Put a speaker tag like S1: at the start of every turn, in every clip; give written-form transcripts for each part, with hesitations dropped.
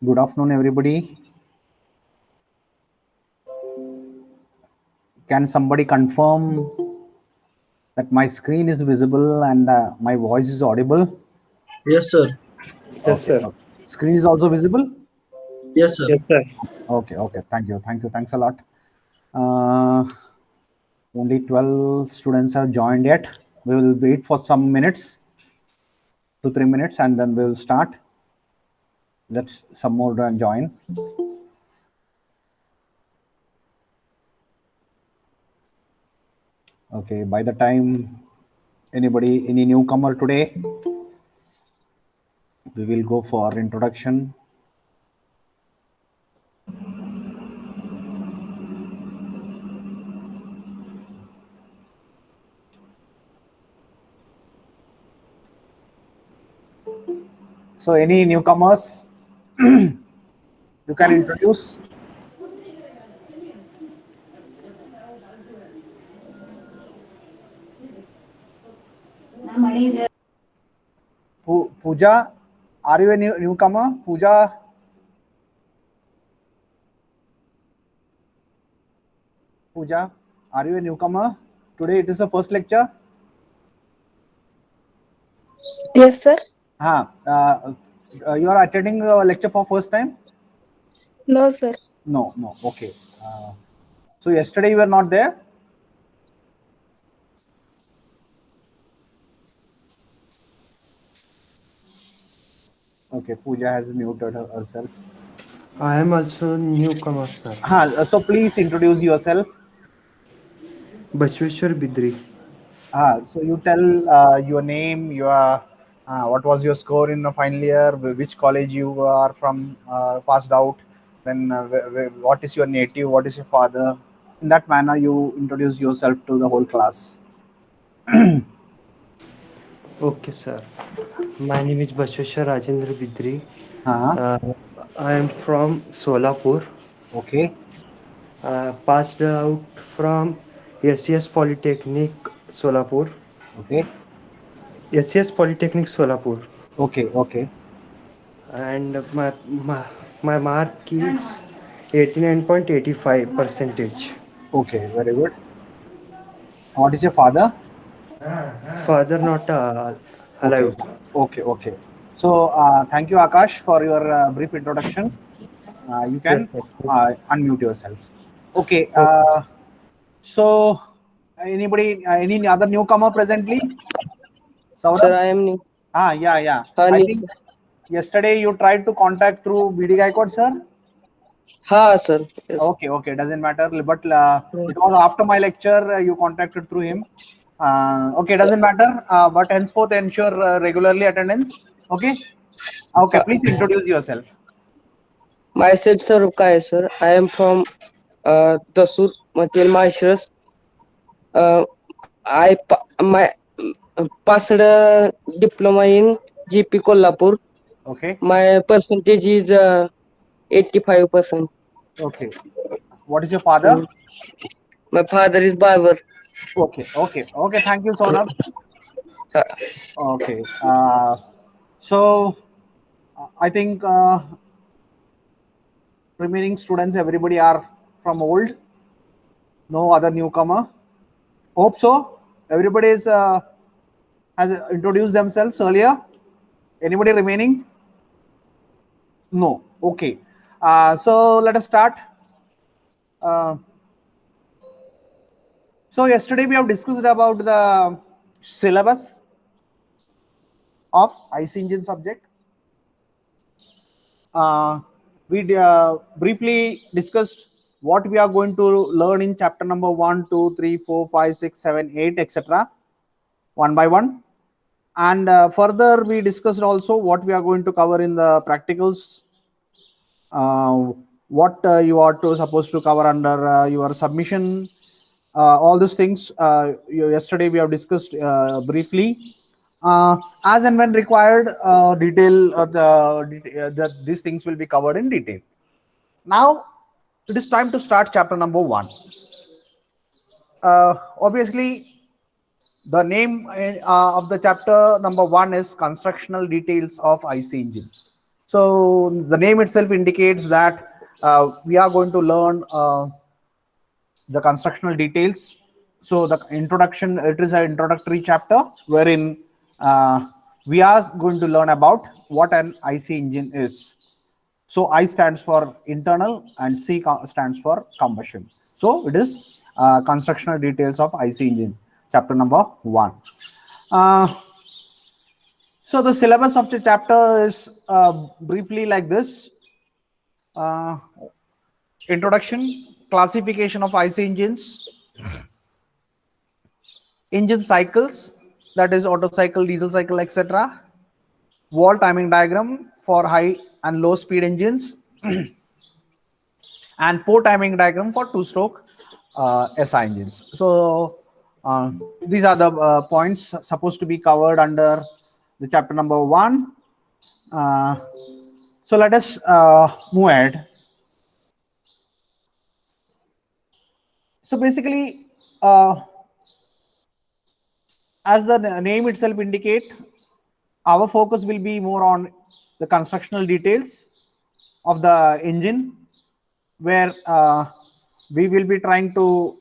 S1: Good afternoon, everybody. Can somebody confirm that my screen is visible and my voice is audible?
S2: Yes, sir.
S3: Yes,
S1: Okay.
S3: sir.
S1: Screen is also visible?
S2: Yes, sir.
S3: Yes, sir.
S1: Okay. Thank you. Thanks a lot. Uh, Only 12 students have joined yet. We will wait for some minutes, 2-3 minutes, and then we will start. Let's some more join. Okay. By the time any newcomer today, we will go for introduction. So any newcomers, you can introduce. Pooja, are you a newcomer? Pooja, are you a newcomer? Today it is the first lecture.
S4: Yes, sir.
S1: You are attending the lecture for first time?
S4: No, sir.
S1: No. Okay. So yesterday you were not there? Okay, Pooja has muted herself.
S3: I am also newcomer, sir.
S1: So please introduce yourself.
S3: Bashweshwar Bidri.
S1: So you tell your name, what was your score in the final year, which college you are from, passed out, then what is your native, what is your father. In that manner, you introduce yourself to the whole class.
S3: Okay, sir. My name is Bashweshwar Rajendra Bidri.
S1: Uh-huh.
S3: Uh, I am from Solapur.
S1: Okay.
S3: Passed out from SES Polytechnic Solapur.
S1: Okay.
S3: SES Polytechnic Solapur.
S1: Okay.
S3: And my mark is 89.85 percentage.
S1: Okay. Very good. What is your father?
S3: Father not
S1: Okay.
S3: alive.
S1: Okay. So thank you, Akash, for your brief introduction. You
S3: Yes,
S1: can
S3: sir. Thank you.
S1: unmute yourself. Okay.
S3: Okay, sir.
S1: So anybody, any other newcomer presently?
S4: Sir,
S1: Saurabh?
S4: I am new.
S1: Yeah. I
S4: New,
S1: think
S4: sir.
S1: yesterday you tried to contact through BD Gaikwad, sir.
S4: Ha, sir. Yes.
S1: Okay, doesn't matter. But
S4: Yeah.
S1: it was after my lecture you contacted through him. Okay, doesn't matter. But henceforth ensure regularly attendance. Okay,
S4: Ha.
S1: please introduce yourself.
S4: Myself, sir, Rukai, sir. I am from Dasur, Matil Maishras. Uh, my passed diploma in GP Kolhapur.
S1: Okay.
S4: My percentage is 85%.
S1: Okay. What is your father?
S4: Mm. My father is barber.
S1: Okay. Thank you, Sonab.
S4: Ha.
S1: Okay. So I think remaining students, everybody are from old. No other newcomer. Hope so. Everybody is has introduced themselves earlier. Anybody remaining? No. Okay. So let us start. Uh, so yesterday we have discussed about the syllabus of IC engine subject. We briefly discussed what we are going to learn in chapter number 1, 2, 3, 4, 5, 6, 7, 8, etc. one by one. And further, we discussed also what we are going to cover in the practicals, what you are to supposed to cover under your submission, all these things. Yesterday we have discussed briefly. As and when required, these things will be covered in detail. Now it is time to start chapter number 1. Obviously, the name of the chapter number 1 is constructional details of IC engine. So the name itself indicates that we are going to learn the constructional details. So the introduction, it is an introductory chapter wherein we are going to learn about what an IC engine is. So I stands for internal and C stands for combustion. So it is constructional details of IC engine, chapter number 1. So the syllabus of the chapter is briefly like this. Uh, Introduction, classification of IC engines, engine cycles, that is Otto cycle, diesel cycle, etc. Wall timing diagram for high and low speed engines, and port timing diagram for two-stroke SI engines. So these are the points supposed to be covered under the chapter number 1. So let us move ahead. So basically, as the name itself indicate, our focus will be more on the constructional details of the engine, where we will be trying to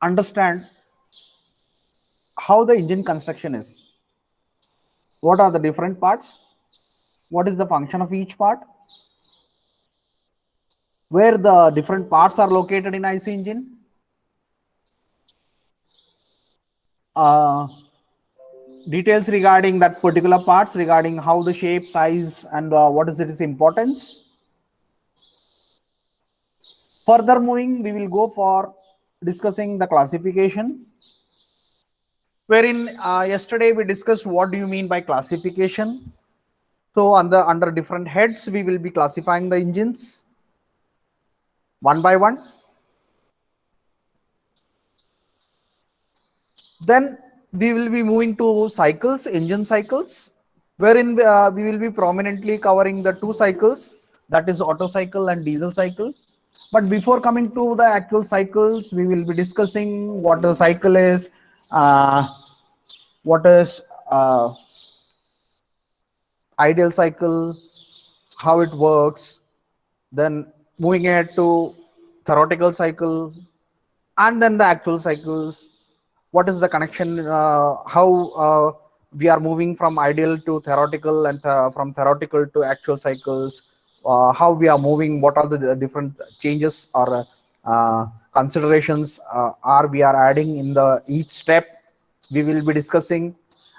S1: understand how the engine construction is. What are the different parts? What is the function of each part? Where the different parts are located in IC engine? Details regarding that particular parts, regarding how the shape, size, and what is its importance. Further moving, we will go for discussing the classification, wherein yesterday we discussed what do you mean by classification. So under different heads, we will be classifying the engines one by one. Then we will be moving to cycles, engine cycles, wherein we will be prominently covering the two cycles, that is Otto cycle and diesel cycle. But before coming to the actual cycles, we will be discussing what the cycle is, what is ideal cycle, how it works, then moving ahead to theoretical cycle, and then the actual cycles. What is the connection, how we are moving from ideal to theoretical, and from theoretical to actual cycles, how we are moving, what are the different changes or considerations are we are adding in the each step, we will be discussing.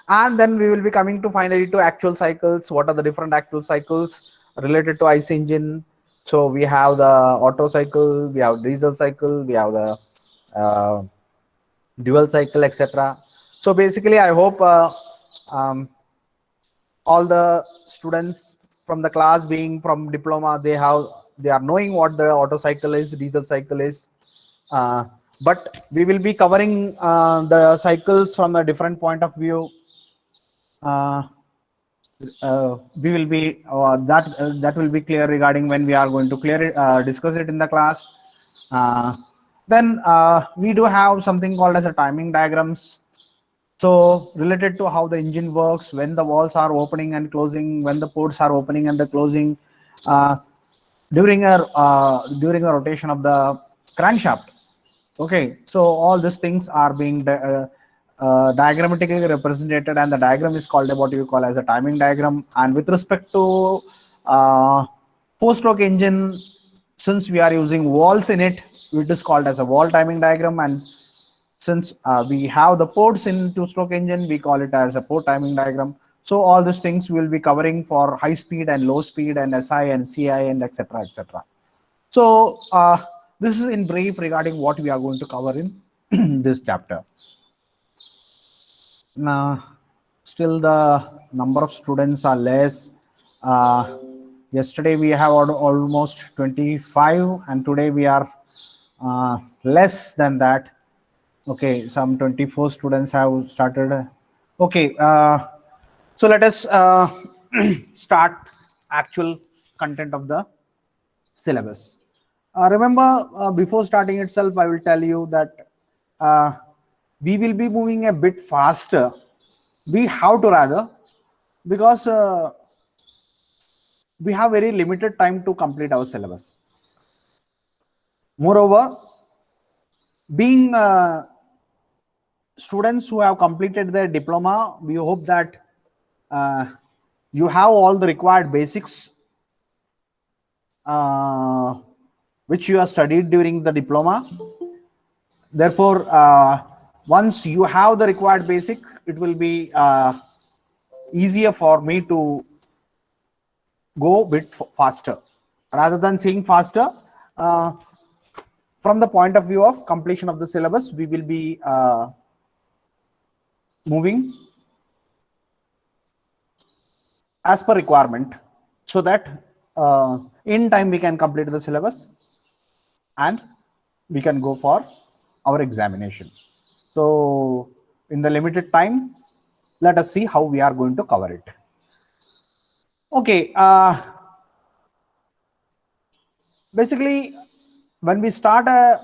S1: And then we will be coming to finally to actual cycles. What are the different actual cycles related to IC engine? So we have the Otto cycle, we have diesel cycle, we have the dual cycle, etc. So basically, I hope all the students from the class being from diploma, they are knowing what the Otto cycle is, diesel cycle is. But we will be covering the cycles from a different point of view. We will be that will be clear regarding when we are going to clear it, discuss it in the class. Then we do have something called as a timing diagrams. So related to how the engine works, when the valves are opening and closing, when the ports are opening and the closing, during a rotation of the crankshaft. Okay, so all these things are being diagrammatically represented, and the diagram is called what you call as a timing diagram. And with respect to four-stroke engine, since we are using valves in it, it is called as a valve timing diagram. And since we have the ports in two-stroke engine, we call it as a port timing diagram. So all these things we will be covering for high speed and low speed and SI and CI and etc. etc. So this is in brief regarding what we are going to cover in this chapter. Now, still the number of students are less. Yesterday we have almost 25, and today we are less than that. Okay, some 24 students have started. Okay, so let us start actual content of the syllabus. Remember, before starting itself, I will tell you that we will be moving a bit faster. We have to rather, because we have very limited time to complete our syllabus. Moreover, being students who have completed their diploma, we hope that you have all the required basics which you have studied during the diploma. Therefore, once you have the required basic, it will be easier for me to go a bit faster. Rather than saying faster, from the point of view of completion of the syllabus, we will be moving as per requirement, so that in time we can complete the syllabus and we can go for our examination. So in the limited time, let us see how we are going to cover it. Okay, basically when we start a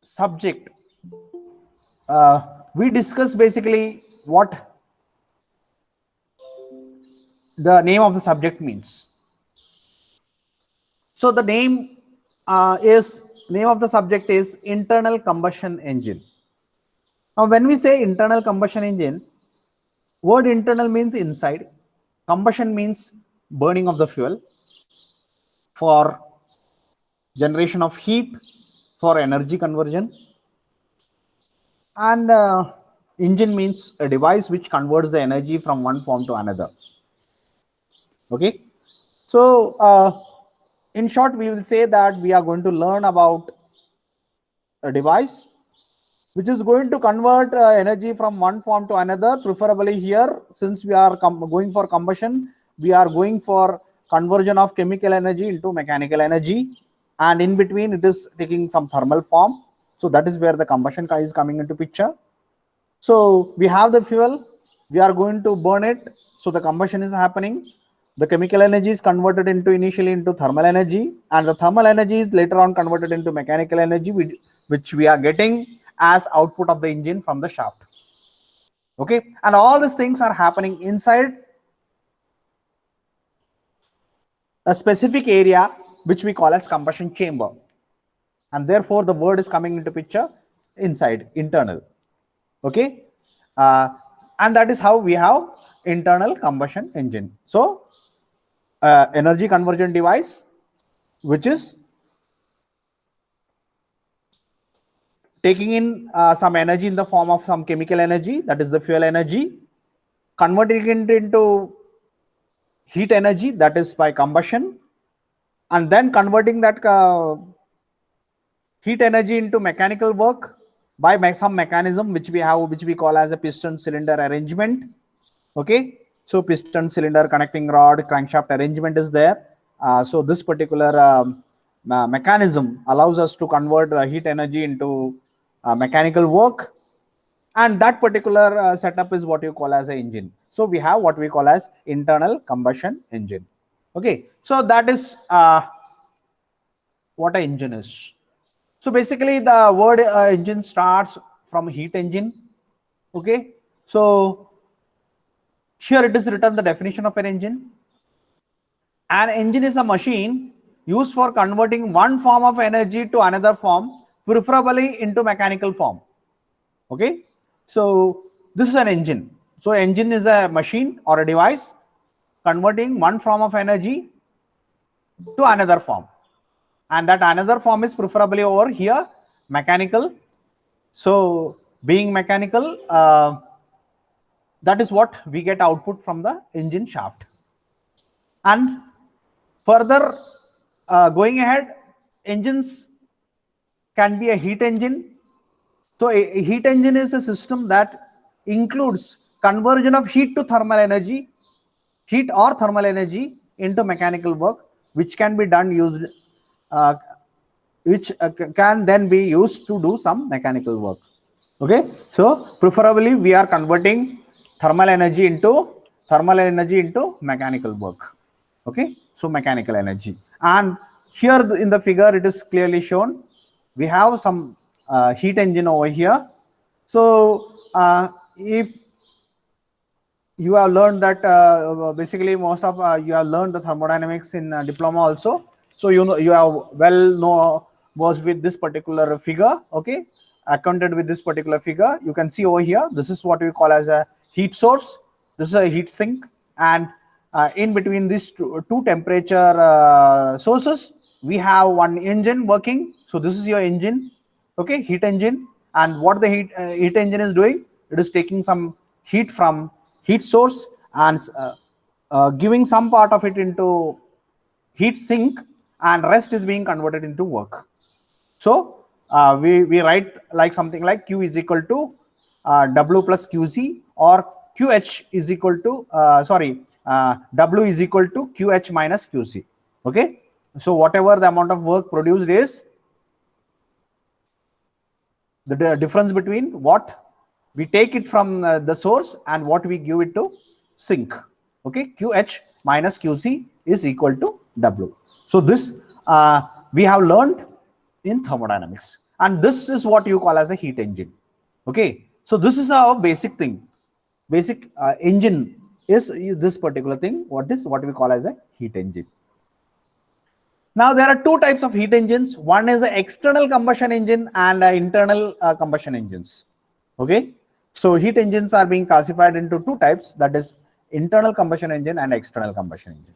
S1: subject, we discuss basically what the name of the subject means. So the name of the subject is internal combustion engine. Now when we say internal combustion engine, word internal means inside, combustion means burning of the fuel for generation of heat, for energy conversion, and engine means a device which converts the energy from one form to another. Okay, so in short, we will say that we are going to learn about a device which is going to convert energy from one form to another. Preferably here, since we are going for combustion, we are going for conversion of chemical energy into mechanical energy, and in between it is taking some thermal form. So that is where the combustion is coming into picture. So we have the fuel, we are going to burn it, so the combustion is happening. The chemical energy is converted initially into thermal energy, and the thermal energy is later on converted into mechanical energy, which we are getting as output of the engine from the shaft. Okay, and all these things are happening inside a specific area which we call as combustion chamber, and therefore the word is coming into picture, inside, internal. Okay, and that is how we have internal combustion engine. So energy conversion device which is taking in some energy in the form of some chemical energy, that is the fuel energy, converting it into heat energy, that is by combustion, and then converting that heat energy into mechanical work by some mechanism which we have, which we call as a piston cylinder arrangement. Okay, so piston cylinder connecting rod crankshaft arrangement is there. So this particular mechanism allows us to convert heat energy into mechanical work, and that particular setup is what you call as an engine. So we have what we call as internal combustion engine. Okay, so that is what an engine is. So basically the word engine starts from heat engine. Okay, so here it is written the definition of an engine. An engine is a machine used for converting one form of energy to another form, preferably into mechanical form. Okay, so this is an engine. So engine is a machine or a device converting one form of energy to another form, and that another form is preferably over here mechanical. So being mechanical, that is what we get output from the engine shaft. And further going ahead, engines can be a heat engine. So a heat engine is a system that includes conversion of heat to thermal energy, heat or thermal energy into mechanical work, which can be done can then be used to do some mechanical work. Okay, so preferably we are converting thermal energy into mechanical work. Okay, so mechanical energy, and here in the figure it is clearly shown. We have some heat engine over here. So if you have learned that basically most of you have learned the thermodynamics in diploma also. So you know you have was with this particular figure. Okay, accounted with this particular figure. You can see over here. This is what we call as a heat source. This is a heat sink, and in between these two temperature sources, we have one engine working. So this is your engine. Okay, heat engine. And what the heat engine is doing, it is taking some heat from heat source and giving some part of it into heat sink, and rest is being converted into work. So we write like something like Q is equal to W plus QC, or QH is equal to W is equal to QH minus QC. Okay, so whatever the amount of work produced is the difference between what we take it from the source and what we give it to sink. Okay, QH minus QC is equal to W. So this we have learned in thermodynamics, and this is what you call as a heat engine. Okay, so this is our basic thing. Basic engine is this particular thing. What we call as a heat engine. Now there are two types of heat engines. One is an external combustion engine and internal combustion engines. Okay, so heat engines are being classified into two types, that is internal combustion engine and external combustion engine.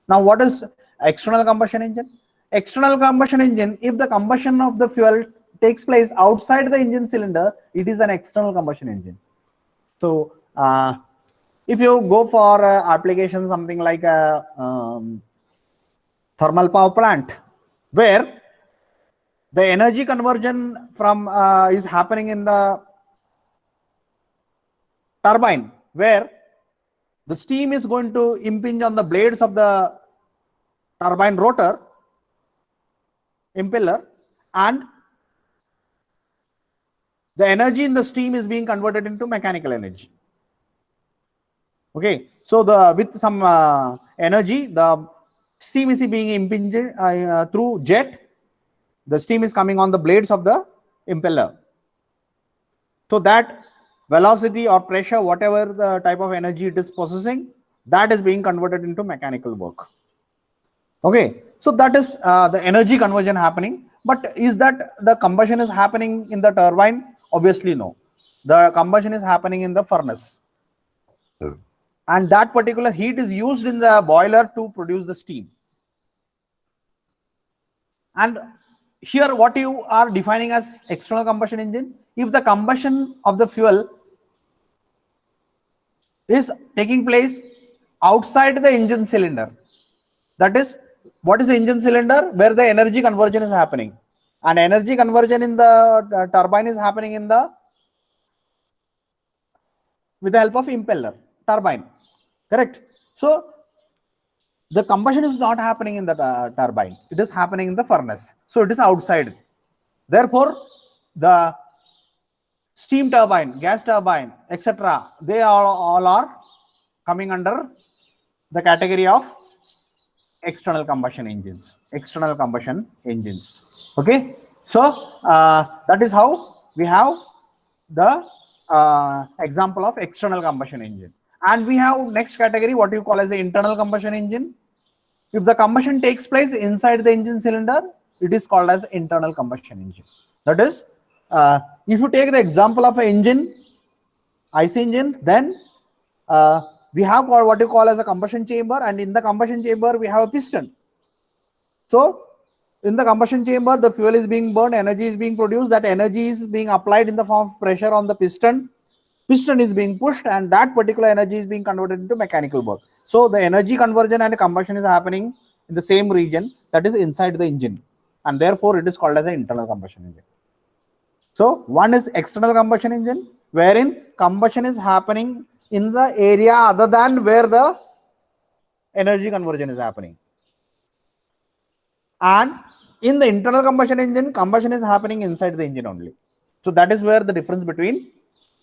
S1: Now what is external combustion engine? External combustion engine, if the combustion of the fuel takes place outside the engine cylinder, it is an external combustion engine. So if you go for application something like a thermal power plant, where the energy conversion from is happening in the turbine, where the steam is going to impinge on the blades of the turbine rotor impeller, and the energy in the steam is being converted into mechanical energy. Okay, so with some energy, the steam is being impinged through jet. The steam is coming on the blades of the impeller. So that velocity or pressure, whatever the type of energy it is possessing, that is being converted into mechanical work. Okay, so that is the energy conversion happening. But is that the combustion is happening in the turbine? Obviously no. The combustion is happening in the furnace. And that particular heat is used in the boiler to produce the steam. And here what you are defining as external combustion engine, if the combustion of the fuel is taking place outside the engine cylinder, that is, what is the engine cylinder? Where the energy conversion is happening, and energy conversion in the turbine is happening in the with the help of impeller turbine, correct? So the combustion is not happening in the turbine, it is happening in the furnace, so it is outside. Therefore the steam turbine, gas turbine, etc., they all are coming under the category of external combustion engines. Okay, so that is how we have the example of external combustion engine. And we have next category, what you call as the internal combustion engine. If the combustion takes place inside the engine cylinder, it is called as internal combustion engine. That is, if you take the example of an engine, IC engine, then we have what you call as a combustion chamber, and in the combustion chamber we have a piston. So in the combustion chamber, the fuel is being burned, energy is being produced, that energy is being applied in the form of pressure on the piston is being pushed, and that particular energy is being converted into mechanical work. So the energy conversion and combustion is happening in the same region, that is inside the engine, and therefore it is called as an internal combustion engine. So one is external combustion engine, wherein combustion is happening in the area other than where the energy conversion is happening. And in the internal combustion engine, combustion is happening inside the engine only. So that is where the difference between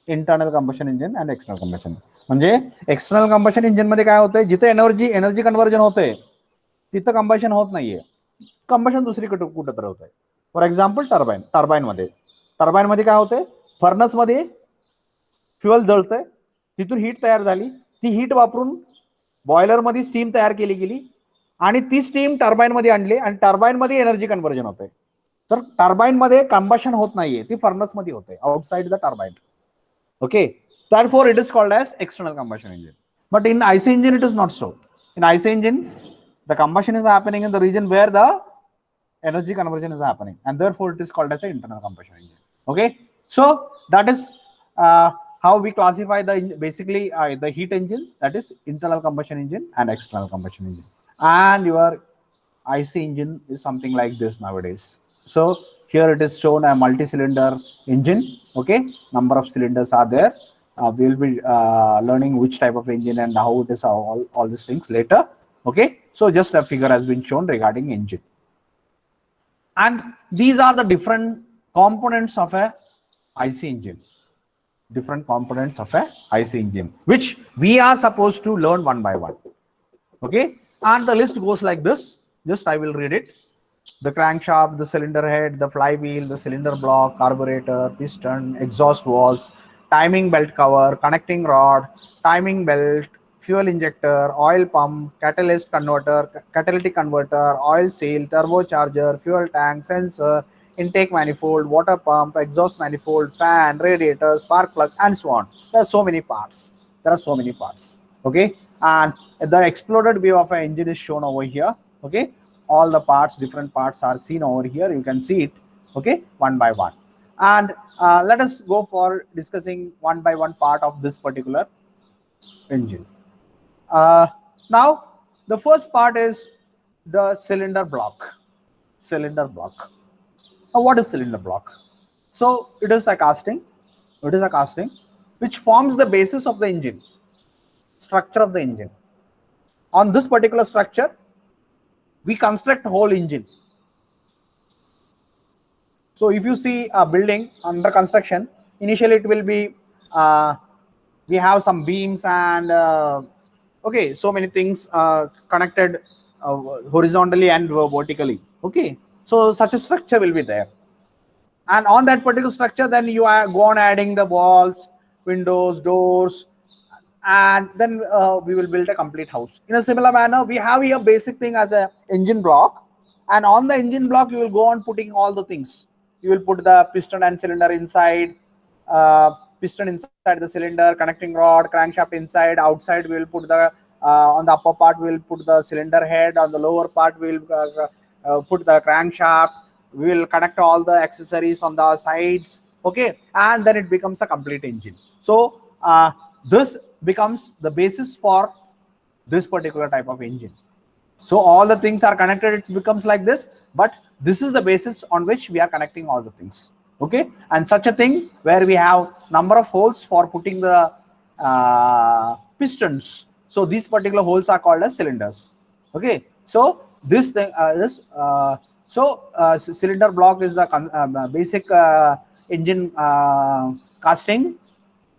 S1: internal combustion engine and external combustion. म्हणजे external combustion engine मध्ये काय होतंय, जिथे energy conversion होते तिथं combustion होत नाहीये, combustion दुसरीकडे कुठं तर होतंय. फॉर एक्झाम्पल टर्बाइन मध्ये काय होतंय, फर्नस मध्ये फ्युएल जळतंय, तिथून हीट तयार झाली, ती हीट वापरून बॉयलर मध्ये स्टीम तयार केली गेली आणि ती स्टीम टर्बाइन मध्ये आणली आणि टर्बाइन मध्ये एनर्जी कन्व्हर्जन होते. तर टर्बाइन मध्ये कंबशन होत नाहीये, ती फर्नस मध्ये होते outside the turbine. Okay, therefore it is called as external combustion engine. But in IC engine it is not so. In IC engine the combustion is happening in the region where the energy conversion is happening, and therefore it is called as an internal combustion engine. Okay, so that is how we classify the basically the heat engines, that is internal combustion engine and external combustion engine. And your IC engine is something like this nowadays. So here it is shown a multi-cylinder engine. Okay, number of cylinders are there. We will be learning which type of engine and how it is, all these things later. Okay, so just a figure has been shown regarding engine. And these are the different components of a IC engine. Different components of a IC engine, which we are supposed to learn one by one. Okay, and the list goes like this. Just I will read it. The crankshaft, the cylinder head, the flywheel, the cylinder block, carburetor, piston, exhaust valves, timing belt cover, connecting rod, timing belt, fuel injector, oil pump, catalytic converter, oil seal, turbocharger, fuel tank, sensor, intake manifold, water pump, exhaust manifold, fan, radiator, spark plug, and so on. There are so many parts. Okay, and the exploded view of an engine is shown over here. Okay, all the parts, different parts are seen over here. You can see it. Okay, one by one. And let us go for discussing one by one part of this particular engine. Now the first part is the cylinder block. What is cylinder block? So it is a casting which forms the basis of the engine, structure of the engine. On this particular structure we construct whole engine. So if you see a building under construction, initially it will be we have some beams and okay, so many things connected horizontally and vertically. Okay, so such a structure will be there, and on that particular structure then you go on adding the walls, windows, doors, and then we will build a complete house. In a similar manner, we have here basic thing as a engine block, and on the engine block you will go on putting all the things. You will put the piston and cylinder inside, piston inside the cylinder, connecting rod, crankshaft inside. Outside we will put the on the upper part we will put the cylinder head. On the lower part we will put the crankshaft. We will connect all the accessories on the sides. Okay, and then it becomes a complete engine. So this becomes the basis for this particular type of engine. So all the things are connected, it becomes like this, but this is the basis on which we are connecting all the things. Okay, and such a thing where we have number of holes for putting the pistons. So these particular holes are called as cylinders. Okay, so this thing cylinder block is the basic engine casting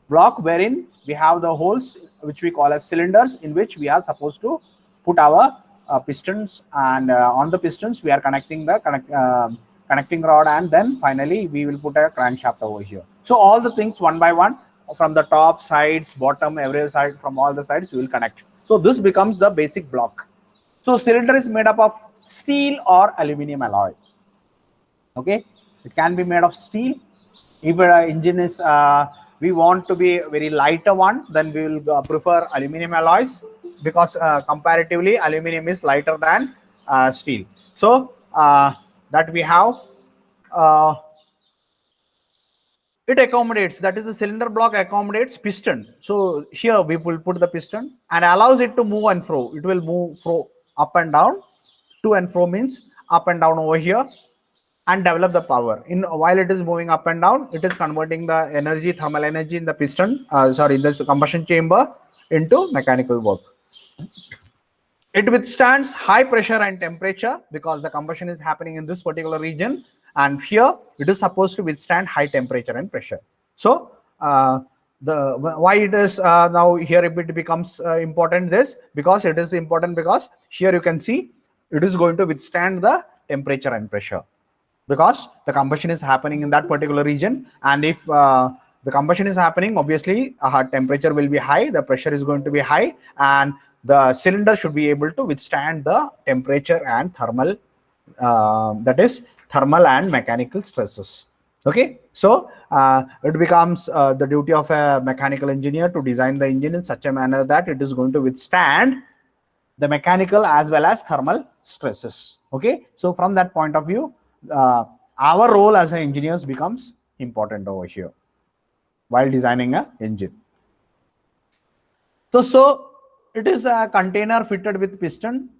S1: block, wherein we have the holes which we call as cylinders, in which we are supposed to put our pistons, and on the pistons we are connecting the connecting rod, and then finally we will put a crankshaft over here. So all the things one by one, from the top, sides, bottom, every side, from all the sides we will connect. So this becomes the basic block. So cylinder is made up of steel or aluminum alloy. Okay, it can be made of steel. If an engine is we want to be a very lighter one, then we will prefer aluminum alloys, because comparatively aluminum is lighter than steel. So that we have it accommodates, that is the cylinder block accommodates piston. So here we will put the piston and allows it to move and fro. It will move up and down. To and fro means up and down over here, and develop the power. In while it is moving up and down, it is converting the energy, thermal energy in the piston, in this combustion chamber, into mechanical work. It withstands high pressure and temperature because the combustion is happening in this particular region, and here it is supposed to withstand high temperature and pressure. So why it is now here it becomes important, this because it is important because here you can see it is going to withstand the temperature and pressure, because the combustion is happening in that particular region, and if the combustion is happening, obviously temperature will be high, the pressure is going to be high, and the cylinder should be able to withstand the temperature and thermal, that is thermal and mechanical stresses. Okay, so it becomes the duty of a mechanical engineer to design the engine in such a manner that it is going to withstand the mechanical as well as thermal stresses. Okay, so from that point of view, our role as engineers becomes important over here while designing a engine. So it is a container fitted with piston.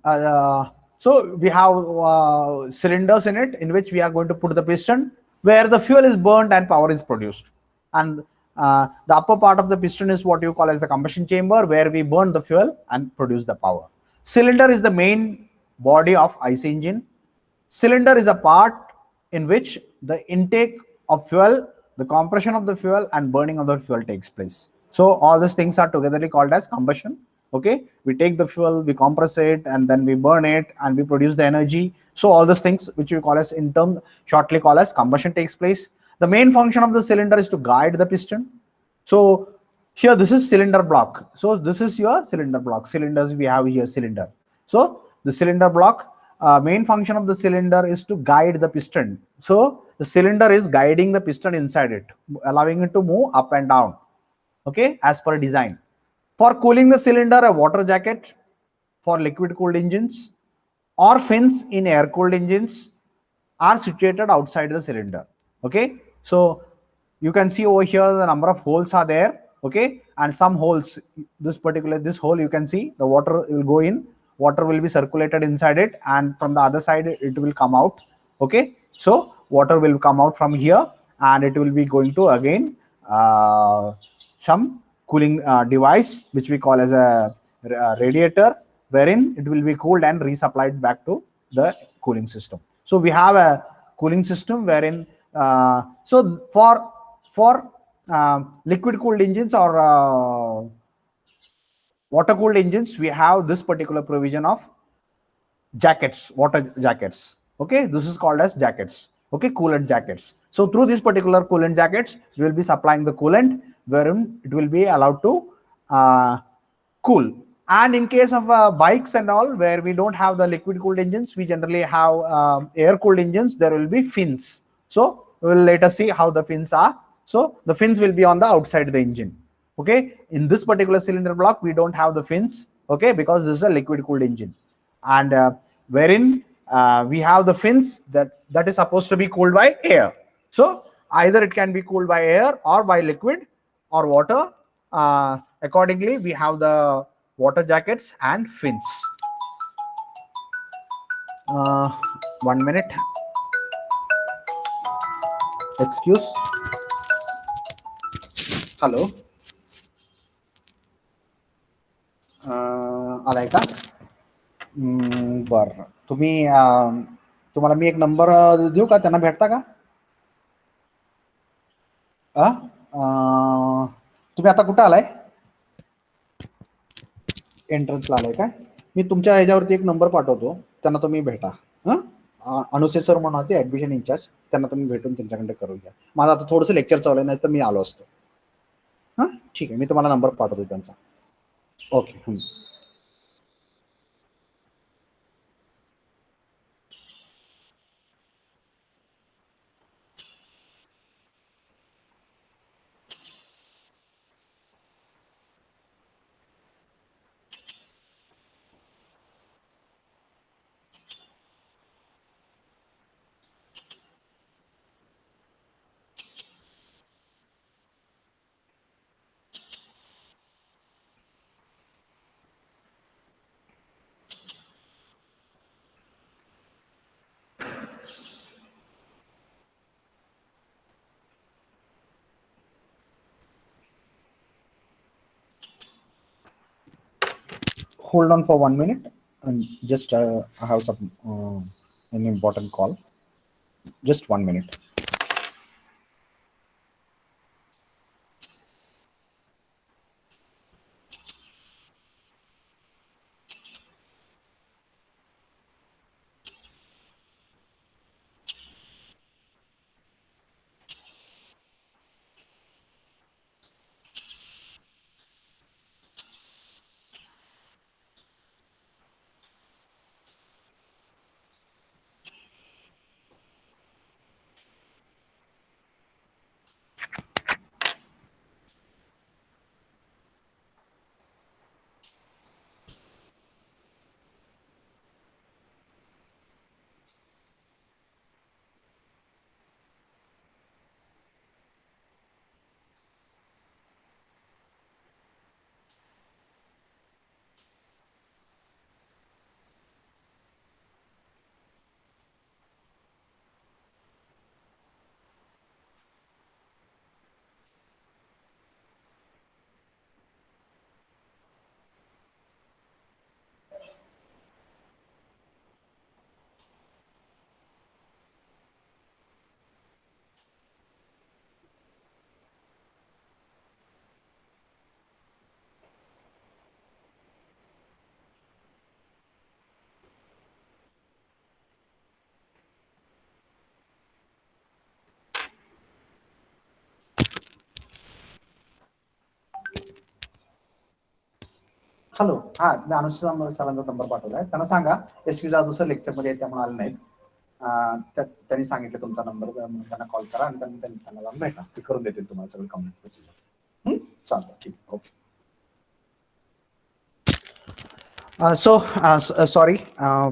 S1: So we have cylinders in it, in which we are going to put the piston, where the fuel is burned and power is produced. And the upper part of the piston is what you call as the combustion chamber, where we burn the fuel and produce the power. Cylinder is the main body of IC engine. Cylinder is a part in which the intake of fuel, the compression of the fuel, and burning of the fuel takes place. So all these things are together called as combustion. Okay, we take the fuel, we compress it, and then we burn it, and we produce the energy. So all these things, which we call as in term shortly call as combustion, takes place. The main function of the cylinder is to guide the piston. So here this is cylinder block. So this is your cylinder block. Cylinders we have here, cylinder. So the cylinder block, main function of the cylinder is to guide the piston. So the cylinder is guiding the piston inside it, allowing it to move up and down. Okay, as per design. For cooling the cylinder, a water jacket for liquid cooled engines or fins in air cooled engines are situated outside the cylinder. Okay, so you can see over here the number of holes are there. Okay, and some holes, this hole, you can see the water will go in, water will be circulated inside it, and from the other side it will come out. Okay, so water will come out from here, and it will be going to again some cooling device, which we call as a radiator, wherein it will be cooled and resupplied back to the cooling system. So we have a cooling system wherein so for liquid cooled engines or water cooled engines, we have this particular provision of jackets, water jackets. Okay, this is called as jackets. Okay, coolant jackets. So through this particular coolant jackets, we will be supplying the coolant, wherein it will be allowed to cool. And in case of bikes and all, where we don't have the liquid cooled engines, we generally have air cooled engines. There will be fins. So we will later see how the fins are. So the fins will be on the outside of the engine. Okay, in this particular cylinder block, we don't have the fins. Okay, because this is a liquid cooled engine, and wherein we have the fins that is supposed to be cooled by air. So either it can be cooled by air or by liquid or water. Accordingly, we have the water jackets and fins. 1 minute. Excuse. Hello. आलाय का? बरं, तुम्हाला मी एक number देऊ का? त्यांना भेटता का? तुम्ही आता कुठं आलाय? एंट्रन्सला आलाय का? मी तुमच्या ह्याच्यावरती एक नंबर पाठवतो, त्यांना तुम्ही भेटा. अनुसे सर म्हणून होते ऍडमिशन इन्चार्ज, त्यांना तुम्ही भेटून त्यांच्याकडे करून घ्या. माझं आता थोडंसं लेक्चर चालू आहे, नाही तर मी आलो असतो. ठीक आहे, मी तुम्हाला नंबर पाठवतो त्यांचा. Okay. Hold on for 1 minute, and just I have some an important call. Just 1 minute. Hello, हा मी अनुष्का सरांचा नंबर पाठवलाय, त्यांना सांगा एसपी जाधव सर लेक्चरमध्ये त्यामुळे आले नाहीत. त्यांनी सांगितलं तुमचा नंबर, त्यांना कॉल करा आणि त्यांना जाऊन भेटा, ते करून देतील तुम्हाला सगळं कंप्लीट प्रोसिजर. चालतं, ठीक, okay. Sorry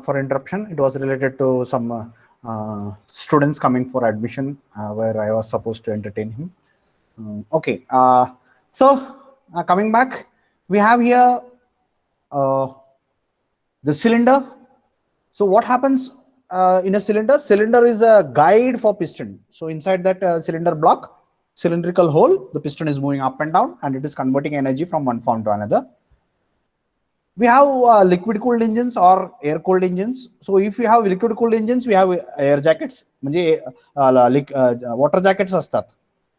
S1: for interruption. It was related to some students coming for admission where I was supposed to entertain him. Okay. Coming back, we have here the cylinder. So what happens in a cylinder? Cylinder is a guide for piston. So inside that cylinder block, cylindrical hole, the piston is moving up and down, and it is converting energy from one form to another. We have liquid cooled engines or air cooled engines. So if you have liquid cooled engines, we have air jackets, म्हणजे water jackets असतात.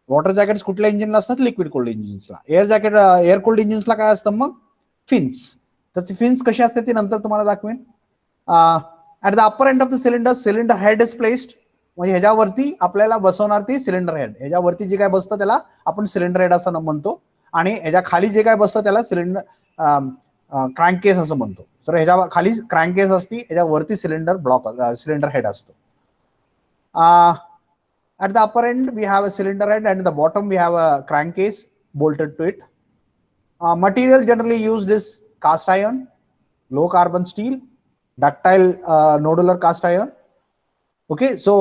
S1: Water jackets कुठल्या इंजिनला असतात? Liquid cold इंजिन्सला. Air cold इंजिन्सला काय असतं मग? फिन्स. तर ती फिन्स कशी असते ती नंतर तुम्हाला दाखवेन. At the upper end of the cylinder, cylinder head is placed. म्हणजे ह्याच्यावरती आपल्याला बसवणार ती सिलेंडर हेड. ह्याच्यावरती जे काय बसतं त्याला आपण सिलेंडर हेड असं म्हणतो, आणि ह्याच्या खाली जे काय बसतं त्याला सिलेंडर क्रँक केस असं म्हणतो. तर ह्याच्या खाली क्रँक केस असती, ह्याच्यावरती सिलेंडर ब्लॉक, सिलेंडर हेड असतो. At the upper end we have a cylinder head, and at the bottom we have a crankcase bolted to it. Material generally used is cast iron, low carbon steel, ductile nodular cast iron. Okay, so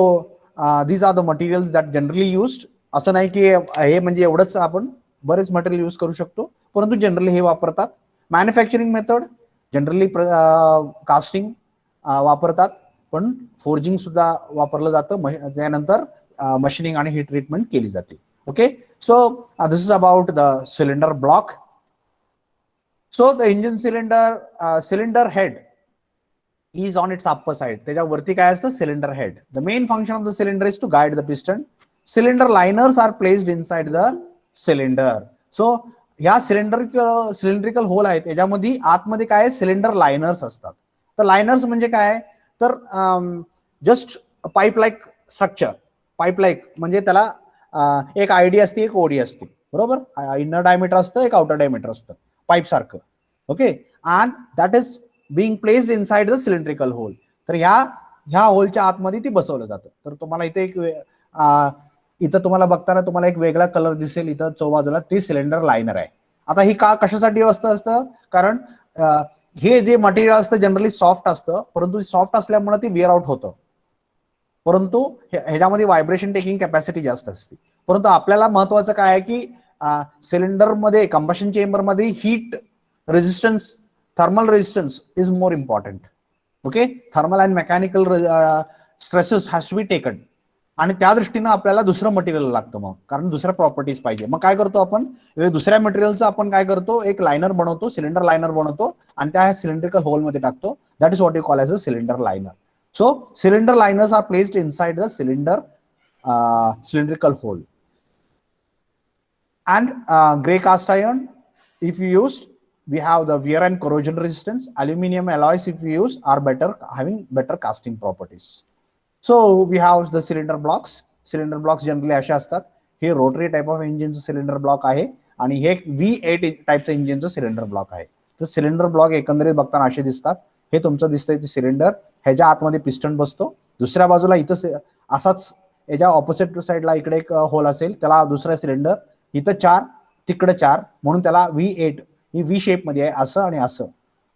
S1: these are the materials that generally used. असं नाही की हे म्हणजे एवढंच, आपण बरेच material use करू शकतो, परंतु जनरली हे वापरतात. मॅन्युफॅक्चरिंग मेथड जनरली कास्टिंग वापरतात, पण फोर्जिंग सुद्धा वापरलं जातं. त्यानंतर मशीनिंग आणि हीट ट्रीटमेंट केली जाते. Okay, so this is about the cylinder block. So the engine cylinder head is on its upper side. त्याच्यावरती काय असतं? Cylinder head. The main function of the cylinder is to guide the piston. Cylinder liners are placed inside the cylinder. So ह्या cylindrical hole आहेत, त्याच्यामध्ये आतमध्ये काय? Cylinder liners असतात. तर लायनर्स म्हणजे काय? तर just pipe like structure. Pipe like म्हणजे त्याला एक आयडी असते, एक ओडी असते, बरोबर? इनर डायमीटर असतं, एक आउटर डायमीटर असतं, पाईप सारखं. Okay, and that is being placed inside the cylindrical hole. तर ह्या होलच्या आतमध्ये ती बसवलं जातं. तर तुम्हाला इथे इथं तुम्हाला बघताना तुम्हाला एक वेगळा कलर दिसेल इथं चौबाजूला, ती सिलेंडर लायनर आहे. आता ही कशासाठी असतं? कारण हे जे मटेरियल असतं जनरली सॉफ्ट असतं, परंतु सॉफ्ट असल्यामुळे ती वेअर आउट होतं, परंतु ह्याच्यामध्ये व्हायब्रेशन टेकिंग कॅपॅसिटी जास्त असते. परंतु आपल्याला महत्वाचं काय आहे की सिलेंडरमध्ये, कंबशन चेंबरमध्ये heat resistance, thermal resistance is more important. Okay, thermal and mechanical stresses has to be taken. आणि त्या दृष्टीनं आपल्याला दुसरं मटेरियल लागतं, मग कारण दुसऱ्या प्रॉपर्टीज पाहिजे. मग काय करतो आपण? दुसऱ्या मटेरियलचं आपण काय करतो? एक लायनर बनवतो, सिलेंडर लायनर बनवतो, आणि त्या सिलेंड्रिकल होल मध्ये टाकतो. That is what you call as a cylinder liner. So cylinder liners are placed inside the cylindrical hole. And gray cast iron, if you use, we have the wear and corrosion resistance. Aluminum alloys, if we use, are having better casting properties. So we have the cylinder blocks. Cylinder blocks generally असे असतात. हे rotary type of इंजिनचं cylinder block आहे, आणि हे V8 टाइपचं इंजिनचं cylinder block आहे. तर cylinder block एकंदरीत बघताना असे दिसतात. हे तुमचं दिसतंय ते सिलेंडर, ह्याच्या आतमध्ये पिस्टन बसतो. दुसऱ्या बाजूला इथं असाच याच्या ऑपोजिट साईडला इकडे एक होल असेल, त्याला दुसरा सिलेंडर, इथं 4, तिकडे 4, म्हणून त्याला V8 ही व्ही शेप मध्ये आहे, असं आणि असं.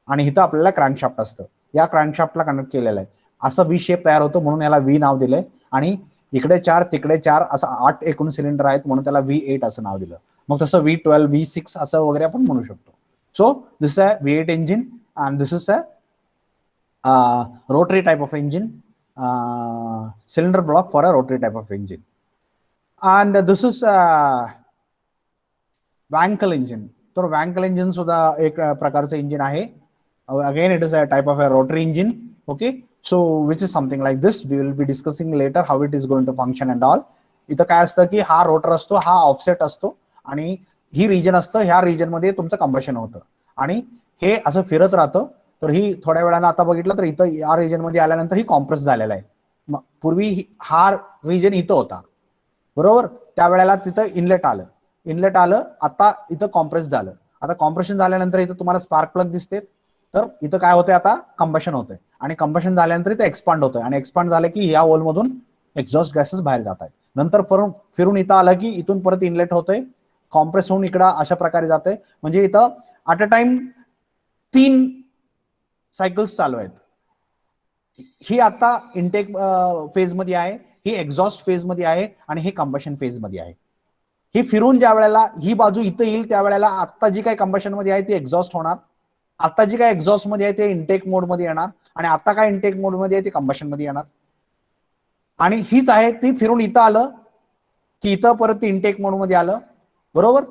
S1: आणि इथं आपल्याला क्रँकशाफ्ट असतं, या क्रँकशाफ्टला कनेक्ट केलेलं आहे, असं व्ही शेप तयार होतो, म्हणून याला व्ही नाव दिलंय. आणि इकडे 4 तिकडे 4 असं 8 एकूण सिलेंडर आहेत, म्हणून त्याला V8 असं नाव दिलं. मग तसं V12 V6 असं वगैरे आपण म्हणू शकतो. सो दिस आहे V8 engine, and this is a rotary type of engine, cylinder block for a rotary type of engine. And this is Wankel engine. तर Wankel engine सुद्धा एक प्रकारचं इंजिन आहे. Again it is a type of a rotary engine. Okay, so which is something like this. We will be discussing later how it is going to function and all. इथं काय असतं की हा rotor असतो, हा offset असतो, आणि ही region असतं, ह्या रिजन मध्ये तुमचं कंबशन होतं, आणि हे असं फिरत राहतं. तर ही थोड्या वेळानं आता बघितलं तर इथं या रिजन मध्ये आल्यानंतर ही कॉम्प्रेस झालेला आहे. पूर्वी हा रिजन इथं होता, बरोबर? त्यावेळेला तिथं इनलेट आलं, आता इथं कॉम्प्रेस झालं, आता कॉम्प्रेशन झाल्यानंतर इथं तुम्हाला स्पार्क प्लग दिसते, तर इथं काय होतंय आता कंबशन होतंय आणि कंबशन झाल्यानंतर इथं एक्सपांड होतंय आणि एक्सपांड झालं की या होलमधून एक्झॉस्ट गॅसेस बाहेर जात आहेत. नंतर फिरून इथं आलं की इथून परत इनलेट होतंय, कॉम्प्रेस होऊन इकडं अशा प्रकारे जातंय. म्हणजे इथं ॲट अ टाइम 3 सायकल्स चालू आहेत. ही आता इनटेक फेज मध्ये आहे, ही एक्झॉस्ट फेज मध्ये आहे आणि ही कंबशन फेज मध्ये आहे. ही फिरून ज्या वेळेला ही बाजू इथं येईल त्यावेळेला आता जी काही कंबशन मध्ये आहे ती एक्झॉस्ट होणार, आता जी काय एक्झॉस्ट मध्ये आहे ते इनटेक मोड मध्ये येणार आणि आता काय इनटेक मोड मध्ये आहे ते कंबशन मध्ये येणार. आणि हीच आहे ती फिरून इथं आलं की इथं परत इनटेक मोड मध्ये आलं, बरोबर.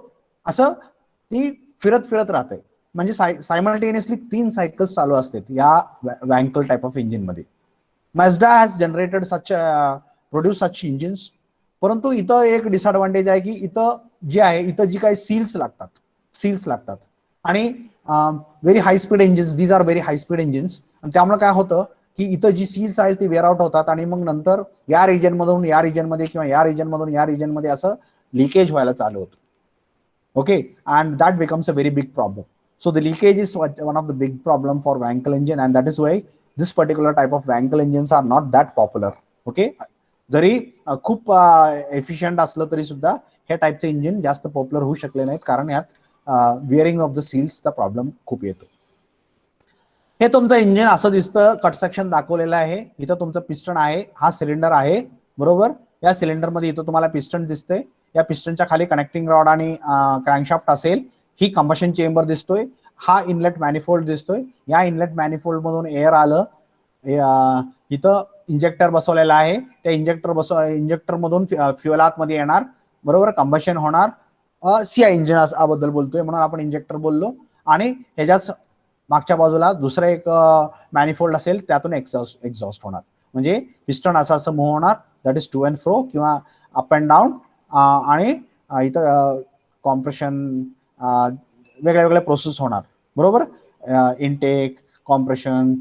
S1: असं ती फिरत फिरत राहते. म्हणजे सायमल्टेनियसली 3 सायकल्स चालू असतात या वँकल टाइप ऑफ इंजिन मध्ये. Mazda has generated such produce such engines. परंतु इथं एक डिसएडव्हान्टेज आहे की इथं जे आहे इथं जी काही सील्स लागतात आणि very high speed engines, these are very high speed engines. आणि त्यामुळे काय होतं की इथं जी सील्स आहेत ती वेअर आउट होतात आणि मग नंतर या रिजन मधून या रिजन मध्ये किंवा या रिजन मधून या रिजन मध्ये असं लिकेज व्हायला चालू होतं. Okay, and that becomes a very big problem. So the leakage is one of the big problem for Wankel engine, and that is why this particular type of Wankel engines are not that popular. Okay, जरी खूप efficient असलं तरी सुद्धा हे टाईपचे engine जास्त popular होऊ शकले नाहीत, कारण यात विअरिंग ऑफ द सील्सचा प्रॉब्लेम खूप येतो. हे तुमचं इंजिन असं दिसतं, कट सेक्शन दाखवलेलं आहे. इथं तुमचं पिस्टन आहे, हा सिलेंडर आहे, बरोबर. या सिलेंडर मध्ये इथं तुम्हाला पिस्टन दिसतंय, या पिस्टनच्या खाली कनेक्टिंग रॉड आणि क्रँकशाफ्ट असेल. ही कंबशन चेंबर दिसतोय, हा इनलेट मॅनिफोल्ड दिसतोय. या इनलेट मॅनिफोल्ड मधून एअर आलं, इथं इंजेक्टर बसवलेला आहे, त्या इंजेक्टर मधून फ्युएल आतमध्ये येणार, बरोबर. कंबशन होणार. सीआय इंजिन बद्दल बोलतोय म्हणून आपण इंजेक्टर बोललो. आणि ह्याच्याच मागच्या बाजूला दुसरं एक मॅनिफोल्ड असेल, त्यातून एक्झॉस्ट होणार. म्हणजे पिस्टन असं मूव्ह होणार, दॅट इज टू अँड फ्रो किंवा अप अँड डाऊन. आणि इथं कॉम्प्रेशन वेगळ्या वेगळ्या प्रोसेस होणार, बरोबर. इनटेक, कॉम्प्रेशन,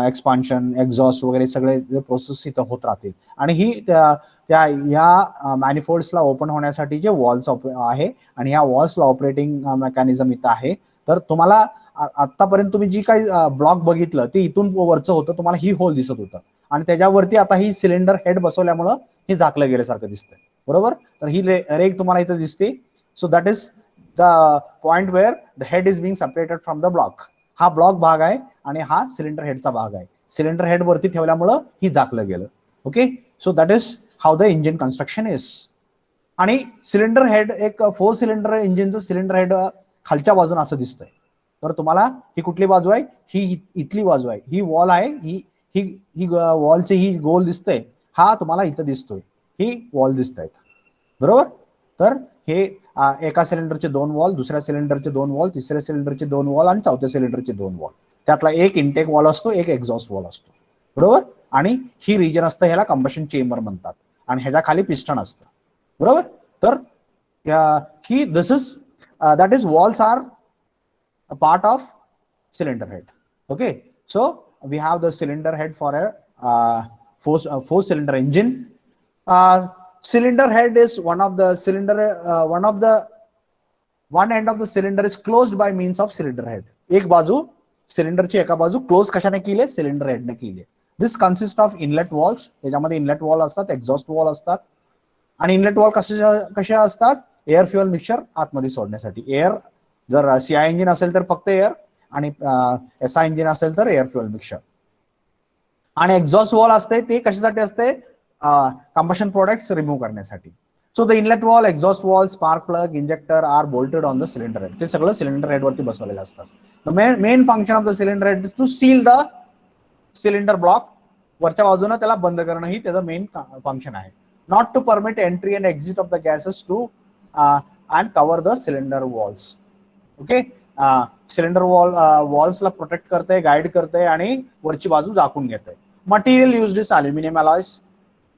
S1: एक्सपान्शन, एक्झॉस्ट वगैरे सगळे प्रोसेस इथं होत राहतील. आणि ही या मॅनिफोल्ड्सला ओपन होण्यासाठी जे वॉल्स आहे आणि ह्या वॉल्सला ऑपरेटिंग मेकॅनिझम इथं आहे. तर तुम्हाला आतापर्यंत तुम्ही जी काही ब्लॉक बघितलं ते इथून वरचं होतं, तुम्हाला ही होल दिसत होतं आणि त्याच्यावरती आता ही सिलेंडर हेड बसवल्यामुळं हे झाकलं गेल्यासारखं दिसतंय, बरोबर. तर ही रेग तुम्हाला इथं दिसते. So that is the point where the head is being separated from the block. हा ब्लॉक भाग आहे आणि हा सिलेंडर हेडचा भाग आहे. सिलेंडर हेड वरती ठेवल्यामुळं ही झाकलं गेलं. Okay, so that is how the engine construction is. आणि सिलेंडर हेड एक 4 सिलेंडर इंजिनचं सिलेंडर हेड खालच्या बाजून असं दिसतंय. तर तुम्हाला ही कुठली बाजू आहे, ही इथली बाजू आहे, ही वॉल आहे, ही वॉलची ही गोल दिसतंय, हा तुम्हाला इथं दिसतोय, ही वॉल दिसत आहेत, बरोबर. तर हे एका सिलेंडरचे 2 वॉल, दुसऱ्या सिलेंडरचे 2 वॉल, तिसऱ्या सिलेंडरचे 2 वॉल आणि चौथ्या सिलेंडरचे 2 वॉल. त्यातला एक इनटेक वॉल असतो, एक एक्झॉस्ट वॉल असतो, बरोबर. आणि ही रिजन असतं, ह्याला कंबशन चेंबर म्हणतात आणि ह्याच्या खाली पिस्टन असतं, बरोबर. तर ही this is that is walls are a part of cylinder head. Okay, so we have the cylinder head for a 4 cylinder engine. Cylinder head is one of the one end of the cylinder is closed by means of cylinder head. एक बाजू सिलेंडरची एका बाजू close कशाने केली, cylinder हेडने केली. दिस consist of inlet walls. त्याच्यामध्ये inlet valve असतात, एक्झॉस्ट वॉल असतात. आणि इनलेट वॉल कसे असतात, एअर फ्युएल मिक्सचर आतमध्ये सोडण्यासाठी. एअर जर सीआय इंजिन असेल तर फक्त एअर आणि एसआय इंजिन असेल तर एअर फ्युएल मिक्सचर. आणि एक्झॉस्ट वॉल असते ते कशासाठी असते, कंबशन प्रोडक्ट्स रिमूव्ह करण्यासाठी. So the inlet valve, exhaust valve, spark plug, injector are bolted on the cylinder head. ते सगळं सिलेंडर हेड वरती बसवलेलं असतात. The main function of the cylinder head is to seal the cylinder block. वरच्या बाजूने त्याला बंद करणं ही त्याचं मेन फंक्शन आहे. Not to permit entry and exit of the gases to and cover the cylinder walls. Okay, cylinder वॉल्सला protect करते, गाईड करते आणि वरची बाजू झाकून घेते. Material use is aluminium alloys.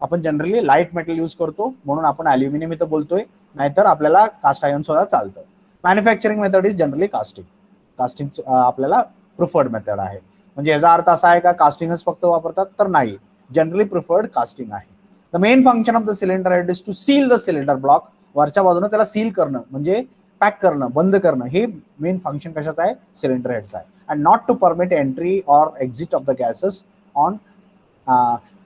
S1: आपण जनरली लाईट मेटल यूज करतो म्हणून आपण अल्युमिनियम इथं बोलतोय, नाहीतर आपल्याला कास्ट आयर्न सुद्धा चालतं. Manufacturing method is generally casting आपल्याला प्रिफर्ड मेथड आहे. म्हणजे याचा अर्थ असा आहे का कास्टिंगच फक्त वापरतात, तर नाही, जनरली प्रिफर्ड कास्टिंग आहे. The main function of the cylinder head is to seal the cylinder block. वरच्या बाजूने त्याला सील करणं म्हणजे पॅक करणं, बंद करणं, हे मेन फंक्शन कशाचं आहे, सिलेंडर हेडचं आहे. And not to permit entry or exit of the gases on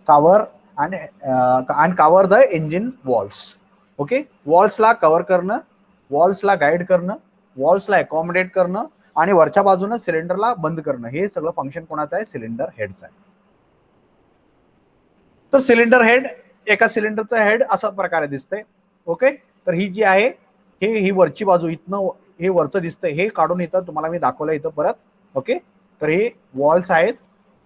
S1: cover and cover the engine walls. Okay, वॉल्सला कव्हर करणं, वॉल्सला गाईड करणं, वॉल्सला अकॉमोडेट करणं आणि वरच्या बाजूनं सिलेंडरला बंद करणं, हे सगळं फंक्शन कोणाचं आहे, सिलेंडर हेडचं आहे. तर सिलेंडर हेड, एका सिलेंडरचं हेड अशा प्रकारे दिसतंय. ओके, तर ही जी आहे ही वरची बाजू, इथनं हे वरचं दिसतंय, हे काढून इथं तुम्हाला मी दाखवलं इथं परत. ओके, तर हे वॉल्स आहेत,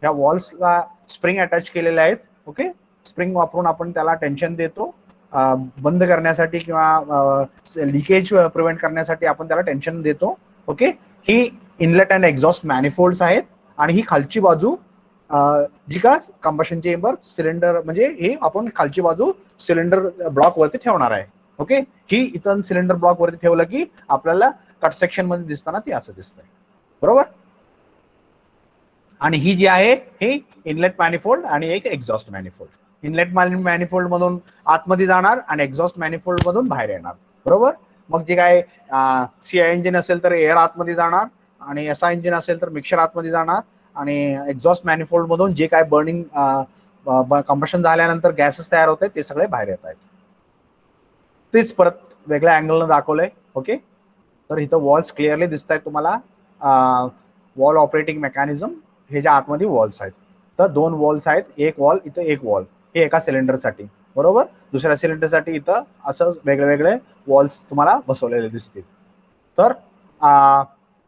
S1: ह्या वॉल्सला स्प्रिंग अटॅच केलेले आहेत. ओके, स्प्रिंग वापरून आपण त्याला टेन्शन देतो बंद करण्यासाठी किंवा लिकेज प्रिव्हेंट करण्यासाठी आपण त्याला टेन्शन देतो. ओके, ही इनलेट अँड एक्झॉस्ट मॅनिफोल्ड्स आहेत आणि ही खालची बाजू जी का कंबशन चेंबर सिलेंडर, म्हणजे हे आपण खालची बाजू सिलेंडर ब्लॉक वरती ठेवणार आहे. ओके, ही इथं सिलेंडर ब्लॉक वरती ठेवलं की आपल्याला कट सेक्शन मध्ये दिसताना ती असं दिसतंय. बरोबर, आणि ही जी आहे हे इनलेट मॅनिफोल्ड आणि एक एक्झॉस्ट मॅनिफोल्ड. इनलेट मॅनिफोल्ड मधून आतमध्ये जाणार आणि एक्झॉस्ट मॅनिफोल्ड मधून बाहेर येणार. बरोबर, मग जे काय सीआय इंजिन असेल तर एअर आतमध्ये जाणार आणि एसआय इंजिन असेल तर मिक्सर आतमध्ये जाणार आणि एक्झॉस्ट मॅनिफोल्ड मधून जे काय बर्निंग कंबशन झाल्यानंतर गॅसेस तयार होत आहेत ते सगळे बाहेर येत आहेत. तेच परत वेगळ्या अँगलनं दाखवलंय. ओके, तर इथं वॉल्स क्लिअरली दिसत आहेत तुम्हाला. वॉल ऑपरेटिंग मेकॅनिझम, हे ज्या आतमध्ये वॉल्स आहेत, तर 2 वॉल्स आहेत, एक वॉल इथं, एक वॉल, हे एका सिलेंडरसाठी. बरोबर, दुसऱ्या सिलेंडरसाठी इथं असं वेगळे वेगळे वॉल्स तुम्हाला बसवलेले दिसतील. तर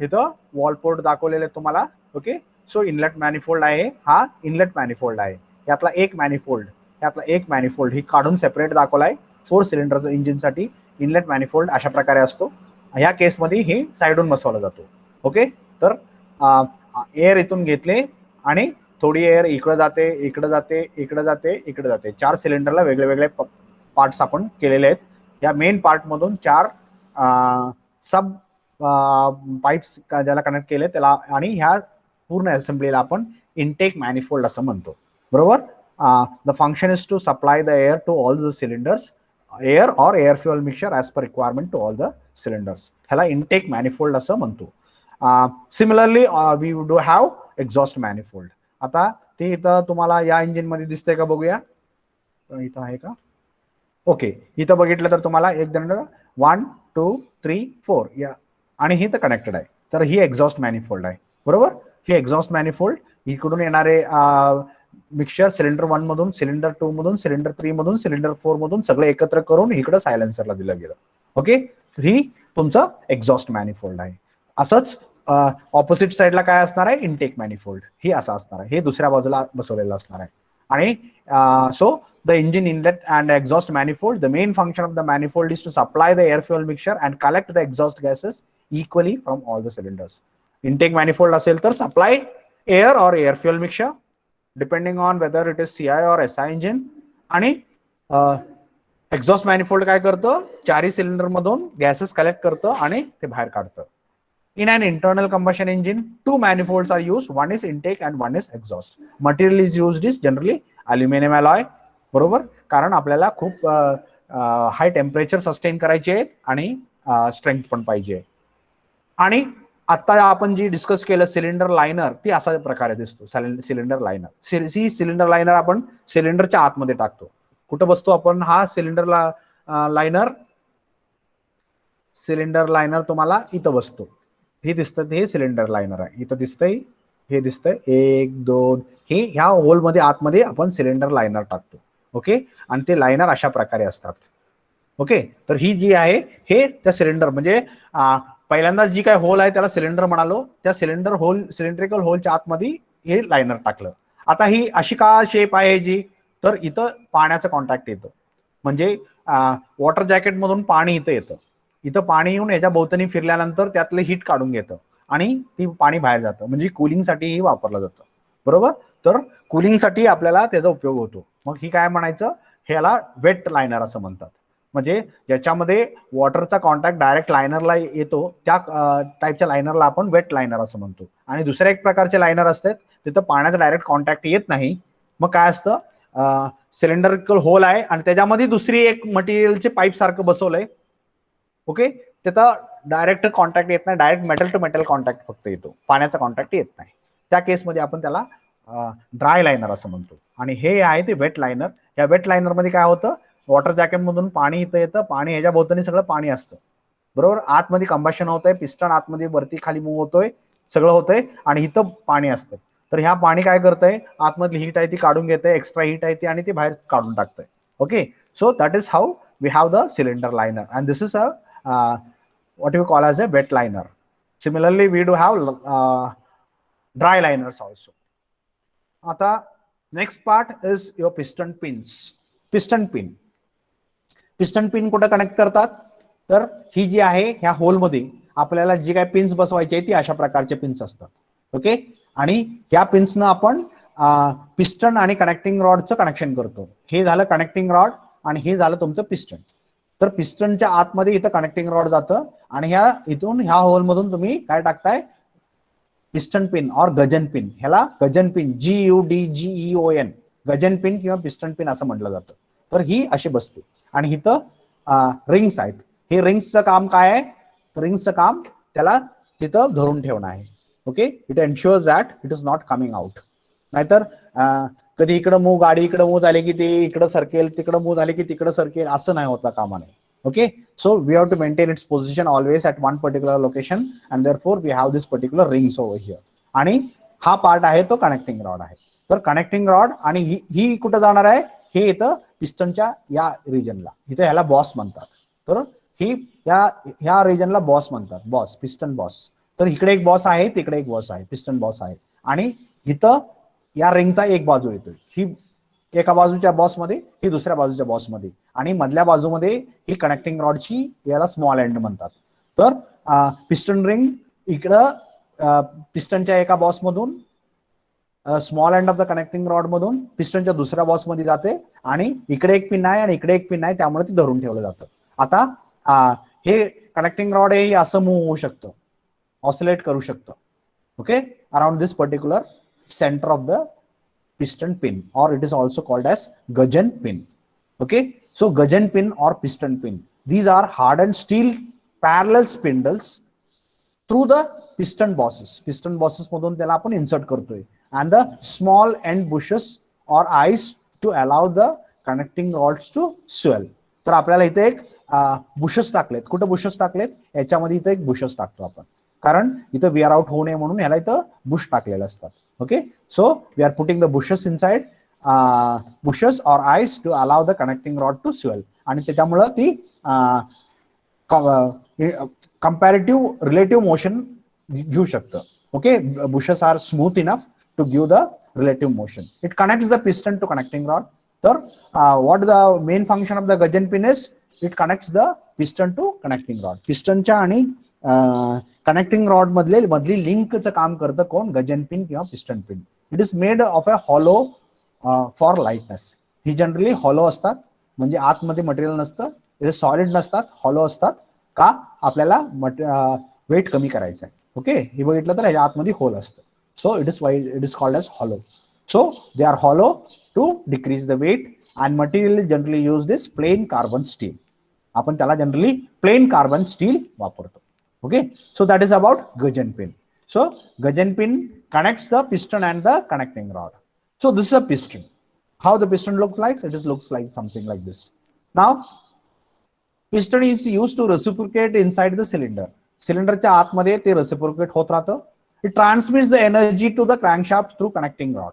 S1: इथं वॉल पोर्ट दाखवलेले तुम्हाला. ओके, सो इनलेट मॅनिफोल्ड आहे, हा इनलेट मॅनिफोल्ड आहे. यातला एक मॅनिफोल्ड ही काढून सेपरेट दाखवलाय. 4 सिलेंडरचं इंजिनसाठी इनलेट मॅनिफोल्ड अशा प्रकारे असतो. ह्या केसमध्ये हे साईडून बसवला जातो. ओके, तर एअर इथून घेतले आणि थोडी एअर इकडे जाते, इकडे जाते, इकडे जाते, इकडे जाते. 4 सिलेंडरला वेगळे वेगळे पार्ट्स आपण केलेले आहेत. या मेन पार्ट मधून 4 सब पाईप्स ज्याला कनेक्ट केले त्याला, आणि ह्या पूर्ण असेंब्लीला आपण इनटेक मॅनिफोल्ड असं म्हणतो. बरोबर, the function is to supply the air to all the cylinders, air और air fuel mixture as per requirement to all the cylinders. ह्याला इनटेक मॅनिफोल्ड असं म्हणतो. Similarly we do have exhaust manifold. आता ते इथं तुम्हाला या इंजिन मध्ये दिसतंय का, बघूया. इथं आहे का? ओके, इथं बघितलं तर तुम्हाला एक दंड 1 2 3 4 या, आणि ही तर कनेक्टेड आहे. तर ही एक्झॉस्ट मॅनिफोल्ड आहे. बरोबर, ही एक्झॉस्ट मॅनिफोल्ड, इकडून येणारे मिक्सचर सिलेंडर 1 मधून, सिलेंडर 2 मधून, सिलेंडर 3 मधून, सिलेंडर 4 मधून सगळे एकत्र करून इकडे सायलेन्सरला दिलं गेलं. ओके, ही तुमचं एक्झॉस्ट मॅनिफोल्ड आहे. असंच ऑपोजिट साइडला काय असणार आहे, इनटेक मॅनिफोल्ड, ही असं असणार आहे. हे दुसऱ्या बाजूला बसवलेलं असणार आहे. आणि so the engine inlet and exhaust manifold, the main function of the manifold is to supply the air fuel mixture and collect the exhaust gases equally from all the cylinders. Intake manifold असेल तर supply air or air fuel mixture depending on whether it is CI or SI engine. आणि exhaust manifold काय करतं, 4 cylinder मधून gases collect करतं आणि ते बाहेर काढतं. In an internal combustion engine, 2 manifolds are used. One is intake and one is exhaust. Material is used is generally aluminum alloy. बरोबर, कारण आपल्याला खूप हाय टेम्परेचर सस्टेन करायचे आहेत आणि स्ट्रेंथ पण पाहिजे. आणि आता आपण जी डिस्कस केलं सिलेंडर लाइनर, ती अशा प्रकारे दिसतो. सिलेंडर लाइनर, सिलेंडर लाइनर आपण सिलेंडरच्या आतमध्ये टाकतो. कुठं बसतो आपण हा सिलेंडर लाइनर तुम्हाला इथं बसतो. हे दिसतं, हे सिलेंडर लाइनर आहे. इथं दिसतंय, हे दिसतंय 1 2, हे ह्या होल मध्ये आतमध्ये आपण सिलेंडर लाइनर टाकतो. ओके, आणि ते लाइनर अशा प्रकारे असतात. ओके, तर ही जी आहे हे त्या सिलेंडर, म्हणजे पहिल्यांदा जी काय होल आहे त्याला सिलेंडर म्हणालो, त्या सिलेंड्रिकल होलच्या आतमध्ये हे लाइनर टाकलं. आता ही अशी का शेप आहे जी, तर इथं पाण्याचं कॉन्टॅक्ट येतं. म्हणजे वॉटर जॅकेट मधून पाणी इथं येतं, इथं पाणी येऊन याच्या भोवतणी फिरल्यानंतर त्यातलं हीट काढून घेतं आणि ती पाणी बाहेर जातं. म्हणजे कूलिंगसाठीही वापरलं जातं. बरोबर, तर कूलिंगसाठी आपल्याला त्याचा उपयोग होतो. मग ही काय म्हणायचं, ह्याला वेट लाइनर असं म्हणतात. म्हणजे ज्याच्यामध्ये वॉटरचा कॉन्टॅक्ट डायरेक्ट लाइनरला येतो त्या टाईपच्या लाइनरला आपण वेट लाइनर असं म्हणतो. आणि दुसऱ्या एक प्रकारचे लाइनर असतात तिथं पाण्याचा डायरेक्ट कॉन्टॅक्ट येत नाही. मग काय असतं, सिलेंडरिकल होल आहे आणि त्याच्यामध्ये दुसरी एक मटेरियलचे पाईप सारखं बसवलंय. ओके, तिथं डायरेक्ट कॉन्टॅक्ट येत नाही, direct metal to metal contact फक्त येतो, पाण्याचा कॉन्टॅक्ट येत नाही. त्या केसमध्ये आपण त्याला ड्राय लायनर असं म्हणतो. आणि हे आहे ते वेट लायनर. या वेट लायनर मध्ये काय होतं, वॉटर जॅकेट मधून पाणी इथं येतं, पाणी ह्याच्या भोवतानी सगळं पाणी असतं, बरोबर. आतमध्ये कंबशन होतंय, पिस्टन आतमध्ये वरती खाली मूव्ह होतोय, सगळं होतंय, आणि इथं पाणी असतं. तर ह्या पाणी काय करतंय, आतमधली हीट आहे ती काढून घेतंय, एक्स्ट्रा हीट आहे ती, आणि ती बाहेर काढून टाकतंय. Okay, so that is how we have the cylinder liner, and this is a what you call as a wet liner. Similarly, we do have dry liners also. आता next part is your piston pins. Piston pin. Piston pin कुठे connect करतात, तर ही जी आहे ह्या hole मध्ये आपल्याला जी काय pins बसवायची आहे ती अशा प्रकारचे पिन्स असतात. ओके, आणि ह्या पिन्सनं आपण पिस्टन आणि कनेक्टिंग रॉडचं कनेक्शन करतो. हे झालं कनेक्टिंग रॉड आणि हे झालं तुमचं पिस्टन. तर पिस्टनच्या आतमध्ये इथं कनेक्टिंग रॉड जातं, आणि ह्या इथून ह्या होल मधून तुम्ही काय टाकताय, पिस्टन पिन और गजन पिन. ह्याला gudgeon pin, GUDGEON, gudgeon pin किंवा पिस्टन पिन असं म्हटलं जातं. तर ही अशी बसते, आणि इथं रिंग्स आहेत. हे रिंग्सचं काम काय आहे, रिंग्सचं काम त्याला तिथं धरून ठेवणं आहे. Okay, it ensures that it is not coming out. नाहीतर कधी इकडं मूव, गाडी इकडं मूव झाली की ते इकडं सरकेल, तिकडं मूव झाले की तिकडं सरकेल, असं नाही होता कामा नये. Okay, so we have to maintain its position always at one particular location, and therefore we have this particular rings over here. आणि हा पार्ट आहे तो कनेक्टिंग रॉड आहे. तर कनेक्टिंग रॉड आणि ही कुठं जाणार आहे, हे इथं पिस्टनच्या या रिजनला, इथं ह्याला बॉस म्हणतात. तर ही ह्या रिजनला बॉस म्हणतात, बॉस, पिस्टन बॉस. तर इकडे एक बॉस आहे, तिकडे एक बॉस आहे, पिस्टन बॉस आहे, आणि इथं या रिंगचा एक बाजू येतोय, ही एका बाजूच्या बॉस मध्ये, ही दुसऱ्या बाजूच्या बॉस मध्ये, आणि मधल्या बाजूमध्ये ही कनेक्टिंग रॉडची, याला स्मॉल एंड म्हणतात. तर पिस्टन रिंग इकडं पिस्टनच्या एका बॉस मधून, small end of the connecting rod मधून पिस्टनच्या दुसऱ्या बॉस मध्ये जाते, आणि इकडे एक पिन आहे आणि इकडे एक पिन आहे, त्यामुळे ते धरून ठेवलं जातं. आता हे कनेक्टिंग रॉड हे असं मूव्ह होऊ शकतं, ऑसिलेट करू शकतं. Okay, around this particular centre of the piston pin, or it is also called as gajan pin. Okay, so gajan pin or piston pin, these are hardened steel parallel spindles through the piston bosses. Piston bosses मधून त्याला आपण insert करतोय, and the small end bushes or eyes to allow the connecting rods to swell. तर आपल्याला इथे एक bushes टाकलेत. कुठे बुशेस टाकलेत, याच्यामध्ये इथे एक बुशेस टाकतो आपण, कारण इथं विअर आउट होऊ नये म्हणून ह्याला इथं बुश टाकलेले असतात. Okay, so we are putting the bushes inside, bushes or eyes to allow the connecting rod to swell, आणि त्याच्यामुळे ती comparative relative motion घेऊ शकतं. Okay, bushes are smooth enough to give the relative motion. It connects the piston to connecting rod. तर what the main function of the gajan pin is, it connects the piston to connecting rod. पिस्टनच्या आणि connecting rod मधली लिंकचं काम करतं कोण, गजन pin किंवा piston pin. It is made of a hollow for lightness. He generally hollow असतात, म्हणजे आतमध्ये मटेरियल नसतं, इट इज सॉलिड नसतात, हॉलो असतात. का, आपल्याला वेट कमी करायचं आहे. ओके, हे बघितलं तर ह्याच्या आतमध्ये होल असतं, so it is called as hollow. So they are hollow to decrease the weight, and material generally use this plain carbon steel. आपण त्याला जनरली प्लेन कार्बन स्टील वापरतो. Okay, so that is about gajan pin. So gajan pin connects the piston and the connecting rod. So this is a piston. How the piston looks like? It looks like something like this. Now piston is used to reciprocate inside the cylinder. Cylinder च्या आतमध्ये ते reciprocate होत राहतं. It transmits the energy to the crankshaft through connecting rod.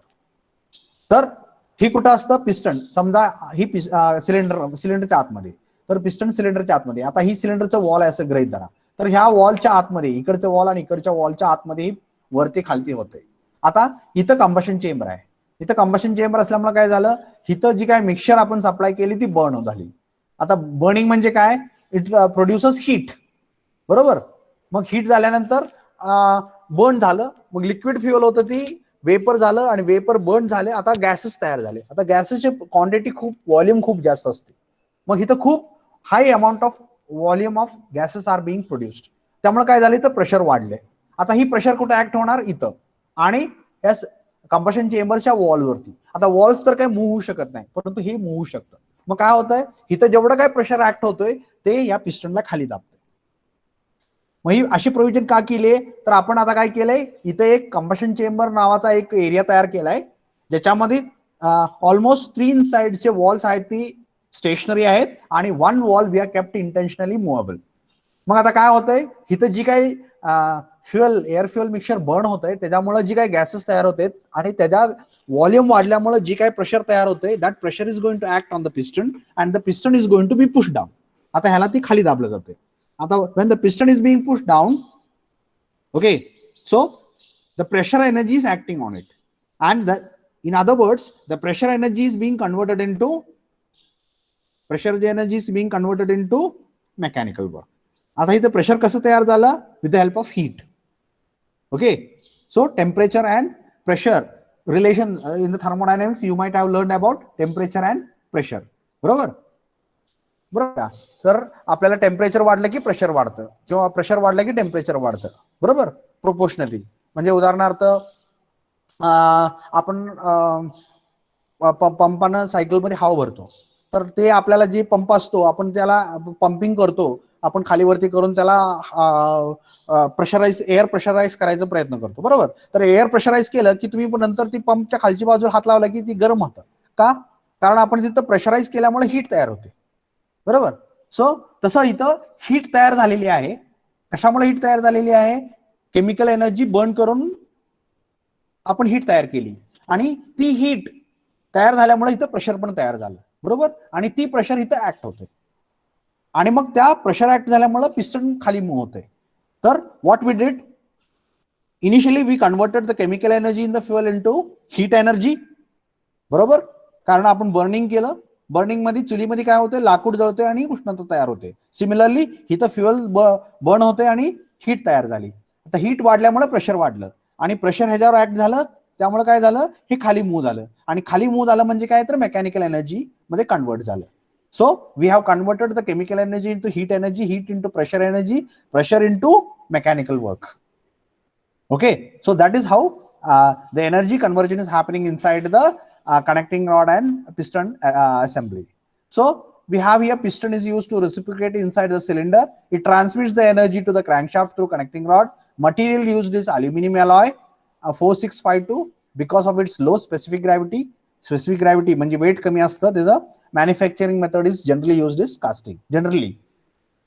S1: तर ही कुठं असतं, piston, समजा ही सिलेंडरच्या आतमध्ये, तर पिस्टन सिलेंडरच्या आतमध्ये. आता ही सिलेंडरचं वॉल आहे असं गृहीत धरा. तर ह्या वॉलच्या आतमध्ये, इकडचं वॉल आणि इकडच्या वॉलच्या आतमध्ये वरती खालती होते. आता इथं कंबशन चेंबर आहे. इथं कंबशन चेंबर असल्यामुळे काय झालं, इथं जी काय मिक्सचर आपण सप्लाय केली ती बर्न झाली. आता बर्निंग म्हणजे काय, इट प्रोड्युसेस हीट, बरोबर. मग हीट झाल्यानंतर बर्न झालं, मग लिक्विड फ्युअल होतं ती वेपर झालं, आणि वेपर बर्न झाले, आता गॅसेस तयार झाले. आता गॅसेसची क्वांटिटी खूप, व्हॉल्यूम खूप जास्त असते, मग इथं खूप high amount of volume of gases are being produced. त्यामुळे काय झालं, तर प्रेशर वाढले. आता ही प्रेशर कुठे ऍक्ट होणार, इथं, आणि या कंबशन चेंबरच्या वॉलवरती. आता वॉल्स तर काय मूव्ह होऊ शकत नाही, परंतु हे मूव्ह होऊ शकतं. मग काय होतंय, इथं जेवढं काय प्रेशर ऍक्ट होतोय ते या पिस्टनला खाली दाबतंय. मग ही अशी प्रोव्हिजन का केली आहे, तर आपण आता काय केलंय, इथे एक कंबशन चेंबर नावाचा एक एरिया तयार केलाय, ज्याच्यामध्ये ऑलमोस्ट 3 साइडचे वॉल्स आहेत ती स्टेशनरी आहेत आणि 1 valve we are kept intentionally movable. मग आता काय होतंय, इथं जी काही fuel air fuel mixture burn होतंय त्याच्यामुळे जी काही गॅसेस तयार होते आणि त्याच्या व्हॉल्यूम वाढल्यामुळे जी काही प्रेशर तयार होते, that pressure is going to act on the piston and the piston is going to be push down. आता ह्याला ती खाली दाबलं जाते. आता when the piston is being pushed down, okay, so the pressure energy is acting on it, and in other words the pressure energy is being converted into mechanical work. आता इथे pressure कसं तयार झालं, with the help of heat. Okay, so temperature and pressure relation in the thermodynamics you might have learned about temperature and pressure. बरोबर का? तर आपल्याला temperature वाढलं की प्रेशर वाढतं किंवा प्रेशर वाढलं की टेम्परेचर वाढतं, बरोबर, प्रोपोर्शनली. म्हणजे उदाहरणार्थ आपण पंपानं सायकलमध्ये हवा भरतो, तर ते आपल्याला जे पंप असतो आपण त्याला पंपिंग करतो, आपण खाली वरती करून त्याला एअर प्रेशराईज करायचा प्रयत्न करतो, बरोबर. तर एअर प्रेशराईज केलं की तुम्ही नंतर ती पंपच्या खालची बाजू हात लावला की ती गरम होतं. का? कारण आपण तिथं प्रेशराईज केल्यामुळे हीट तयार होते, बरोबर. सो तसं इथं हीट तयार झालेली आहे. कशामुळे हीट तयार झालेली आहे, केमिकल एनर्जी बर्न करून आपण हीट तयार केली आणि ती हीट तयार झाल्यामुळे इथं प्रेशर पण तयार झालं, बरोबर. आणि ती प्रेशर इथं ऍक्ट होते आणि मग त्या प्रेशर ऍक्ट झाल्यामुळे पिस्टन खाली मूव्ह होते. तर what we did, initially we converted the chemical energy in the fuel into heat energy, बरोबर. कारण आपण बर्निंग केलं, बर्निंग मध्ये चुलीमध्ये काय होते, लाकूड जळते आणि उष्णता तयार होते. सिमिलरली इथं फ्युएल बर्न होते आणि हीट तयार झाली. आता हीट वाढल्यामुळे प्रेशर वाढलं आणि प्रेशर ह्याच्यावर ऍक्ट झालं, त्यामुळे काय झालं, हे खाली मूव्ह झालं आणि खाली मूव्ह झालं म्हणजे काय, तर मेकॅनिकल एनर्जी मध्ये कन्वर्ट झालं. So we have converted the chemical energy into heat energy, heat into pressure energy, pressure into mechanical work. Okay, so that is how the energy conversion is happening inside the connecting rod and piston assembly. So we have here piston is used to reciprocate inside the cylinder. It transmits the energy to the crankshaft through connecting rod. Material used is aluminum alloy 4652 because of its low specific gravity. Specific gravity म्हणजे weight कमी असतं, त्याचं manufacturing method is generally used is casting. Generally,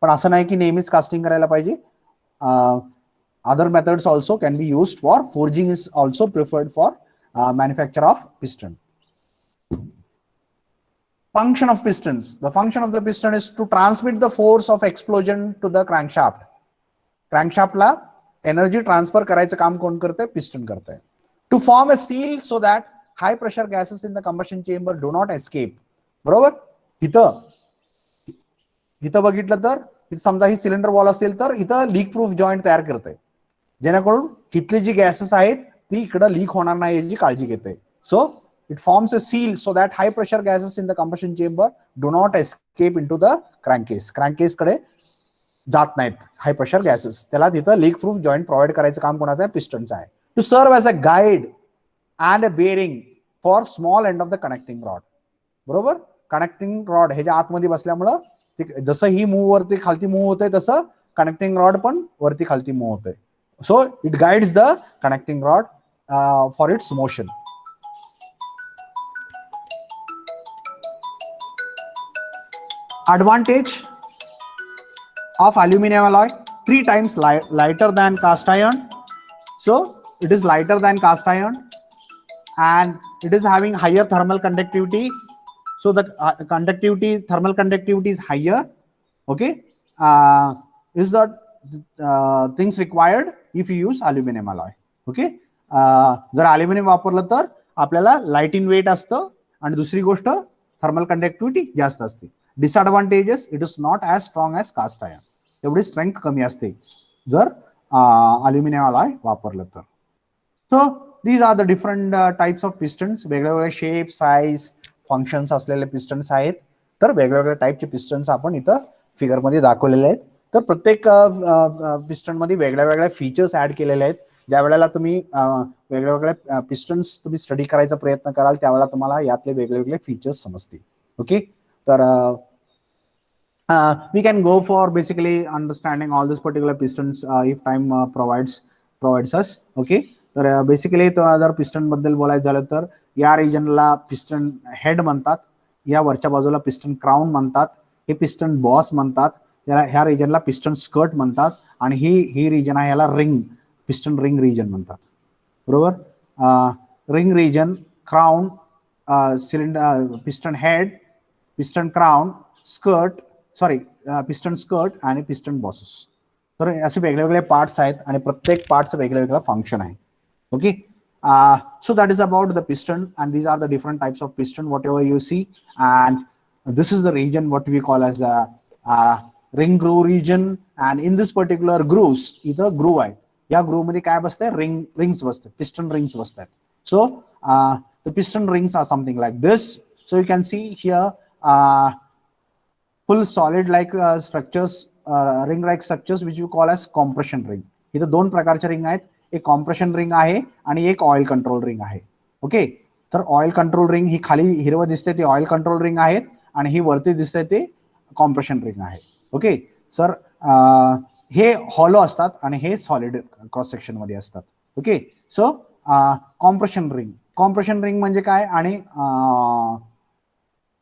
S1: पण असं नाही की नेहमीच casting करायला पाहिजे. Other methods also can be used for forging, is also preferred for manufacture of piston. Function of pistons. The function of the piston is to transmit the force of explosion to the crankshaft. Crankshaft ला energy transfer करायचं काम कोण करतंय, piston करतंय. To form a seal so that high pressure gases in the combustion chamber do not escape. बरोबर. इथं बघितलं तर समजा ही सिलेंडर वॉल असेल तर इथं लीक प्रूफ जॉईंट तयार करतंय, जेणेकरून तिथली जी गॅसेस आहेत ती इकडे लीक होणार नाही याची काळजी घेते. So it forms a seal so that high pressure gases in the combustion chamber do not escape into the क्रँकेस. क्रँकेस कडे जात नाहीत हाय प्रेशर गॅसेस. त्याला तिथं लीक प्रूफ जॉईंट प्रोव्हाइड करायचं काम कोणाचं आहे, पिस्टनचं आहे. To serve as a guide and a bearing for small end of the connecting rod. बरोबर. कनेक्टिंग रॉड ह्याच्या आतमध्ये बसल्यामुळं जसं ही मूव्ह वरती खालती मूव्ह होते तसं कनेक्टिंग रॉड पण वरती खालती मूव्ह होते. So it guides the connecting rod for its motion. Advantage of aluminum alloy: 3 times lighter than cast iron. So it is lighter than cast iron and it is having higher thermal conductivity. So the thermal conductivity is higher. Okay, is that things required if you use aluminum alloy. Okay, जर aluminium वापरलं तर आपल्याला light in weight असतं आणि दुसरी गोष्ट thermal conductivity जास्त असते. Disadvantages: it is not as strong as cast iron. तेवढी स्ट्रेंथ कमी असते जर अल्युमिनियम अलॉय वापरलं तर. So these are the different types of pistons. वेगवेगळे शेप, साईज, फंक्शन्स असलेले पिस्टन्स आहेत. तर वेगवेगळ्या टाइपचे पिस्टन्स आपण इथं फिगरमध्ये दाखवलेले आहेत. तर प्रत्येक पिस्टन मध्ये वेगळ्या वेगळ्या फीचर्स ऍड केलेले आहेत. ज्या वेळेला तुम्ही वेगवेगळ्या पिस्टन्स तुम्ही स्टडी करायचा प्रयत्न कराल त्यावेळेला तुम्हाला यातले वेगवेगळे फीचर्स समजतील. ओके, तर We can go for basically understanding all these particular pistons if time provides us. Okay, तर बेसिकली जर पिस्टन बद्दल बोलायचं झालं तर या रिजनला पिस्टन हेड म्हणतात, या वरच्या बाजूला पिस्टन क्राउन म्हणतात, हे पिस्टन बॉस म्हणतात, ह्या रिजनला पिस्टन स्कर्ट म्हणतात, आणि ही रिजन आहे याला रिंग, पिस्टन रिंग रिजन म्हणतात. बरोबर. Ring region, crown, cylinder, piston head, piston crown, skirt, sorry piston skirt आणि पिस्टन बॉसेस. तर असे वेगळे पार्ट्स आहेत आणि प्रत्येक पार्टचं वेगळं फंक्शन आहे. Okay, so that is about the piston, and these are the different types of piston whatever you see, and this is the region what we call as a ring groove region. And in this particular grooves, इथं groove आहे, या groove मध्ये काय बसतंय, rings बसतात, piston rings बसतात. So the piston rings are something like this. So you can see here full solid like structures, ring like structures which we call as compression ring. इथं दोन प्रकारचे ring आहेत, एक compression ring आहे आणि एक oil control ring आहे. Okay, तर ऑइल कंट्रोल रिंग ही खाली हिरवं दिसते ते ऑइल कंट्रोल रिंग आहेत, आणि ही वरती दिसते ते कॉम्प्रेशन रिंग आहे. ओके सर, हे हॉलो असतात आणि हे सॉलिड क्रॉस सेक्शन मध्ये असतात. ओके, सो कॉम्प्रेशन रिंग म्हणजे काय आणि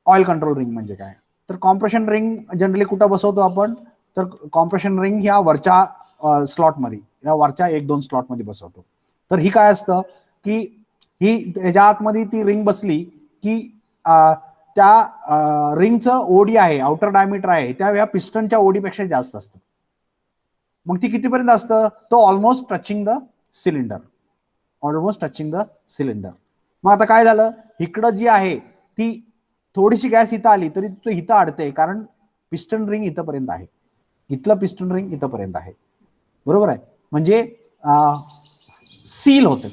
S1: ऑइल कंट्रोल रिंग म्हणजे काय. तर कॉम्प्रेशन रिंग जनरली कुठं बसवतो आपण, तर कॉम्प्रेशन रिंग ह्या वरच्या स्लॉट मध्ये, या वरच्या 1-2 स्लॉट मध्ये बसवतो. तर ही काय असतं की ही ह्याच्या आतमध्ये ती रिंग बसली की त्या रिंगचं ओडी आहे, आउटर डायमीटर आहे, त्या या पिस्टनच्या ओडीपेक्षा जास्त असतं. मग ती कितीपर्यंत असतं, तो ऑलमोस्ट टचिंग द सिलेंडर, मग आता काय झालं, इकडं जी आहे ती थोडीशी गॅस इथं आली तरी इथं अडते, कारण पिस्टन रिंग इथंपर्यंत आहे, इथलं पिस्टन रिंग इथंपर्यंत आहे. बरोबर आहे, म्हणजे सील होते,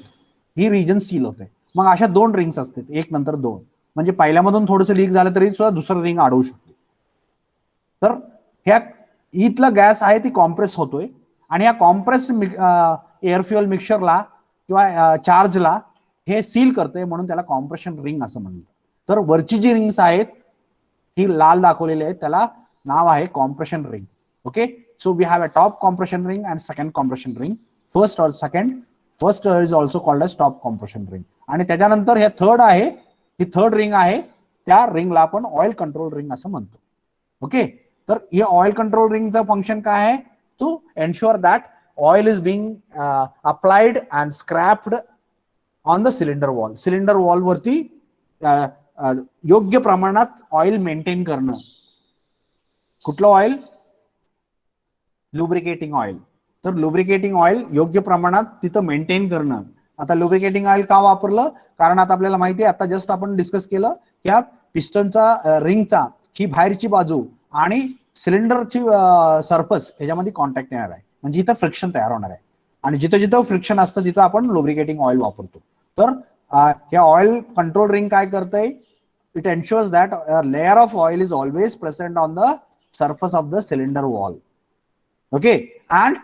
S1: ही रिजन सील होते. मग अशा 2 रिंग्स असतात, एक नंतर 2, म्हणजे पहिल्यामधून थोडंसं लीक झालं तरी सुद्धा दुसरं रिंग अडवू शकते. तर ह्या इथला गॅस आहे ती कॉम्प्रेस होतोय, आणि या कॉम्प्रेस्ड एअर फ्युअल मिक्सचरला किंवा चार्जला हे सील करते, म्हणून त्याला कॉम्प्रेशन रिंग असं म्हणतात. तर वरची जी रिंग्स आहेत ही लाल दाखवलेली आहेत, त्याला नाव आहे compression ring. Okay, so we have a top compression ring and second compression ring, first is also called as top compression ring. आणि त्याच्यानंतर हे थर्ड आहे, ही थर्ड रिंग आहे, त्या रिंगला आपण ऑइल कंट्रोल रिंग असं म्हणतो. ओके, तर हे ऑइल कंट्रोल रिंगचं फंक्शन काय आहे, to ensure that oil is being applied and scraped on the cylinder wall. Cylinder wall वरती योग्य प्रमाणात ऑइल मेंटेन करणं. कुठलं ऑइल, लुब्रिकेटिंग ऑइल. तर लुब्रिकेटिंग ऑइल योग्य प्रमाणात तिथं मेंटेन करणं. आता लुब्रिकेटिंग ऑइल का वापरलं, कारण आता आपल्याला माहिती आहे, आता जस्ट आपण डिस्कस केलं की या पिस्टनचा रिंगचा ही बाहेरची बाजू आणि सिलेंडरची सरफेस ह्याच्यामध्ये कॉन्टॅक्ट येणार आहे, म्हणजे इथं फ्रिक्शन तयार होणार आहे, आणि जिथं जिथं फ्रिक्शन असतं तिथं आपण लुब्रिकेटिंग ऑइल वापरतो. तर हे ऑइल कंट्रोल रिंग काय करतंय, it ensures that layer of oil is always present on the surface of the cylinder wall. Okay, and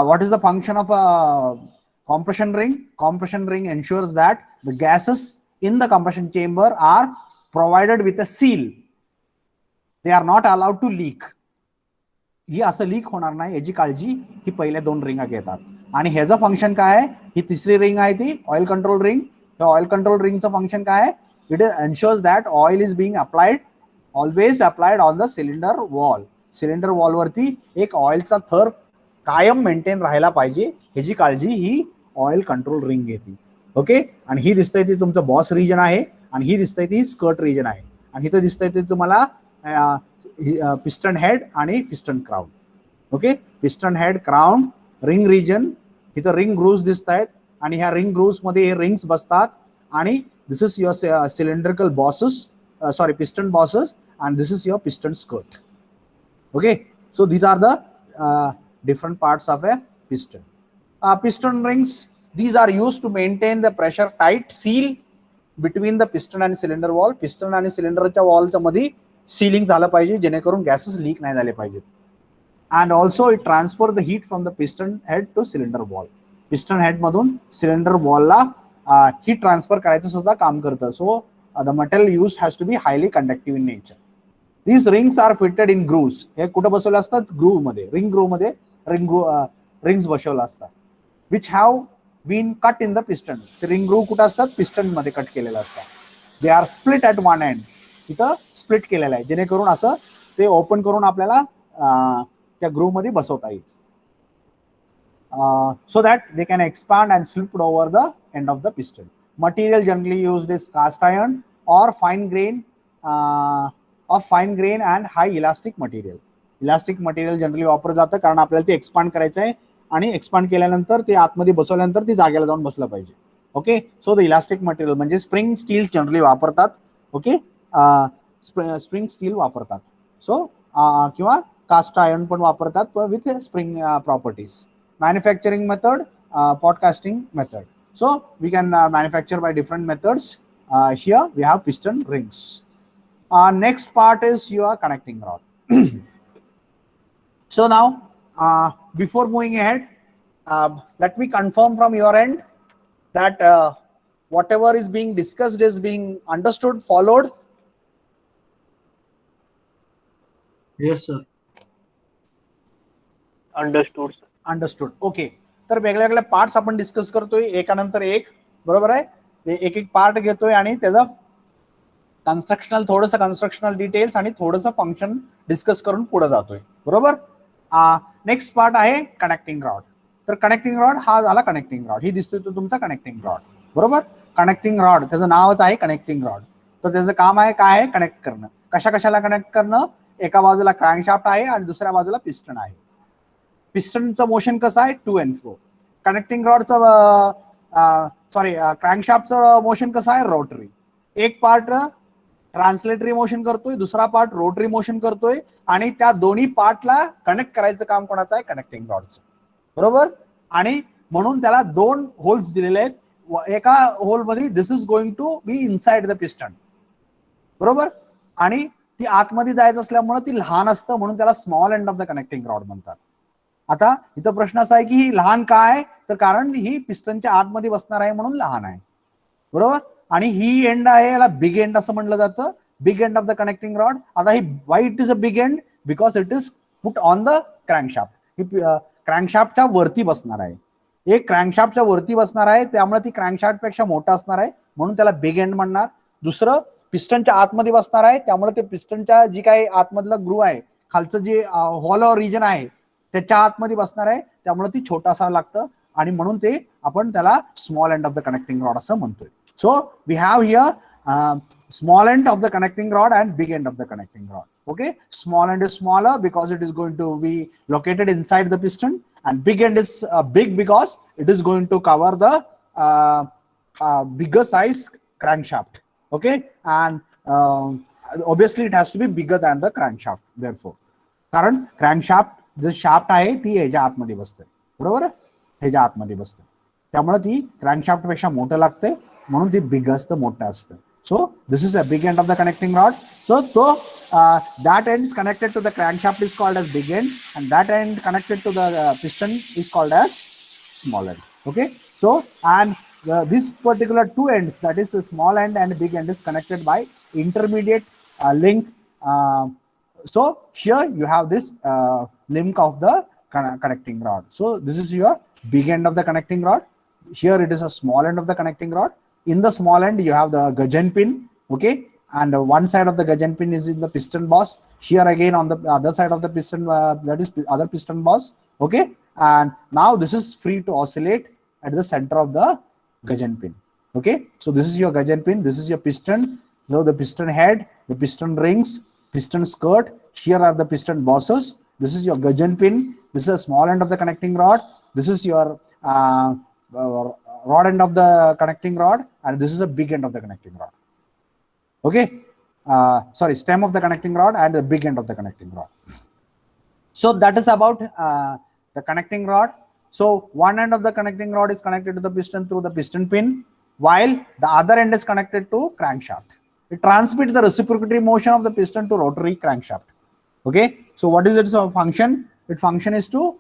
S1: what is the function of a compression ring? Compression ring ensures that the gases in the compression chamber are provided with a seal. They are not allowed to leak. ही असं leak होणार नाही याची काळजी ही पहिल्या 2 रिंगा घेतात. आणि ह्याचं फंक्शन काय आहे, ही तिसरी रिंग आहे ती ऑइल कंट्रोल रिंग. त्या ऑइल कंट्रोल रिंगचं फंक्शन काय आहे, it ensures that oil is being applied, always applied on the cylinder wall. Cylinder wall वरती एक ऑइलचा थर कायम मेंटेन राहायला पाहिजे, ह्याची काळजी ही ऑइल कंट्रोल रिंग घेते. ओके, आणि ही दिसतंय ती तुमचं बॉस रिजन आहे, आणि ही दिसतंय ती स्कर्ट रिजन आहे, आणि इथं दिसतंय ते तुम्हाला पिस्टन हेड आणि piston crown. Okay, piston head, crown, ring region, इथं रिंग ग्रूव्स दिसत आहेत, आणि ह्या रिंग ग्रूव्स मध्ये हे रिंग्स बसतात, आणि this is your cylindrical bosses, sorry, piston bosses, and this is your piston skirt. Okay, so these are the different parts of a piston. Piston rings, these are used to maintain the pressure tight seal between the piston and cylinder wall. Piston आणि सिलेंडरच्या वॉलच्या मध्ये ceiling झालं पाहिजे, जेणेकरून gases leak नाही झाले पाहिजेत. and also it transfer the heat from the piston head to cylinder wall. Piston head मधून सिलेंडर वॉलला हीट ट्रान्सफर करायचं सुद्धा काम करतं. So the material used has to be highly conductive in nature. These rings are fitted in grooves. हे कुठे बसवले असतात? Groove मध्ये, रिंग ग्रूव्ह मध्ये रिंग्स बसवले असतात, which have been cut in the piston. ते रिंग ग्रूव्ह कुठे असतात? पिस्टन मध्ये कट केलेले असतात. They are split at one end. इथं स्प्लिट केलेलं आहे जेणेकरून असं ते ओपन करून आपल्याला त्या ग्रूव्ह मध्ये बसवता येईल. So that they can expand and slip over the end of the piston. Material generally used is cast iron or fine grain and high elastic material. Elastic material generally वापरलं जातं कारण आपल्याला ते एक्सपांड करायचं आहे आणि एक्सपांड केल्यानंतर ते आतमध्ये बसवल्यानंतर ते जागेला जाऊन बसलं पाहिजे. Okay, so the elastic material म्हणजे स्प्रिंग स्टील जनरली वापरतात. ओके, स्प्रिंग स्टील वापरतात. सो किंवा कास्ट आयर्न पण वापरतात with spring properties. Manufacturing method, pot casting method. So we can manufacture by different methods. Here we have piston rings. Next part is your connecting rod. So now before moving ahead, let me confirm from your end that whatever is being discussed is being understood, followed.
S2: Yes, sir.
S3: Understood.
S1: Understood. Okay, तर वेगळ्या वेगळ्या parts आपण discuss करतोय एकानंतर एक, बरोबर आहे. एक एक पार्ट घेतोय आणि त्याचं कन्स्ट्रक्शनल डिटेल्स आणि थोडंसं फंक्शन डिस्कस करून पुढे जातोय, बरोबर. नेक्स्ट पार्ट आहे कनेक्टिंग रॉड. तर कनेक्टिंग रॉड हा झाला कनेक्टिंग रॉड. ही दिसतोय तो तुमचा कनेक्टिंग रॉड, बरोबर. कनेक्टिंग रॉड त्याचं नावच आहे कनेक्टिंग रॉड. तर त्याचं काम आहे काय आहे? कनेक्ट करणं. कशाला कनेक्ट करणं? एका बाजूला क्रँकशाफ्ट आहे आणि दुसऱ्या बाजूला पिस्टन आहे. पिस्टनचं मोशन कसं आहे? To and fro. कनेक्टिंग रॉडचं क्रँकशाफ्टचं मोशन कसं आहे? रोटरी. एक पार्ट ट्रान्सलेटरी मोशन करतोय, दुसरा पार्ट रोटरी मोशन करतोय आणि त्या दोन्ही पार्टला कनेक्ट करायचं काम कोणाचं आहे? कनेक्टिंग रॉडचं, बरोबर. आणि म्हणून त्याला दोन होल्स दिलेले आहेत. एका होल मध्ये this is going to be inside the piston, बरोबर. आणि ती आतमध्ये जायचं असल्यामुळे ती लहान असतं म्हणून त्याला small end of the connecting rod म्हणतात. आता इथं प्रश्न असा आहे की ही लहान काय? तर कारण ही पिस्टनच्या आतमध्ये बसणार आहे म्हणून लहान आहे, बरोबर. आणि ही एंड आहे, याला बिग एंड असं म्हणलं जातं, big end of the connecting rod. आता ही why it is a big end? Because it is put on the crankshaft. ही क्रँकशाफ्टच्या वरती बसणार आहे. एक क्रँकशाफ्टच्या वरती बसणार आहे त्यामुळे ती क्रँकशाफ्ट पेक्षा मोठा असणार आहे म्हणून त्याला बिग एंड म्हणणार. दुसरं पिस्टनच्या आतमध्ये बसणार आहे त्यामुळे ते पिस्टनच्या जी काही आतमधला ग्रूव्ह आहे, खालचं जे हॉलो रिजन आहे त्याच्या आतमध्ये बसणार आहे त्यामुळे ती छोटा असावं लागतं आणि म्हणून ते आपण त्याला small end of the connecting rod असं म्हणतोय. So we have here small end of the connecting rod and big end of the connecting rod. Okay, small end is smaller because it is going to be located inside the piston, and big end is big because it is going to cover the bigger size crankshaft. Okay, and obviously it has to be bigger than the crankshaft. Therefore, कारण crankshaft जे shaft आहे ती ह्याच्या आतमध्ये बसते, बरोबर. ह्याच्या आतमध्ये बसते त्यामुळे ती क्रँकशाफ्ट पेक्षा मोठं लागते म्हणून ती बिग असतं, मोठं असतं. So this is a big end of the connecting rod. So that end is connected to the crankshaft is called as big end, and that end connected to the piston is called as small end. Okay. So and this particular two ends, that is a small end and big end, is connected by intermediate link. So here you have this link of the connecting rod. So this is your big end of the connecting rod. Here it is a small end of the connecting rod. In the small end you have the gudgeon pin, okay, and one side of the gudgeon pin is in the piston boss. Here again on the other side of the piston, that is other piston boss, okay. And now this is free to oscillate at the center of the gudgeon pin, okay. So this is your gudgeon pin, this is your piston. So the piston head, the piston rings, piston skirt, here are the piston bosses. This is your gudgeon pin, this is a small end of the connecting rod, this is your rod end of the connecting rod, and this is a big end of the connecting rod. Okay, sorry, stem of the connecting rod and the big end of the connecting rod. So that is about the connecting rod. So one end of the connecting rod is connected to the piston through the piston pin, while the other end is connected to crankshaft. It transmits the reciprocatory motion of the piston to rotary crankshaft. Okay, so what is its function? Its function is to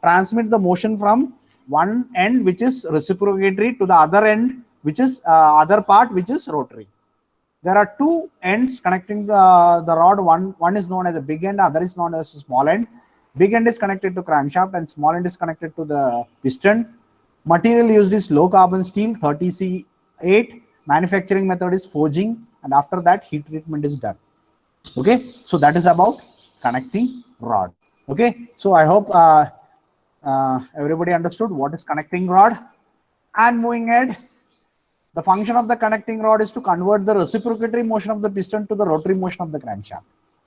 S1: transmit the motion from one end which is reciprocatory to the other end which is other part which is rotary. there are two ends connecting the rod. One is known as a big end, other is known as a small end. Big end is connected to crankshaft and small end is connected to the piston. Material used is low carbon steel 30C8. Manufacturing method is forging, and after that heat treatment is done. Okay, so that is about connecting rod. Okay, so I hope everybody understood what is connecting rod. And moving ahead, the function of the connecting rod is to convert the reciprocatory motion of the piston to the rotary motion of the crankshaft.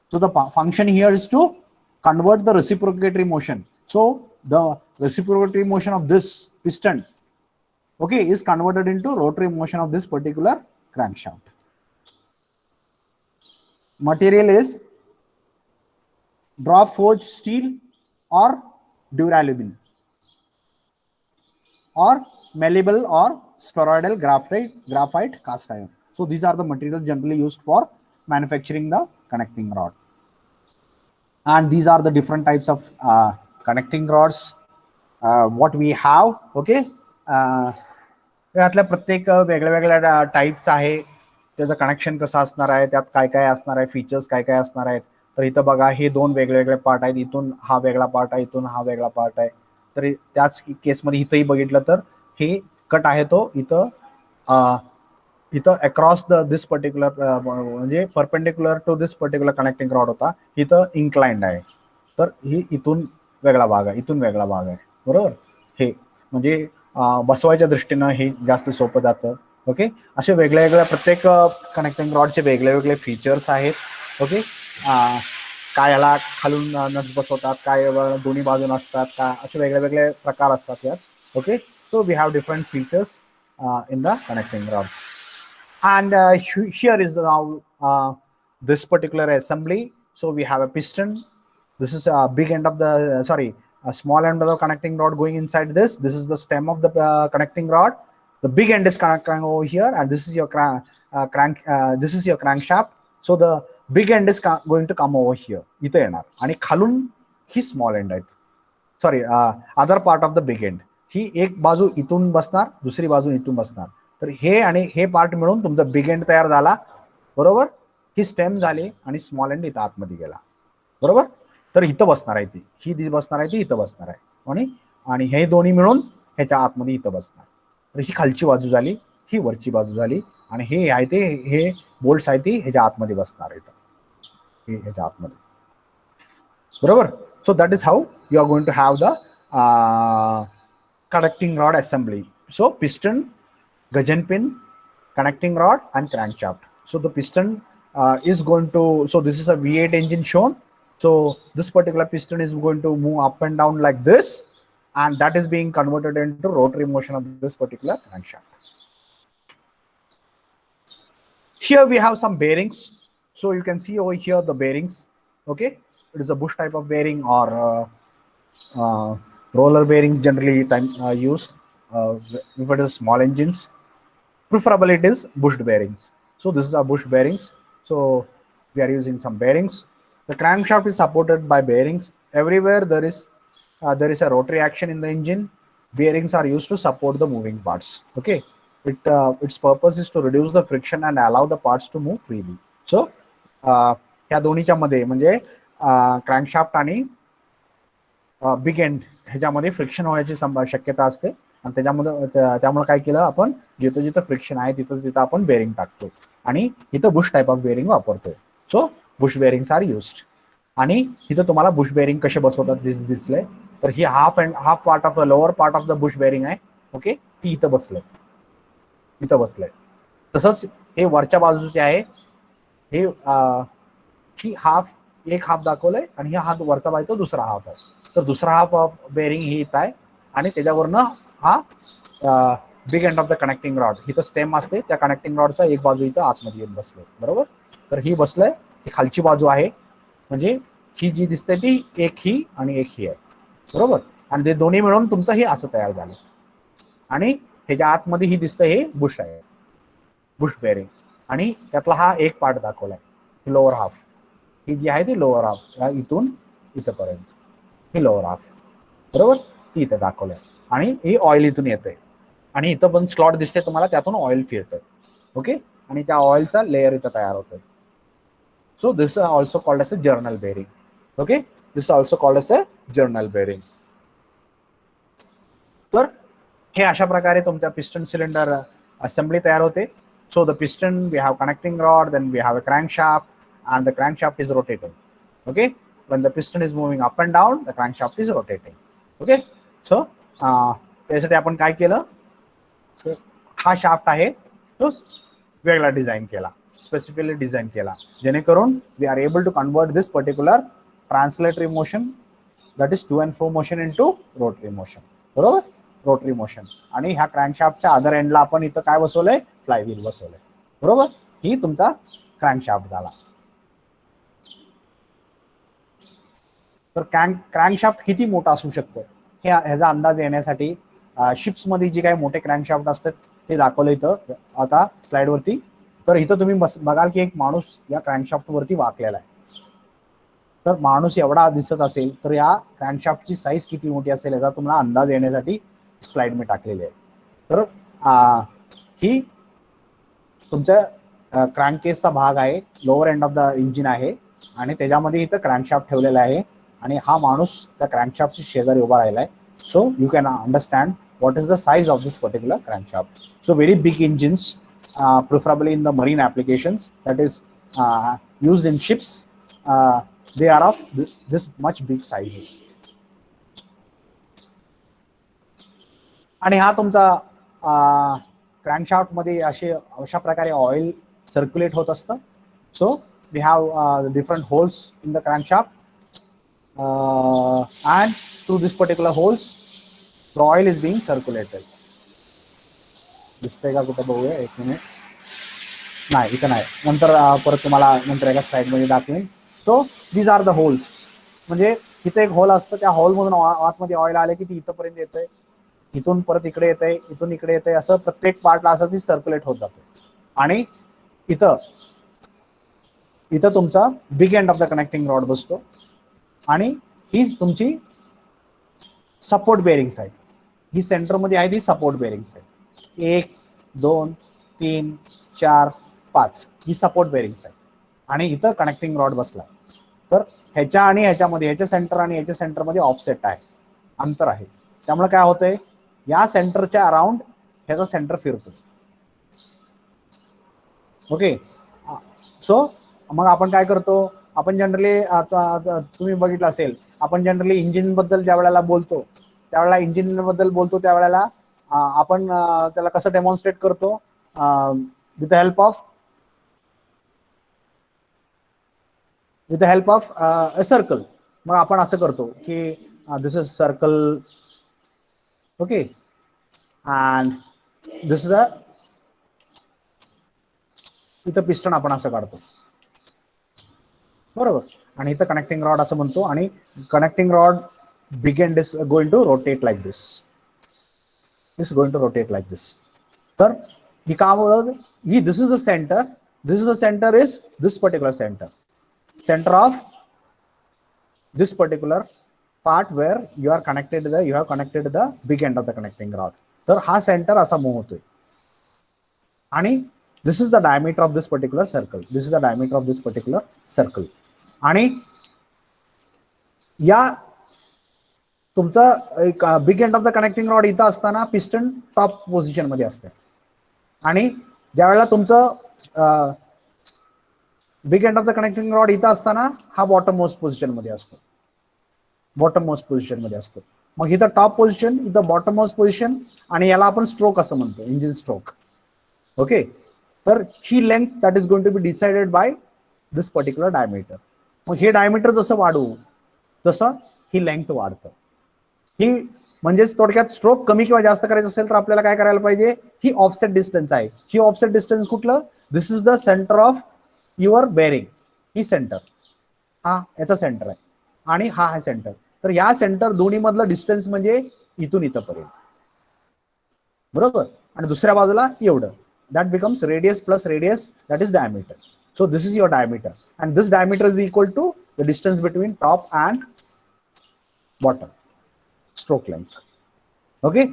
S1: So the function here is to convert the reciprocatory motion. So the reciprocatory motion of this piston, okay, is converted into rotary motion of this particular crankshaft. Material is drop forged steel or duralumin or malleable or spheroidal graphite cast iron. So these are the materials generally used for manufacturing the connecting rod. And these are the different types of connecting rods what we have. Okay, यातल्या प्रत्येक वेगळ्या वेगळ्या टाईपचा आहे, त्याचं connection कसं असणार आहे, त्यात काय काय असणार आहे, फीचर्स काय काय असणार आहेत. तर इथं बघा हे दोन वेगवेगळे पार्ट आहेत, इथून हा वेगळा पार्ट आहे, इथून हा वेगळा पार्ट आहे. तर त्याच केसमध्ये इथंही बघितलं तर हे कट आहे तो इथं इथं अक्रॉस दिस पर्टिक्युलर म्हणजे perpendicular to this particular connecting rod होता, इथं इन्क्लाइंड आहे. तर ही इथून वेगळा भाग आहे, इथून वेगळा भाग आहे, बरोबर. हे म्हणजे बसवायच्या दृष्टीनं हे जास्त सोपं जातं. ओके, असे वेगळ्या वेगळ्या प्रत्येक कनेक्टिंग रॉडचे वेगळे वेगळे फीचर्स आहेत. ओके, काय याला खालून नस बसवतात, काय दोन्ही बाजून असतात, काय असे वेगळे वेगळे प्रकार असतात यात. Okay, so we have different features in the connecting rods. And here is now this particular assembly. So we have a piston. This is a big end of the a small end of the connecting rod going inside this. This is the stem of the connecting rod. The big end is connecting over here, and this is your this is your crankshaft. So the big end is going to come over here. इथे येणार आणि खालून ही small end आहे. Sorry, other part of the big end. ही एक बाजू इथून बसणार, दुसरी बाजू इथून बसणार. तर हे आणि हे पार्ट मिळून तुमचा बिग एंड तयार झाला, बरोबर. ही स्टेम झाली आणि स्मॉल एंड इथं आतमध्ये गेला, बरोबर. तर इथं बसणार आहे ती, ही बसणार आहे ती इथं बसणार आहे, आणि हे दोन्ही मिळून ह्याच्या आतमध्ये इथं बसणार. तर ही खालची बाजू झाली, ही वरची बाजू झाली, आणि हे आहे ते हे बोल्ट्स आहे ती ह्याच्या आतमध्ये बसणार इथं, हे ह्याच्या आतमध्ये, बरोबर. So that is how you are going to have the connecting rod assembly. So piston, gudgeon pin, connecting rod, and crankshaft. So the piston is going to, so this is a V8 engine shown. So this particular piston is going to move up and down like this, and that is being converted into rotary motion of this particular crankshaft. Here we have some bearings. So you can see over here the bearings. Okay, it is a bush type of bearing, or roller bearings generally used if it is small engines. Preferably it is bushed bearings. So this is our bush bearings. So we are using some bearings. The crankshaft is supported by bearings. Everywhere there is a rotary action in the engine. Bearings are used to support the moving parts. Okay, its purpose is to reduce the friction and allow the parts to move freely. So ह्या दोन्हीच्या मध्ये म्हणजे crankshaft आणि big end ह्याच्यामध्ये friction होण्याची शक्यता असते, आणि त्यामुळे काय केलं आपण, जिथं जिथं फ्रिक्शन आहे तिथं तिथं आपण बेरिंग टाकतो, आणि इथं बुश टाइप ऑफ बेरिंग वापरतोय. So bush bearings are used. आणि इथं तुम्हाला बुश बेरिंग कसे बसवतात दिसले, तर ही half part of the lower part of the bush bearing आहे. ओके, ती इथं बसलंय. तसंच हे वरच्या बाजूचे आहे, हे एक हाफ दाखवलंय, आणि हा वरचा बाजू तो दुसरा हाफ आहे. तर दुसरा हाफ ऑफ बेरिंग ही इथं आहे, आणि त्याच्यावरनं हा big end of the connecting rod, इथं स्टेम असते, त्या कनेक्टिंग रॉडचा एक बाजू इथं आतमध्ये येऊन बसले, बरोबर. तर ही बसलंय, ही खालची बाजू आहे, म्हणजे ही जी दिसते ती एक ही आणि एक ही आहे, बरोबर. आणि ते दोन्ही मिळून तुमचं हे असं तयार झालं, आणि ह्याच्या आतमध्ये ही दिसतं हे बुश आहे, बुश बेरिंग, आणि त्यातला हा एक पार्ट दाखवलाय, लोअर हाफ. ही जी आहे ती लोअर हाफ, इथून इथंपर्यंत ही लोअर हाफ, बरोबर, ती इथं दाखवलंय. आणि ही ऑइल इथून येतंय, आणि इथं पण स्लॉट दिसते तुम्हाला, त्यातून ऑइल फिरतंय. ओके, आणि त्या ऑइलचा लेअर इथं तयार होतोय. So this is also called S a journal bearing. Okay, this is also called S a journal bearing. तर हे अशा प्रकारे तुमच्या पिस्टन सिलेंडर असेंबली तयार होते. So the piston, we have connecting rod, then we have a crankshaft, and the crankshaft is rotating. Okay, when the piston is moving up and down, the crankshaft is rotating. Okay, so त्यासाठी आपण काय केलं, हा shaft आहे तो वेगळा design केला, specifically design केला, जेणेकरून we are able to convert this particular translatory motion, that is to and fro motion into rotary motion. बरोबर, रोटरी मोशन. आणि ह्या क्रँकशाफ्टच्या अदर एंडला आपण इथं काय बसवलंय, फ्लायव्हील बसवलंय. बरोबर, ही तुमचा क्रँकशाफ्ट झाला. तर क्रँकशाफ्ट किती मोठा असू शकतो ह्याचा अंदाज येण्यासाठी शिप्स मध्ये जे काही मोठे क्रँकशाफ्ट असतात ते दाखवलं इथं आता स्लाइड वरती. तर इथं तुम्ही बघाल की एक माणूस या क्रँकशाफ्ट वरती वाकलेला आहे. तर माणूस एवढा दिसत असेल तर या क्रँकशाफ्टची साईज किती मोठी असेल याचा तुम्हाला अंदाज येण्यासाठी स्लाइड मी टाकलेली आहे. तर ही तुमच्या क्रँककेसचा भाग आहे, lower end of the engine आहे आणि त्याच्यामध्ये इथं क्रँकशाफ्ट ठेवलेला आहे आणि हा माणूस त्या क्रँकशाफ्टच्या शेजारी उभा राहिला आहे. So you can understand what is the size of this particular crankshaft. So very big engines, preferably in the marine applications, that is used in ships, they are of this much big sizes. आणि हा तुमचा crankshaft मध्ये अशा प्रकारे oil circulate होत असतं. So we have different holes in the crankshaft and through this particular holes the oil is being circulated. दिसतंय का कुठं बघूया, एक मिनिट. नाही, इथं नाही, नंतर परत तुम्हाला नंतर एका स्लाइड मध्ये दाखवेन. So these are the holes. म्हणजे इथे एक होल असतं, त्या होल मधून आतमध्ये ऑइल आले की ती इथपर्यंत येतंय, इथून परत इकडे येतंय, इथून इकडे येतंय, असं प्रत्येक पार्टला असं ती सर्क्युलेट होत जाते. आणि इथं तुमचा big end of the connecting rod बसतो आणि ही तुमची सपोर्ट बेअरिंग्स आहेत. ही सेंटरमध्ये आहे ती सपोर्ट बेअरिंग्स आहेत. 1 2 3 4 5 ही सपोर्ट बेअरिंग्स आहेत आणि इथं कनेक्टिंग रॉड बसला. तर ह्याच्या आणि ह्याच्यामध्ये, ह्याच्या सेंटर आणि ह्याच्या सेंटरमध्ये ऑफसेट आहे, अंतर आहे. त्यामुळे काय होतंय, या सेंटरच्या अराउंड ह्याचा सेंटर फिरतो. ओके, सो मग आपण काय करतो, आपण जनरली तुम्ही बघितलं असेल, आपण जनरली इंजिन बद्दल ज्या वेळेला बोलतो त्यावेळेला आपण त्याला कसं डेमॉन्स्ट्रेट करतो, with the help of a circle. मग आपण असं करतो की this is circle, okay, and this is इथं पिस्टन आपण असं काढतो. बरोबर, आणि इथं कनेक्टिंग रॉड असं म्हणतो आणि connecting rod big end is going to rotate like this. It's going to rotate like this. तर ही काम होतं, ही this is the center, is this particular center of this particular part where you have connected the big end of the connecting rod. तर हा centre असा move होतोय आणि this is the diameter of this particular circle. आणि या तुमचा एक big end of the connecting rod इथं असताना पिस्टन टॉप पोझिशन मध्ये असते आणि ज्या वेळेला तुमचं big end of the connecting rod इथं असताना हा बॉटम मोस्ट पोझिशन मध्ये असतो. मग इथं टॉप पोझिशन, इथं बॉटम मोस्ट पोझिशन आणि याला आपण स्ट्रोक असं म्हणतो, इंजिन स्ट्रोक. ओके, तर ही length that is going to be decided by this particular diameter. मग हे डायमीटर जसं वाढवू तसं ही लेंथ वाढतं. ही म्हणजेच थोडक्यात स्ट्रोक कमी किंवा जास्त करायचं असेल तर आपल्याला काय करायला पाहिजे, ही ऑफसेट डिस्टन्स आहे. ही ऑफसेट डिस्टन्स कुठलं, this is the centre of your bearing. ही सेंटर, हा याचा सेंटर आहे आणि हा आहे सेंटर. तर या सेंटर दोन्ही मधलं डिस्टन्स म्हणजे इथून इथंपर्यंत. बरोबर, आणि दुसऱ्या बाजूला एवढं, that becomes radius plus radius, that is diameter. So this is your diameter and this diameter is equal to the distance between top and bottom stroke length. Okay,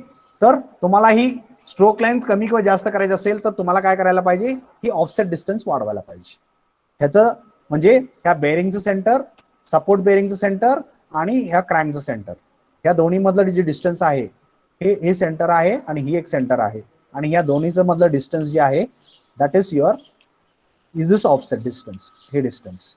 S1: तर तुम्हाला ही स्ट्रोक लेंथ कमी किंवा जास्त करायचं असेल तर तुम्हाला काय करायला पाहिजे, ही ऑफसेट डिस्टन्स वाढवायला पाहिजे. ह्याचं म्हणजे ह्या बेअरिंगचं सेंटर, सपोर्ट बेअरिंगचं सेंटर आणि ह्या क्रँकचं सेंटर, ह्या दोन्ही मधलं जे डिस्टन्स आहे हे सेंटर आहे आणि ही एक सेंटर आहे, आणि ह्या दोन्हीचं मधलं डिस्टन्स जे आहे that is your is this offset distance. हे डिस्टन्स,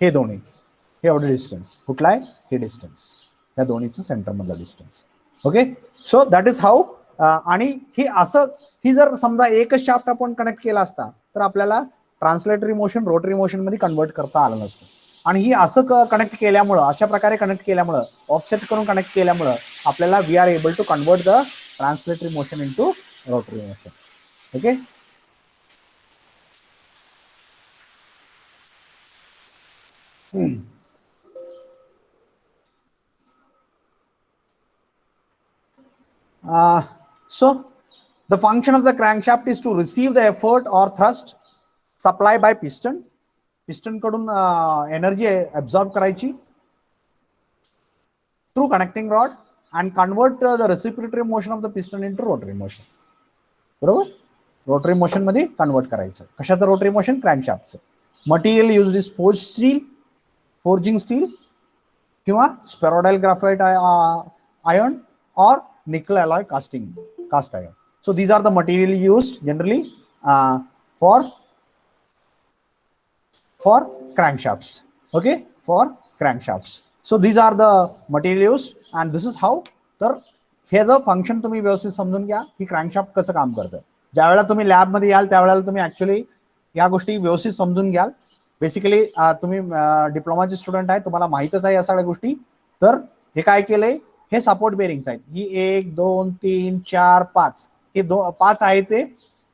S1: हे दोन्ही, हे एवढं डिस्टन्स कुठला आहे, हे डिस्टन्स, या दोन्हीचं सेंटर मधलं distance. Okay, so that is how. आणि ही असं, ही जर समजा एकच शाफ्ट आपण कनेक्ट केला असता तर आपल्याला ट्रान्सलेटरी मोशन रोटरी मोशन मध्ये कन्वर्ट करता आलं नसतं. आणि ही असं कनेक्ट केल्यामुळं, अशा प्रकारे कनेक्ट केल्यामुळं, ऑफसेट करून कनेक्ट केल्यामुळं आपल्याला we are able to convert the translatory motion into rotary motion. Okay, so the function of the crankshaft is to receive the effort or thrust supplied by piston. Piston कडून energy absorb करायची through connecting rod and convert the reciprocatory motion of the piston into rotary motion. बरोबर, rotary motion मध्ये convert करायचं. कशाचं rotary motion, क्रँकशाफ्टचं. Material used is forge steel, forging steel किंवा spheroidal graphite iron or nickel alloy cast iron. So these are the material used generally for crankshafts. Okay, for crankshafts. So these are the material used and this is how. तर हे जर function तुम्ही व्यवस्थित समजून घ्या की crankshaft कसं काम करतं. ज्या वेळेला तुम्ही लॅब मध्ये याल त्यावेळेला तुम्ही ऍक्च्युअली या गोष्टी व्यवस्थित समजून घ्याल. बेसिकली तुम्ही डिप्लोमाचे स्टुडंट आहे, तुम्हाला माहितच आहे या सगळ्या गोष्टी. तर हे काय केलंय, हे सपोर्ट बेरिंग्स आहेत. ही 1 2 3 4 5, हे 5 आहे ते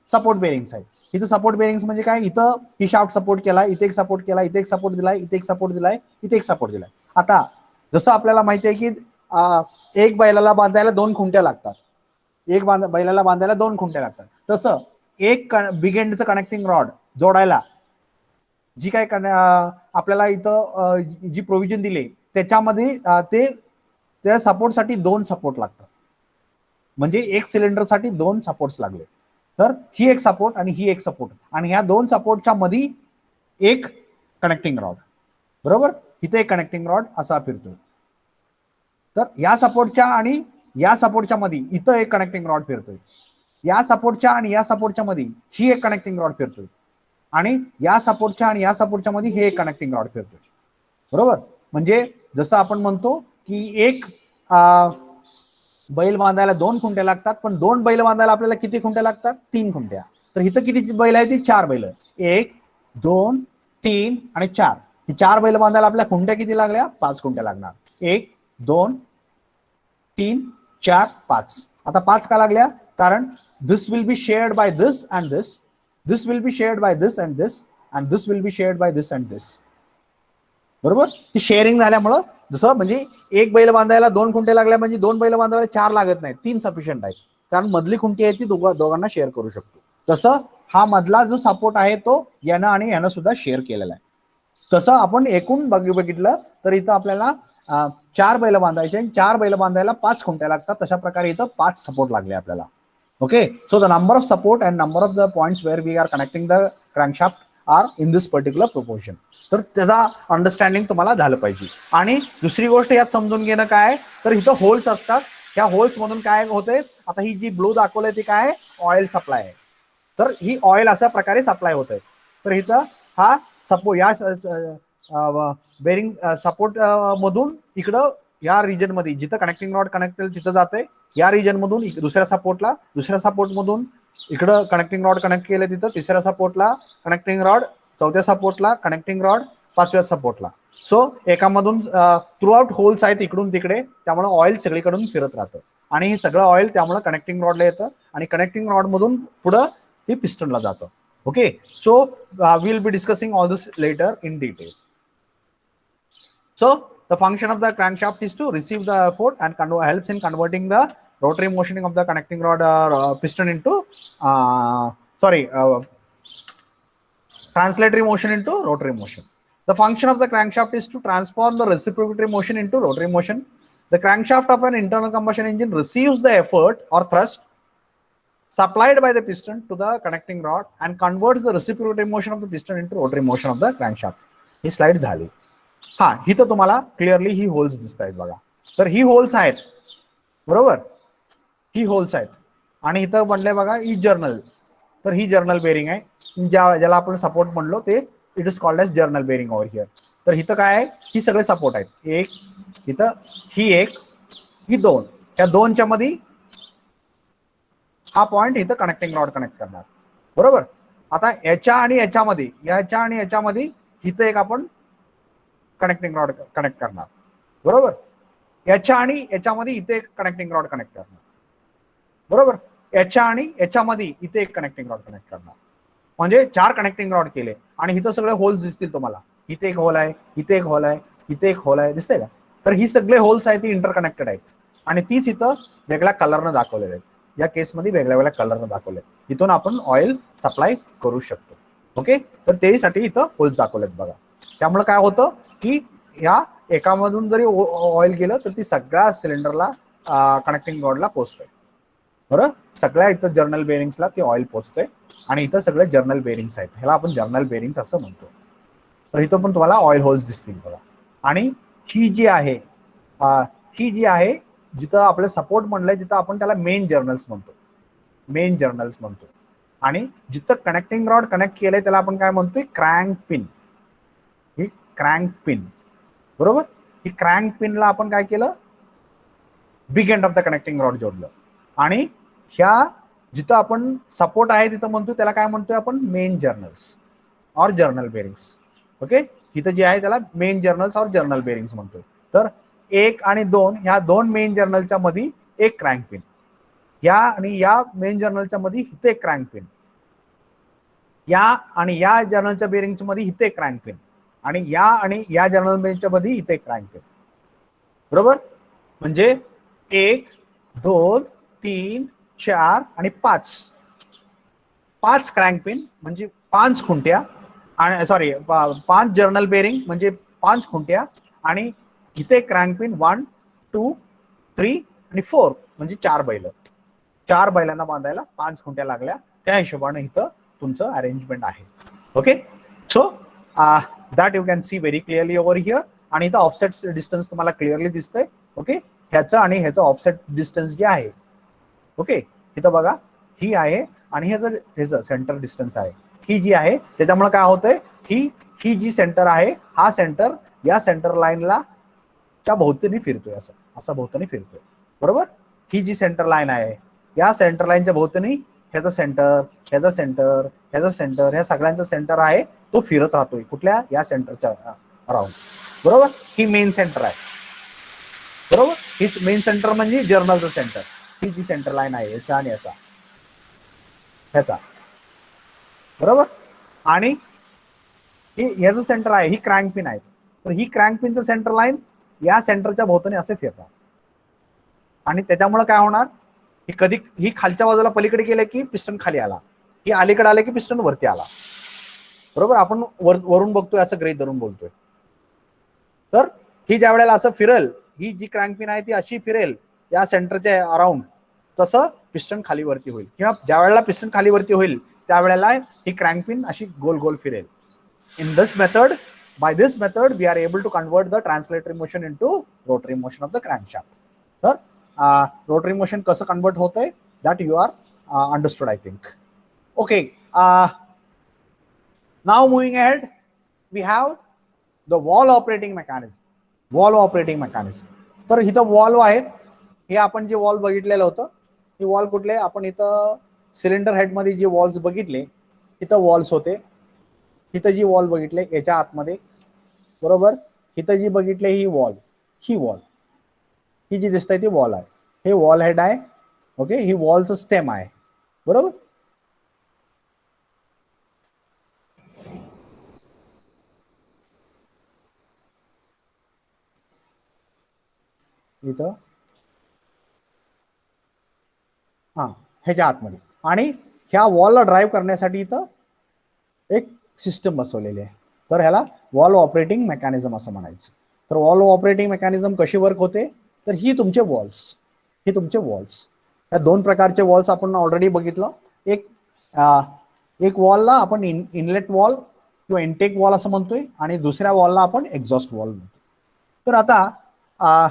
S1: सपोर्ट बेरिंग्स आहेत. इथं सपोर्ट बेरिंग्स म्हणजे काय, इथं ही शाफ्ट सपोर्ट केलाय, इथे एक सपोर्ट केलाय, इथे एक सपोर्ट दिलाय, इथे एक सपोर्ट दिलाय, इथे एक सपोर्ट दिलाय. आता जसं आपल्याला माहिती आहे की एक बैलाला बांधायला 2 खुंट्या लागतात, एक बैलाला बांधायला 2 खुंट्या लागतात, तसं एक बिग एंडचं कनेक्टिंग रॉड जोडायला जी काय आपल्याला इथं जी प्रोव्हिजन दिली त्याच्यामध्ये त्या सपोर्टसाठी 2 सपोर्ट लागतात. म्हणजे एक सिलेंडरसाठी 2 सपोर्ट्स लागले. तर ही एक सपोर्ट आणि ही एक सपोर्ट, आणि ह्या 2 सपोर्टच्या मध्ये एक कनेक्टिंग रॉड. बरोबर, इथे एक कनेक्टिंग रॉड असा फिरतोय. तर या सपोर्टच्या आणि या सपोर्टच्या मध्ये इथं एक कनेक्टिंग रॉड फिरतोय. या सपोर्टच्या आणि या सपोर्टच्या मध्ये ही एक कनेक्टिंग रॉड फिरतोय, आणि या सपोर्टच्या आणि या सपोर्टच्या मध्ये हे एक कनेक्टिंग रॉड फिरतोय. बरोबर, म्हणजे जसं आपण म्हणतो की एक बैल बांधायला 2 खुंट्या लागतात, पण 2 बैल बांधायला आपल्याला किती खुंट्या लागतात, 3 खुंट्या. तर इथं किती बैल आहे, ती 4 बैल. 1 2 3 आणि 4. ही 4 बैल बांधायला आपल्या खुंट्या किती लागल्या, 5 खुंट्या लागणार. 1 2 3 4 5. आता 5 का लागल्या, कारण this will be shared by this and this, this will be shared by this and this, and this will be shared by this and this. बरोबर, ती शेअरिंग झाल्यामुळं, जसं म्हणजे एक बैल बांधायला 2 खुंटे लागल्या म्हणजे 2 बैल बांधायला 4 लागत नाही, 3 सफिशियंट आहे, कारण मधली खुंटी आहे ती दोघांना शेअर करू शकतो. तसं हा मधला जो सपोर्ट आहे तो यानं आणि यानं सुद्धा शेअर केलेला आहे. तसं आपण एकूण बघितलं तर इथं आपल्याला 4 बैल बांधायचे, 4 बैल बांधायला 5 खुंट्या लागतात. तशा प्रकारे इथं 5 सपोर्ट लागले आपल्याला. Okay, so the number of support and number of the points where we are connecting the crankshaft are in this particular proportion. तर त्याचा अंडरस्टँडिंग तुम्हाला झालं पाहिजे. आणि दुसरी गोष्ट यात समजून घेणं काय, तर इथं होल्स असतात. ह्या होल्स मधून काय होते, आता ही जी ब्लू दाखवलंय ती काय, ऑइल सप्लाय आहे. तर ही ऑइल अशा प्रकारे सप्लाय होत आहे. तर इथं हा सपोर्ट, या बेरिंग सपोर्ट मधून इकडं या रिजन मध्ये जिथं कनेक्टिंग रॉड कनेक्ट तिथं जाते, या रिजन मधून दुसऱ्या सपोर्टला, दुसऱ्या सपोर्ट मधून इकडं कनेक्टिंग रॉड कनेक्ट केले तिथं तिसऱ्या सपोर्टला कनेक्टिंग रॉड, चौथ्या सपोर्टला कनेक्टिंग रॉड, 5व्या सपोर्टला. सो एकामधून थ्रू आउट होल्स आहेत इकडून तिकडे, त्यामुळे ऑइल सगळीकडून फिरत राहतं, आणि हे सगळं ऑइल त्यामुळे कनेक्टिंग रॉडला येतं, आणि कनेक्टिंग रॉड मधून पुढं ते पिस्टनला जातं. Okay, so we will be discussing all this later in detail. So the function of the crankshaft is to receive the effort and helps in converting the rotary motioning of the connecting rod piston into translatory motion into rotary motion. The function of the crankshaft is to transform the reciprocatory motion into rotary motion. The crankshaft of an internal combustion engine receives the effort or thrust supplied by the piston to the connecting rod and converts the reciprocatory motion of the piston into rotary motion of the crankshaft. He slide झाली. हा, इथं तुम्हाला clearly ही holes दिसत आहेत बघा. तर ही holes आहेत, बरोबर, ही होल्स आहेत. आणि इथं म्हणलंय बघा ही जर्नल. तर ही जर्नल बेरिंग आहे, ज्याला आपण सपोर्ट म्हणलो ते it is called as journal bearing over here. तर इथं काय आहे, ही सगळे सपोर्ट आहेत. एक इथं, ही एक, ही दोन, या दोनच्या मध्ये हा पॉइंट इथं कनेक्टिंग रॉड कनेक्ट करणार, बरोबर. आता याच्या आणि याच्यामध्ये इथं एक आपण कनेक्टिंग रॉड कनेक्ट करणार, बरोबर. याच्या आणि याच्यामध्ये इथे एक कनेक्टिंग रॉड कनेक्ट करणार, बरोबर. याच्या आणि याच्यामध्ये इथे एक कनेक्टिंग रॉड कनेक्ट करणार. म्हणजे 4 कनेक्टिंग रॉड केले आणि इथं सगळे होल्स दिसतील तुम्हाला. इथे एक होल आहे, इथे एक होल आहे, इथे एक होल आहे, दिसतंय का. तर ही सगळे होल्स आहेत ती इंटरकनेक्टेड आहेत आणि तीच इथं वेगळ्या कलरनं दाखवलेले आहेत. या केसमध्ये वेगळ्या वेगळ्या कलरनं दाखवले. इथून आपण ऑइल सप्लाय करू शकतो. ओके, तर त्यासाठी इथं होल्स दाखवलेत बघा. त्यामुळे काय होतं की या एकामधून जरी ऑइल गेलं तर ती सगळ्या सिलेंडरला कनेक्टिंग रॉडला पोहोचतोय, बरं. सगळ्या इथं जर्नल बेरिंग्सला ते ऑइल पोहोचतोय आणि इथं सगळे जर्नल बेरिंग्स आहेत. ह्याला आपण जर्नल बेरिंग्स असं म्हणतो. तर इथं पण तुम्हाला ऑइल होल्स दिसतील बघा. आणि ही जी आहे जिथं आपलं सपोर्ट म्हणलंय तिथं आपण त्याला मेन जर्नल्स म्हणतो. आणि जिथं कनेक्टिंग रॉड कनेक्ट केलंय त्याला आपण काय म्हणतोय, क्रँक पिन. ही क्रँक पिन, बरोबर. ही क्रँक पिनला आपण काय केलं, big end of the connecting rod जोडलं. आणि ह्या जिथं आपण सपोर्ट आहे तिथं म्हणतोय त्याला काय म्हणतोय आपण, मेन जर्नल्स और जर्नल बेरिंग्स. ओके, इथं जे आहे त्याला मेन जर्नल्स और जर्नल बेरिंग्स म्हणतोय. तर 1 आणि 2 ह्या 2 मेन जर्नलच्या मध्ये एक क्रँक पिन, या आणि या मेन जर्नलच्या मध्ये इथे एक क्रँक पिन, या आणि या जर्नलच्या बेरिंगच्या मध्ये इथे एक क्रँक पिन, आणि या जर्नल बेरिंगच्या मध्ये इथे एक क्रँक पिन, बरोबर. म्हणजे 1 2 3 4 आणि 5 क्रँक पिन म्हणजे 5 खुंट्या, आणि सॉरी 5 जर्नल बेरिंग म्हणजे 5 खुंट्या, आणि इथे क्रँक पिन 1 2 3 आणि 4 म्हणजे 4 बैल. 4 बैलांना बांधायला 5 खुंट्या लागल्या. त्या हिशोबाने इथं तुमचं अरेंजमेंट आहे. Okay, so that you can see very clearly over here. आणि इथं ऑफसेट डिस्टन्स तुम्हाला क्लिअरली दिसतंय. ओके, ह्याचं आणि ह्याचं ऑफसेट डिस्टन्स जे आहे, ओके, इथं बघा ही आहे आणि ह्याचं सेंटर डिस्टन्स आहे. ही जी आहे त्याच्यामुळे काय होतंय, ही जी सेंटर आहे, हा सेंटर या सेंटर लाईनला च्या भोवतीने फिरतोय, असं भोवतीने फिरतोय, बरोबर. ही जी सेंटर लाईन आहे या सेंटर लाईनच्या भोवतीने ह्याचं सेंटर, ह्याचं सेंटर, ह्याचं सेंटर, ह्या सगळ्यांचा सेंटर आहे तो फिरत राहतोय कुठल्या, या सेंटरच्या अराउंड, बरोबर. ही मेन सेंटर आहे, बरोबर. ही मेन सेंटर म्हणजे जर्नलचं सेंटर. ही जी सेंटर लाईन आहे याचा आणि ह्याचा, बरोबर. आणि ह्याचं सेंटर आहे, ही क्रँक पिन आहे. तर ही क्रँक पिनचं सेंटर लाईन या सेंटरच्या भोवतीने असे फिरतात. आणि त्याच्यामुळे काय होणार, ही खालच्या बाजूला पलीकडे गेले की पिस्टन खाली आला, ही अलीकडे आले की पिस्टन वरती आला, बरोबर. आपण वरून बघतोय असं गृहीत धरून बोलतोय. तर ही ज्या वेळेला असं फिरेल, ही जी क्रँक पिन आहे ती अशी फिरेल या सेंटरच्या अराउंड, तसं पिस्टन खाली वरती होईल. किंवा ज्या वेळेला पिस्टन खाली वरती होईल त्यावेळेला ही क्रँक पिन अशी गोल गोल फिरेल. In this method, by this method we are able to convert the translatory motion into rotary motion of the crankshaft. तर rotary motion कसं कन्वर्ट होतंय, that you are understood, I think. Okay, now moving ahead we have the valve operating mechanism. तर इथं valve आहेत. हे आपण जे valve बघितलेलं होतं, हे वॉल्व कुठले, आपण इथं सिलेंडर हेड मध्ये जे वॉल्व्स बघितले इथं वॉल्व्स होते. इथं जी वॉल बघितले याच्या आतमध्ये, बरोबर. इथं जी बघितले ही वॉल ही जी दिसतंय ती वॉल आहे. हे वॉल हेड आहे, ओके. ही वॉलचं स्टेम आहे, बरोबर. इथं ह्याच्या आतमध्ये, आणि ह्या वॉलला ड्राईव्ह करण्यासाठी इथं एक सिस्टम बसवलेली आहे. तर ह्याला वॉल्व ऑपरेटिंग मेकॅनिझम असं म्हणायचं. तर वॉल्व ऑपरेटिंग मेकॅनिझम कशी वर्क होते, तर ही तुमचे वॉल्स, या दोन प्रकारचे वॉल्स आपण ऑलरेडी बघितलं. एक वॉलला आपण इनलेट वॉल किंवा इनटेक वॉल असं म्हणतोय आणि दुसऱ्या वॉलला आपण एक्झॉस्ट वॉल म्हणतो. तर आता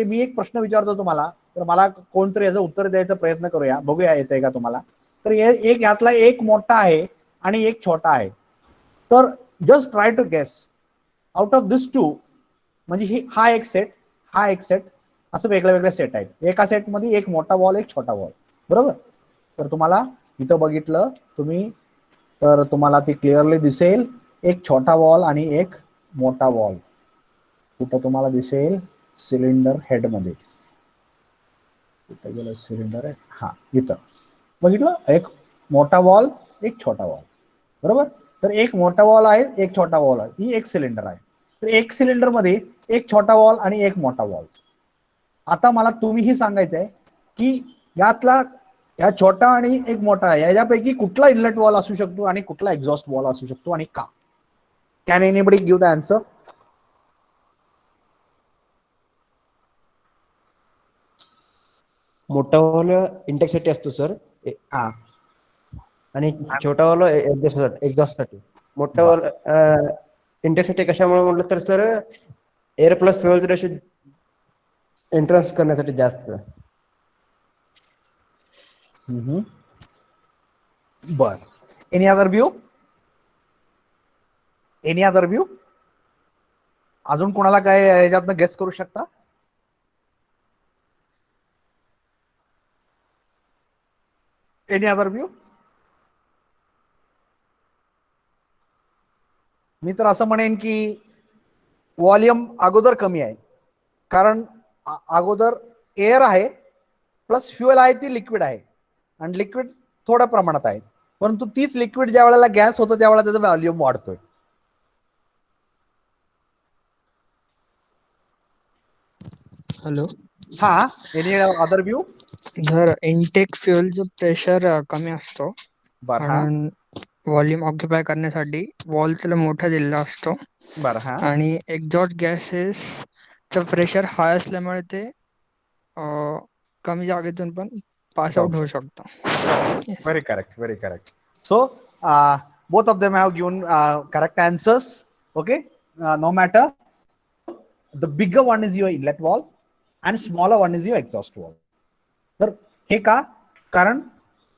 S1: मी एक प्रश्न विचारतो तुम्हाला, तर मला कोणतरी याचं उत्तर द्यायचा प्रयत्न करूया, बघूया येतंय का तुम्हाला. तर एक यातला एक मोठा आहे आणि एक छोटा आहे. तर just try to guess out of this two, म्हणजे हा एक सेट असं वेगळे वेगळे सेट आहेत. एका सेटमध्ये एक मोठा वॉल एक छोटा वॉल, बरोबर. तर तुम्हाला इथं बघितलं तुम्ही तर तुम्हाला ती क्लिअरली दिसेल, एक छोटा वॉल आणि एक मोठा वॉल. कुठं तुम्हाला दिसेल, सिलेंडर हेड मध्ये. कुठं गेलं सिलेंडर आहे, हा इथं बघितलं, एक मोठा वॉल एक छोटा वॉल, बरोबर. तर एक मोठा वॉल आहे एक छोटा वॉल आहे, ही एक सिलेंडर आहे. तर एक सिलेंडर मध्ये एक छोटा वॉल आणि एक मोठा वॉल. आता मला तुम्ही सांगायचं आहे की यातला या छोटा आणि एक मोठा याच्यापैकी कुठला इनलेट वॉल असू शकतो आणि कुठला एक्झॉस्ट वॉल असू शकतो आणि का. Can anybody give the answer.
S5: मोठा वॉल इंटेक्ससाठी असतो सर,
S1: हा,
S5: आणि छोटा वॉल एक्झॉस्ट साठी. मोठा वॉल इंटेक्ससाठी कशामुळे म्हटलं तर sir, air plus fuel ratio entrance करण्यासाठी जास्त.
S1: बर. एनी अदर व्ह्यू, अजून कोणाला काय याच्यातनं गेस करू शकता. Any other view. मी तर असं म्हणेन की व्हॉल्यूम अगोदर कमी आहे, कारण अगोदर एअर आहे प्लस फ्युएल आहे, ती लिक्विड आहे आणि लिक्विड थोड्या प्रमाणात आहे, परंतु तीच लिक्विड ज्या वेळेला गॅस होतं त्यावेळेला त्याचा व्हॉल्यूम वाढतोय.
S6: हॅलो.
S1: हा, एनी अदर व्ह्यू.
S6: जर इनटेक फ्युएलचं प्रेशर कमी असतो,
S1: बर हा,
S6: कारण व्हॉल्यूम ऑक्युपाय करण्यासाठी वॉल त्याला मोठा दिलेला असतो,
S1: बर हा,
S6: आणि एक्झॉस्ट गॅसेसचं प्रेशर हाय असल्यामुळे ते कमी जागेतून पण पास आउट होऊ शकतो.
S1: very correct. So both of them have given correct answers. Okay, no matter, the bigger one is your inlet wall and smaller one is your exhaust wall. तर हे का, कारण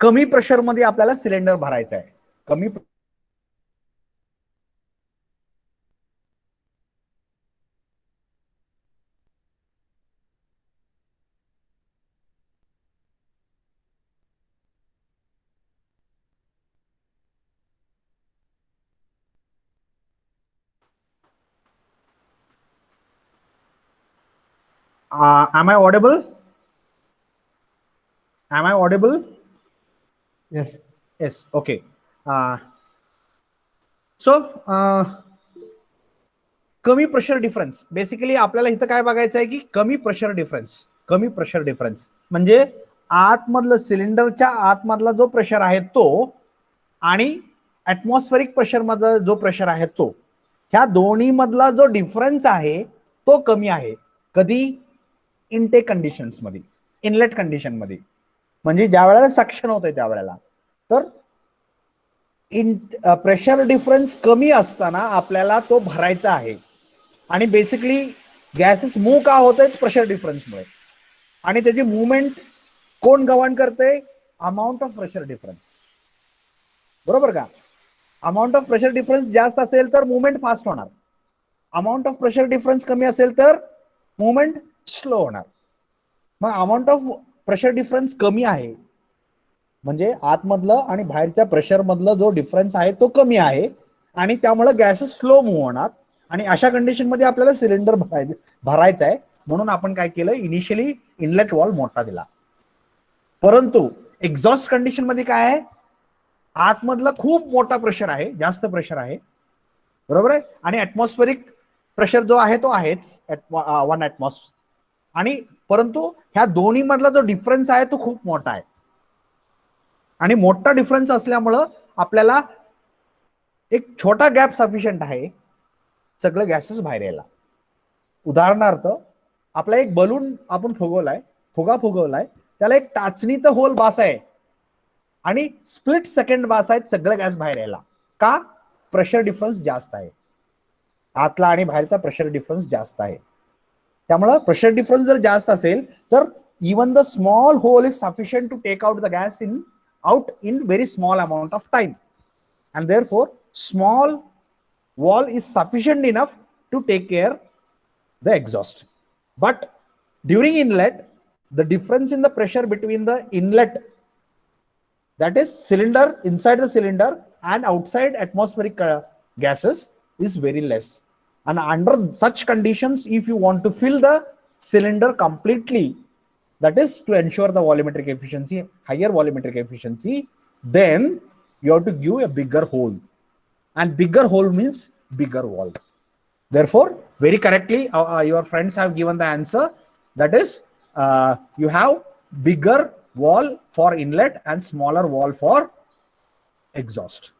S1: कमी प्रेशर मध्ये आपल्याला सिलेंडर भरायचं आहे. कमी am I audible?
S5: Yes.
S1: Yes, okay. So कमी प्रेशर डिफरन्स, बेसिकली आपल्याला इथं काय बघायचं आहे की कमी प्रेशर डिफरन्स म्हणजे आतमधलं सिलेंडरच्या आतमधला जो प्रेशर आहे तो आणि ऍटमॉस्फेरिक प्रेशर मधला जो प्रेशर आहे तो, ह्या दोन्ही मधला जो डिफरन्स आहे तो कमी आहे. कधी, इनटेक कंडिशन्स मध्ये, इनलेट कंडिशन मध्ये, म्हणजे ज्या वेळेला सक्शन होतंय त्यावेळेला. तर प्रेशर डिफरन्स कमी असताना आपल्याला तो भरायचा आहे, आणि बेसिकली गॅसेस मूव्ह का होत आहेत, प्रेशर डिफरन्समुळे. आणि त्याची मुवमेंट कोण गव्हर्न करते, अमाऊंट ऑफ प्रेशर डिफरन्स, बरोबर का. अमाऊंट ऑफ प्रेशर डिफरन्स जास्त असेल तर मुवमेंट फास्ट होणार, अमाऊंट ऑफ प्रेशर डिफरन्स कमी असेल तर मुवमेंट स्लो होणार. मग अमाऊंट ऑफ प्रेशर डिफरन्स कमी आहे म्हणजे आतमधलं आणि बाहेरच्या प्रेशर मधलं जो डिफरन्स आहे तो कमी आहे, आणि त्यामुळे गॅसेस स्लो मूव्ह होणार. आणि अशा कंडिशन मध्ये आपल्याला सिलेंडर भरायचं आहे, म्हणून आपण काय केलं, इनिशियली इनलेट वॉल मोठा दिला. परंतु एक्झॉस्ट कंडिशन मध्ये काय आहे, आतमधला खूप मोठा प्रेशर आहे, जास्त प्रेशर आहे, बरोबर आहे, आणि ऍटमॉस्फेरिक प्रेशर जो आहे तो आहेच 1 atmosphere, आणि परंतु ह्या दोन्ही मधला जो डिफरन्स आहे तो खूप मोठा आहे. आणि मोठा डिफरन्स असल्यामुळं आपल्याला एक छोटा गॅप सफिशियंट आहे सगळं गॅसेस बाहेर यायला. उदाहरणार्थ आपला एक बलून आपण फुगा फुगवलाय, त्याला एक टाचणीचं होल बास आहे आणि स्प्लिट सेकंड बास आहेत सगळं गॅस बाहेर यायला. का? प्रेशर डिफरन्स जास्त आहे. आतला आणि बाहेरचा प्रेशर डिफरन्स जास्त आहे. त्यामुळे प्रेशर डिफरन्स जर जास्त असेल तर even the small hole is sufficient to take out the gas out in very small amount of time, and therefore small wall is sufficient enough to take care the exhaust. But during inlet, the difference in the pressure between the inlet, that is cylinder, inside the cylinder and outside atmospheric gases, is very less. And under such conditions, if you want to fill the cylinder completely, that is to ensure the volumetric efficiency, higher volumetric efficiency, then you have to give a bigger hole, and bigger hole means bigger wall. Therefore, very correctly your friends have given the answer, that is you have bigger wall for inlet and smaller wall for exhaust.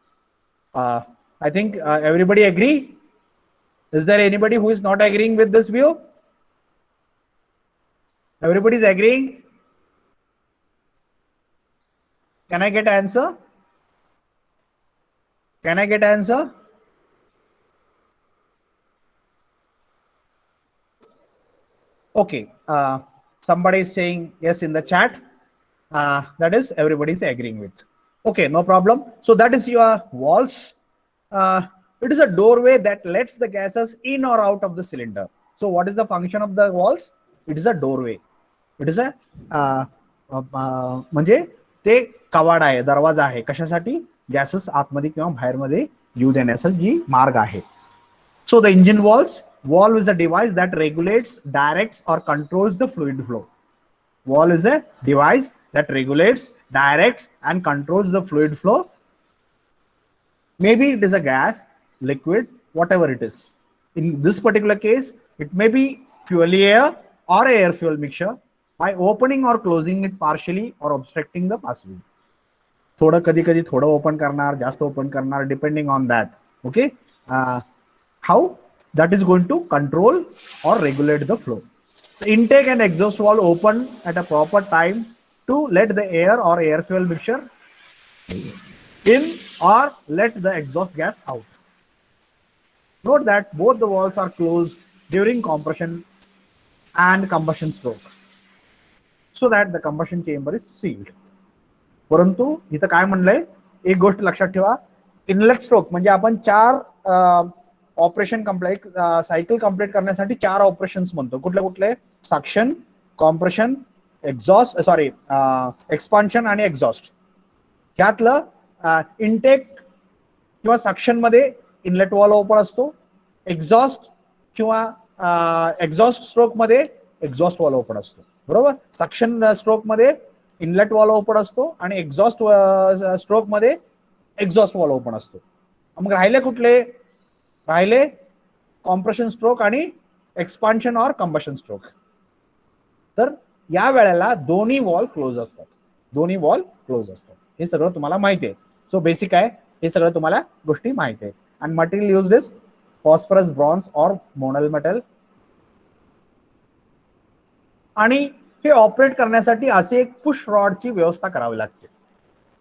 S1: I think everybody agree. Is there anybody who is not agreeing with this view? Everybody is agreeing. Can I get answer? Can I get answer? Okay. Somebody is saying yes in the chat. That is everybody is agreeing with. Okay, no problem. So that is your walls. It is a doorway that lets the gases in or out of the cylinder. So what is the function of the walls? It is a doorway. It is a म्हणजे ते कवाड आहे, दरवाजा आहे. कशासाठी? Gases आतमध्ये किंवा बाहेरमध्ये येऊ देण्याचा जी मार्ग आहे. So the engine wall is a device that regulates, directs or controls the fluid flow. Wall is a device that regulates, directs and controls the fluid flow. Maybe it is a gas, liquid, whatever it is. In this particular case, it may be purely air or air fuel mixture by opening or closing it partially or obstructing the passageway. थोडं कधी कधी थोडं open करणार, जास्त open करणार, depending on that. Okay, how that is going to control or regulate the flow. The intake and exhaust valve open at a proper time to let the air or air fuel mixture in or let the exhaust gas out. Note that both the valves are closed during compression and combustion stroke, so that the combustion chamber is sealed. परंतु इथं काय म्हणलंय, एक गोष्ट लक्षात ठेवा, inlet stroke म्हणजे आपण 4 operation complete, cycle complete करण्यासाठी 4 ऑपरेशन्स म्हणतो. कुठले कुठले? Suction, compression, exhaust, sorry expansion आणि एक्झॉस्ट. ह्यातलं इनटेक किंवा सक्शन मध्ये इनलेट वॉल ओपन असतो. एक्झॉस्ट किंवा एक्झॉस्ट स्ट्रोक मध्ये एक्झॉस्ट वॉल ओपन असतो. बरोबर? सक्शन स्ट्रोक मध्ये इनलेट वॉल ओपन असतो आणि एक्झॉस्ट स्ट्रोक मध्ये एक्झॉस्ट वॉल ओपन असतो. मग राहिले कुठले? राहिले कॉम्प्रेशन स्ट्रोक आणि एक्सपान्शन और कंबशन स्ट्रोक. तर या वेळेला दोन्ही वॉल क्लोज असतात. दोन्ही वॉल क्लोज असतात. हे सगळं तुम्हाला माहिती आहे. सो बेसिक आहे, हे सगळं तुम्हाला गोष्टी माहिती आहे. आणि material used is phosphorus, bronze और मोनल मेटल. आणि हे ऑपरेट करण्यासाठी असे एक पुश रॉडची व्यवस्था करावी लागते.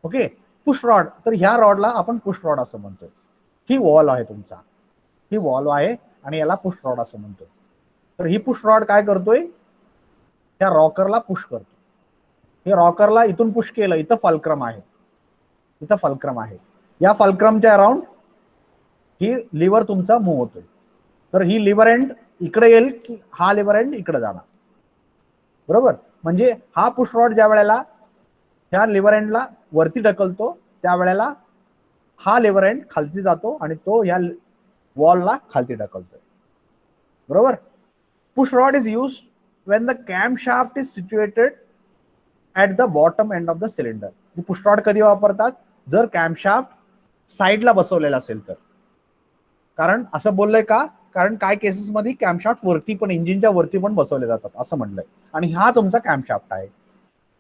S1: Okay, push rod. तर ह्या रॉडला आपण पुश रॉड असं म्हणतोय. ही वॉल आहे तुमचा, ही वॉल आहे आणि याला पुश रॉड असं म्हणतोय. तर ही पुश रॉड काय करतोय? त्या रॉकरला पुश करतो. हे रॉकरला इथून पुश केलं, इथं फलक्रम आहे, इथं फलक्रम आहे. या फलक्रमच्या अराउंड ही लिव्हर तुमचा मूव्ह होतोय. तर ही लिव्हर एंड इकडे येईल की हा लिव्हर एंड इकडे जाणार. बरोबर? म्हणजे हा पुश रॉड ज्या वेळेला ह्या लिव्हर एंडला वरती ढकलतो त्यावेळेला हा लिव्हर एंड खालती जातो आणि तो ह्या वॉलला खालती ढकलतोय. बरोबर? Push rod is used when the camshaft is situated at the bottom end of the cylinder. Push rod कधी वापरतात? जर कॅमशाफ्ट साईडला बसवलेला असेल तर. कारण असं बोललंय का? कारण काय केसेस मध्ये कॅमशाफ्ट वरती पण, इंजिनच्या वरती पण बसवले जातात असं म्हणलंय. आणि हा तुमचा कॅमशाफ्ट आहे.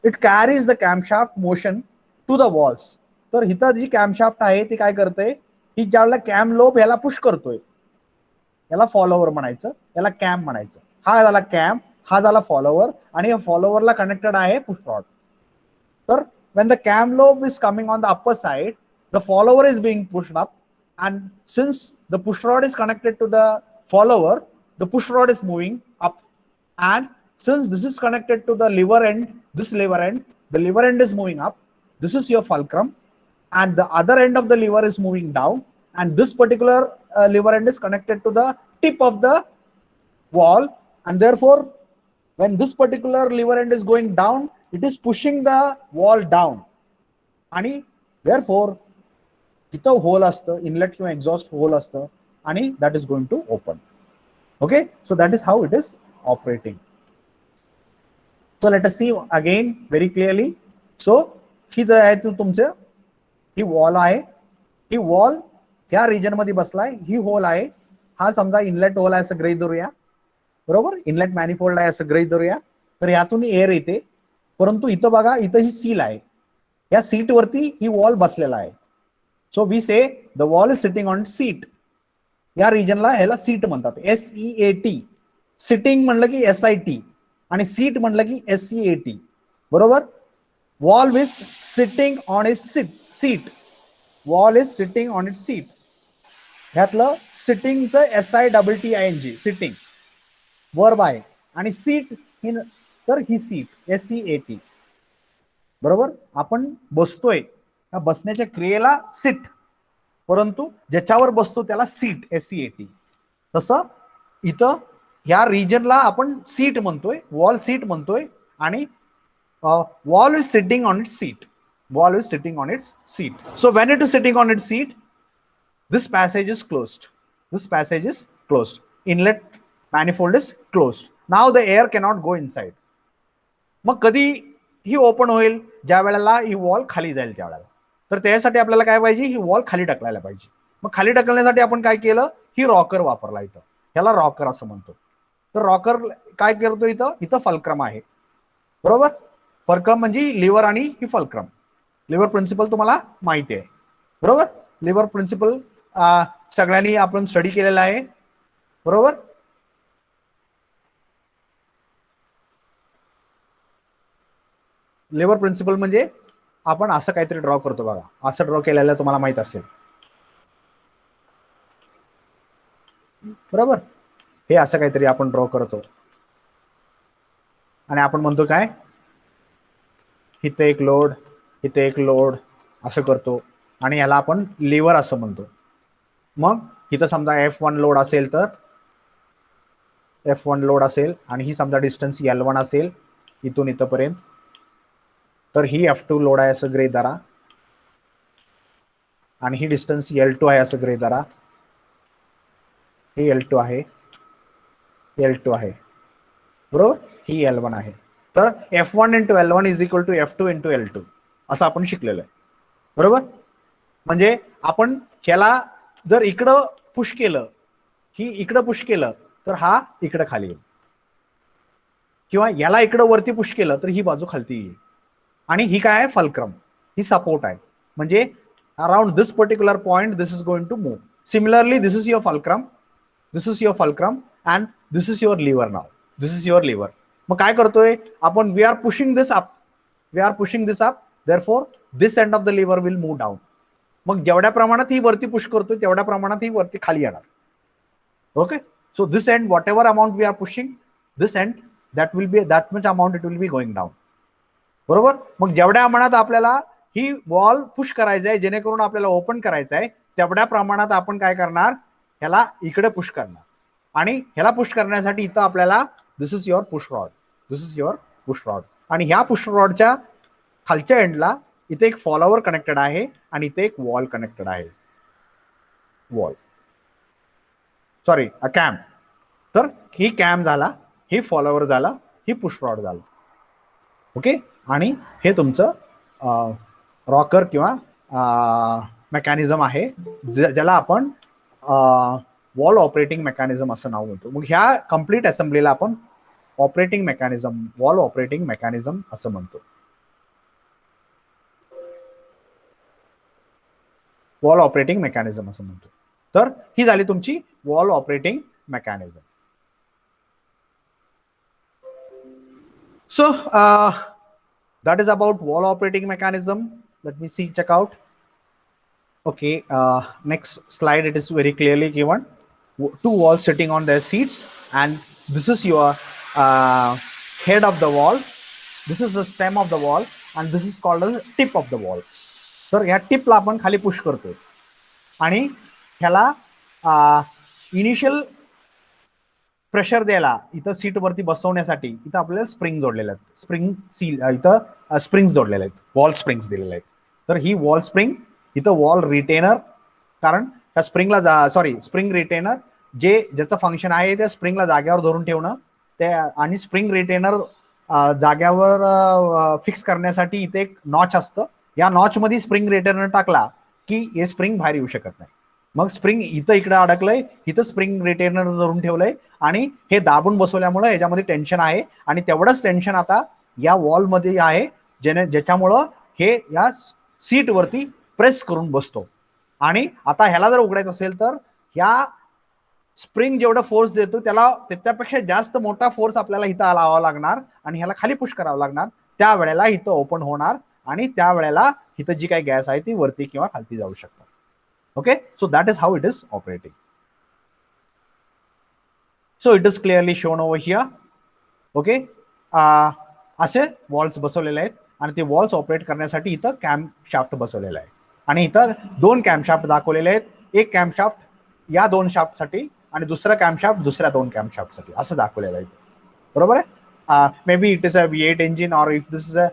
S1: It carries the camshaft motion to the valves. तर इथं जी कॅमशाफ्ट आहे ती काय करते? की ज्यावेळेला कॅम लोब ह्याला पुश करतोय, याला फॉलोवर म्हणायचं, याला कॅम म्हणायचं. हा झाला कॅम, हा झाला फॉलोवर, आणि या फॉलोवरला कनेक्टेड आहे पुश रॉड. तर when the cam lobe is coming on the upper side, the follower is being pushed up, and since the push rod is connected to the follower, the push rod is moving up, and since this is connected to the lever end, this lever end, the lever end is moving up. This is your fulcrum, and the other end of the lever is moving down, and this particular lever end is connected to the tip of the wall, and therefore when this particular lever end is going down, it is pushing the wall down, आणि therefore इथं hole असतं, inlet किंवा exhaust hole असतं, आणि that is going to open. Okay, so that is how it is operating. So let us see again very clearly. So ही आहे तुमचं, ही wall आहे, ही वॉल ह्या रिजन मध्ये बसलाय, ही होल आहे, हा समजा इनलेट होल आहे असं गृहीत धरूया, बरोबर, इनलेट मॅनिफोल्ड आहे असं गृहीत धरूया. तर यातून एअर येते, परंतु इथं बघा, इथं ही सील आहे, या सीट वरती ही वॉल बसलेला आहे. So we say the valve is sitting on seat. या रिजनला ह्याला सीट म्हणतात, SEAT. सिटिंग म्हणलं की SIT, आणि सीट म्हणलं की SEAT, बरोबर. Valve is sitting on it seat. Valve is sitting on it seat. ह्यातलं सिटिंगचं SITTING, सिटिंग वर्ब आहे, आणि सीट ही, तर ही सीट SEAT, बरोबर. आपण बसतोय, त्या बसण्याच्या क्रियेला सिट, परंतु ज्याच्यावर बसतो त्याला सीट SEAT. तसं इथं ह्या रिजनला आपण सीट म्हणतोय, वॉल सीट म्हणतोय, आणि wall is sitting on it seat. Wall is sitting on its seat. So when it is sitting on its seat, this passage is closed. This passage is closed. Inlet manifold is closed. Now the air cannot go inside. मग कधी ही open होईल, ज्या वेळेला ही wall खाली जाईल त्यावेळेला. तर त्यासाठी आपल्याला काय पाहिजे, ही वॉल खाली ढकलायला पाहिजे. मग खाली ढकलण्यासाठी आपण काय केलं, ही रॉकर वापरला. इथं ह्याला रॉकर असं म्हणतो. तर रॉकर काय करतो, इथं फल्क्रम आहे, बरोबर. फल्क्रम म्हणजे लिव्हर आणि ही फल्क्रम. लिव्हर प्रिन्सिपल तुम्हाला माहिती आहे, बरोबर. लिव्हर प्रिन्सिपल सगळ्यांनी आपण स्टडी केलेला आहे, बरोबर. लिव्हर प्रिन्सिपल म्हणजे आपण असं काहीतरी ड्रॉ करतो बघा, असं ड्रॉ केलेलं तुम्हाला माहित असेल, बरोबर. हे असं काहीतरी आपण ड्रॉ करतो, आणि आपण म्हणतो काय, इथे एक लोड, इथे एक लोड, असं करतो, आणि याला आपण लिव्हर असं म्हणतो. मग इथं समजा F1 लोड असेल, तर F1 लोड असेल, आणि ही समजा डिस्टन्स L1 असेल इथून इथपर्यंत, तर ही F2 लोड आहे असं गृहीत धरा, आणि ही डिस्टन्स L2 आहे असं गृहीत धरा. ही L2 आहे, L2 आहे, बरोबर. ही L1 आहे. तर F1 into L1 is equal to F2 into L2 असं आपण शिकलेलं आहे, बरोबर. म्हणजे आपण ह्याला जर इकडं पुश केलं, ही इकडं पुश केलं, तर हा इकडं खाली येईल, किंवा याला इकडं वरती पुश केलं तर ही बाजू खालती येईल. आणि ही काय आहे, फल्क्रम, ही सपोर्ट आहे. म्हणजे around this particular point this is going to move. Similarly this is your fulcrum, this is your fulcrum, and this is your lever. Now this is your lever. मग काय करतोय आपण, we are pushing this up, we are pushing this up, therefore this end of the lever will move down. मग जेवढ्या प्रमाणात ही वरती push करतोय तेवढ्या प्रमाणात ही वरती खाली येणार. Okay, so this end whatever amount we are pushing, this end that will be that much amount it will be going down, बरोबर. मग जेवढ्या प्रमाणात आपल्याला ही वॉल पुश करायचं आहे, जेणेकरून आपल्याला ओपन करायचं आहे, तेवढ्या प्रमाणात आपण काय करणार, ह्याला इकडे पुश करणार. आणि ह्याला पुश करण्यासाठी इथं आपल्याला this is your push rod, this is your push rod, आणि ह्या पुश रॉडच्या खालच्या एंडला इथे एक फॉलोवर कनेक्टेड आहे, आणि इथे एक वॉल कनेक्टेड आहे, वॉल, सॉरी कॅम. तर ही कॅम झाला, ही फॉलोवर झाला, ही पुश रॉड झाला. ओके, आणि हे तुमचं रॉकर किंवा मेकॅनिझम आहे, ज्याला आपण वॉल ऑपरेटिंग मेकॅनिझम असं नाव म्हणतो. मग ह्या कम्प्लीट असेंब्लीला आपण operating mechanism, wall operating mechanism असं म्हणतो. वॉल ऑपरेटिंग मेकॅनिझम असं म्हणतो. तर ही झाली तुमची wall operating mechanism. So that is about wall operating mechanism. Let me see, check out. Okay, next slide, it is very clearly given. Two walls sitting on their seats, and this is your head of the wall. This is the stem of the wall, and this is called as tip of the wall. तर ह्या टिपला आपण खाली push करतो आणि ह्याला initial pressure द्यायला इथं seat वरती बसवण्यासाठी इथं आपल्याला स्प्रिंग जोडलेल्या आहेत. स्प्रिंग सील इथं स्प्रिंग्स जोडलेले आहेत, वॉल स्प्रिंग्स दिलेले आहेत. तर ही वॉल स्प्रिंग, इथं वॉल रिटेनर, कारण त्या स्प्रिंगला स्प्रिंग रिटेनर ज्याचं फंक्शन आहे त्या स्प्रिंगला जाग्यावर धरून ठेवणं ते, आणि स्प्रिंग रिटेनर जाग्यावर फिक्स करण्यासाठी इथे एक नॉच असतं. या नॉच मध्ये स्प्रिंग रिटेनर टाकला की हे स्प्रिंग बाहेर येऊ शकत नाही. मग स्प्रिंग इथं इकडे अडकलंय, इथं स्प्रिंग रिटेनर धरून ठेवलंय आणि हे दाबून बसवल्यामुळे याच्यामध्ये टेन्शन आहे, आणि तेवढंच टेन्शन आता या वॉल मध्ये आहे ज्याच्यामुळं हे या सीट वरती प्रेस करून बसतो. आणि आता ह्याला जर उघडायचं असेल तर ह्या स्प्रिंग जेवढा फोर्स देतो त्याच्यापेक्षा जास्त मोठा फोर्स आपल्याला इथं लावावा लागणार आणि ह्याला खाली पुश करावं लागणार. त्यावेळेला इथं ओपन होणार आणि त्यावेळेला इथं जी काही गॅस आहे ती वरती किंवा खालती जाऊ शकतात. Okay, so that is how it is operating. So it is clearly shown over here. Okay, असे वॉल्स बसवलेले आहेत आणि ते वॉल्स ऑपरेट करण्यासाठी इथं कॅम्प शाफ्ट बसवलेला आहे आणि इथं दोन कॅम्प शाफ्ट दाखवलेले आहेत. एक कॅम्प शाफ्ट या दोन शाफ्ट साठी आणि दुसरा कॅम्प शाफ्ट दुसऱ्या दोन कॅम्प शाफ्ट साठी असं दाखवलेलं आहे. बरोबर आहे. May be it is a V8 engine, or if this is a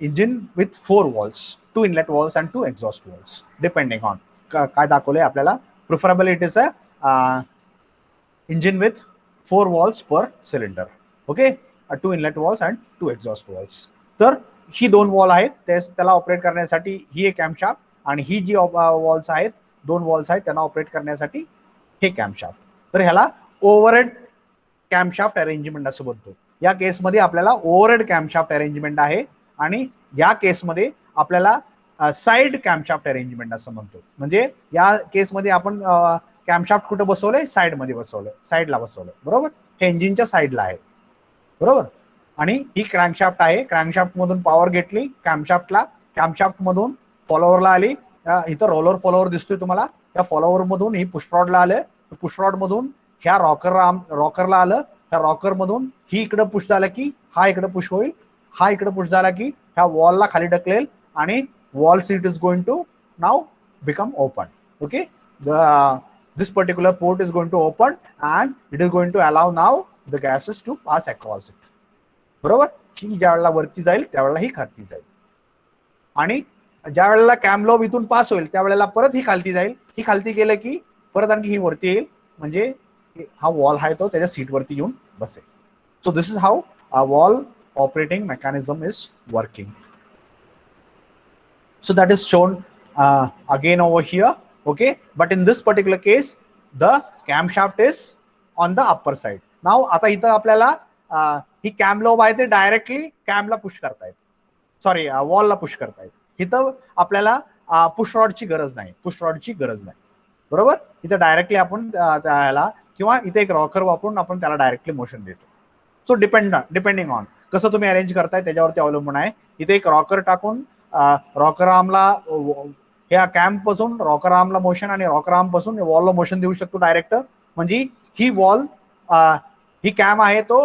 S1: engine with 4 walls, 2 inlet walls and 2 exhaust walls, depending on काय दाखवलंय आपल्याला. Preferable it is a engine with 4 walls per cylinder. Okay, 2 inlet walls and 2 exhaust walls. तर ही दोन wall आहेत, त्याला operate करण्यासाठी ही एक camshaft, आणि ही जी वॉल्स आहेत, दोन वॉल्स आहेत त्यांना ऑपरेट करण्यासाठी हे कॅम्पशाफ्ट. तर ह्याला ओव्हरहेड कॅम्पशाफ्ट अरेंजमेंट असं बोलतो. या केसमध्ये आपल्याला ओव्हरहेड कॅम्पशाफ्ट अरेंजमेंट आहे, आणि या केसमध्ये आपल्याला साइड कॅम्पशाफ्ट अरेंजमेंट असं म्हणतो. म्हणजे या केसमध्ये आपण कॅम्पशाफ्ट कुठे बसवलंय, साइड मध्ये बसवलंय, साइडला बसवलंय. बरोबर, हे इंजिनच्या साइडला आहे. बरोबर, आणि ही क्रँकशाफ्ट आहे. क्रँकशाफ्ट मधून पॉवर घेतली कॅम्पशाफ्टला, कॅम्पशाफ्ट मधून फॉलोअरला आली. इथं रोलर फॉलोअर दिसतोय तुम्हाला, त्या फॉलोअर मधून ही पुशरॉडला आलं, पुशरॉड मधून ह्या रॉकरला आलं, त्या रॉकर मधून ही इकडे पुश झाला की हा इकडे पुश होईल, हा इकडे पुश झाला की ह्या वॉलला खाली ढकलेल आणि wall seat is going to now become open. Okay, this particular port is going to open and it is going to allow now the gases to pass across it. बरोबर, ही ज्या वेळेला वरती जाईल त्यावेळेला ही खालती जाईल, आणि ज्या वेळेला कॅमलोब इथून पास होईल त्यावेळेला परत ही खालती जाईल. ही खालती गेलं की परत आणखी ही वरती येईल, म्हणजे हा वॉल आहे तो त्याच्या सीट वरती येऊन बसेल. So this is how a wall operating mechanism is working. So that is shown again over here. Okay, but in this particular case the camshaft is on the upper side. Now आता इथं आपल्याला ही cam lobe आहे ते directly कॅमला push करतायत, sorry वॉलला push करतायत. इथं आपल्याला push रॉडची गरज नाही, पुश रॉडची गरज नाही. बरोबर, इथं डायरेक्टली आपण त्याला किंवा इथे एक रॉकर वापरून आपण त्याला डायरेक्टली मोशन देतो. सो डिपेंडिंग ऑन कसं तुम्ही अरेंज करताय त्याच्यावरती अवलंबून आहे. इथे एक रॉकर टाकून रॉकर आर्मला ह्या कॅम्प पासून रॉकर आर्मला मोशन आणि रॉकर आर्म पासून वॉलला मोशन देऊ शकतो डायरेक्ट. म्हणजे ही वॉल ही कॅम आहे तो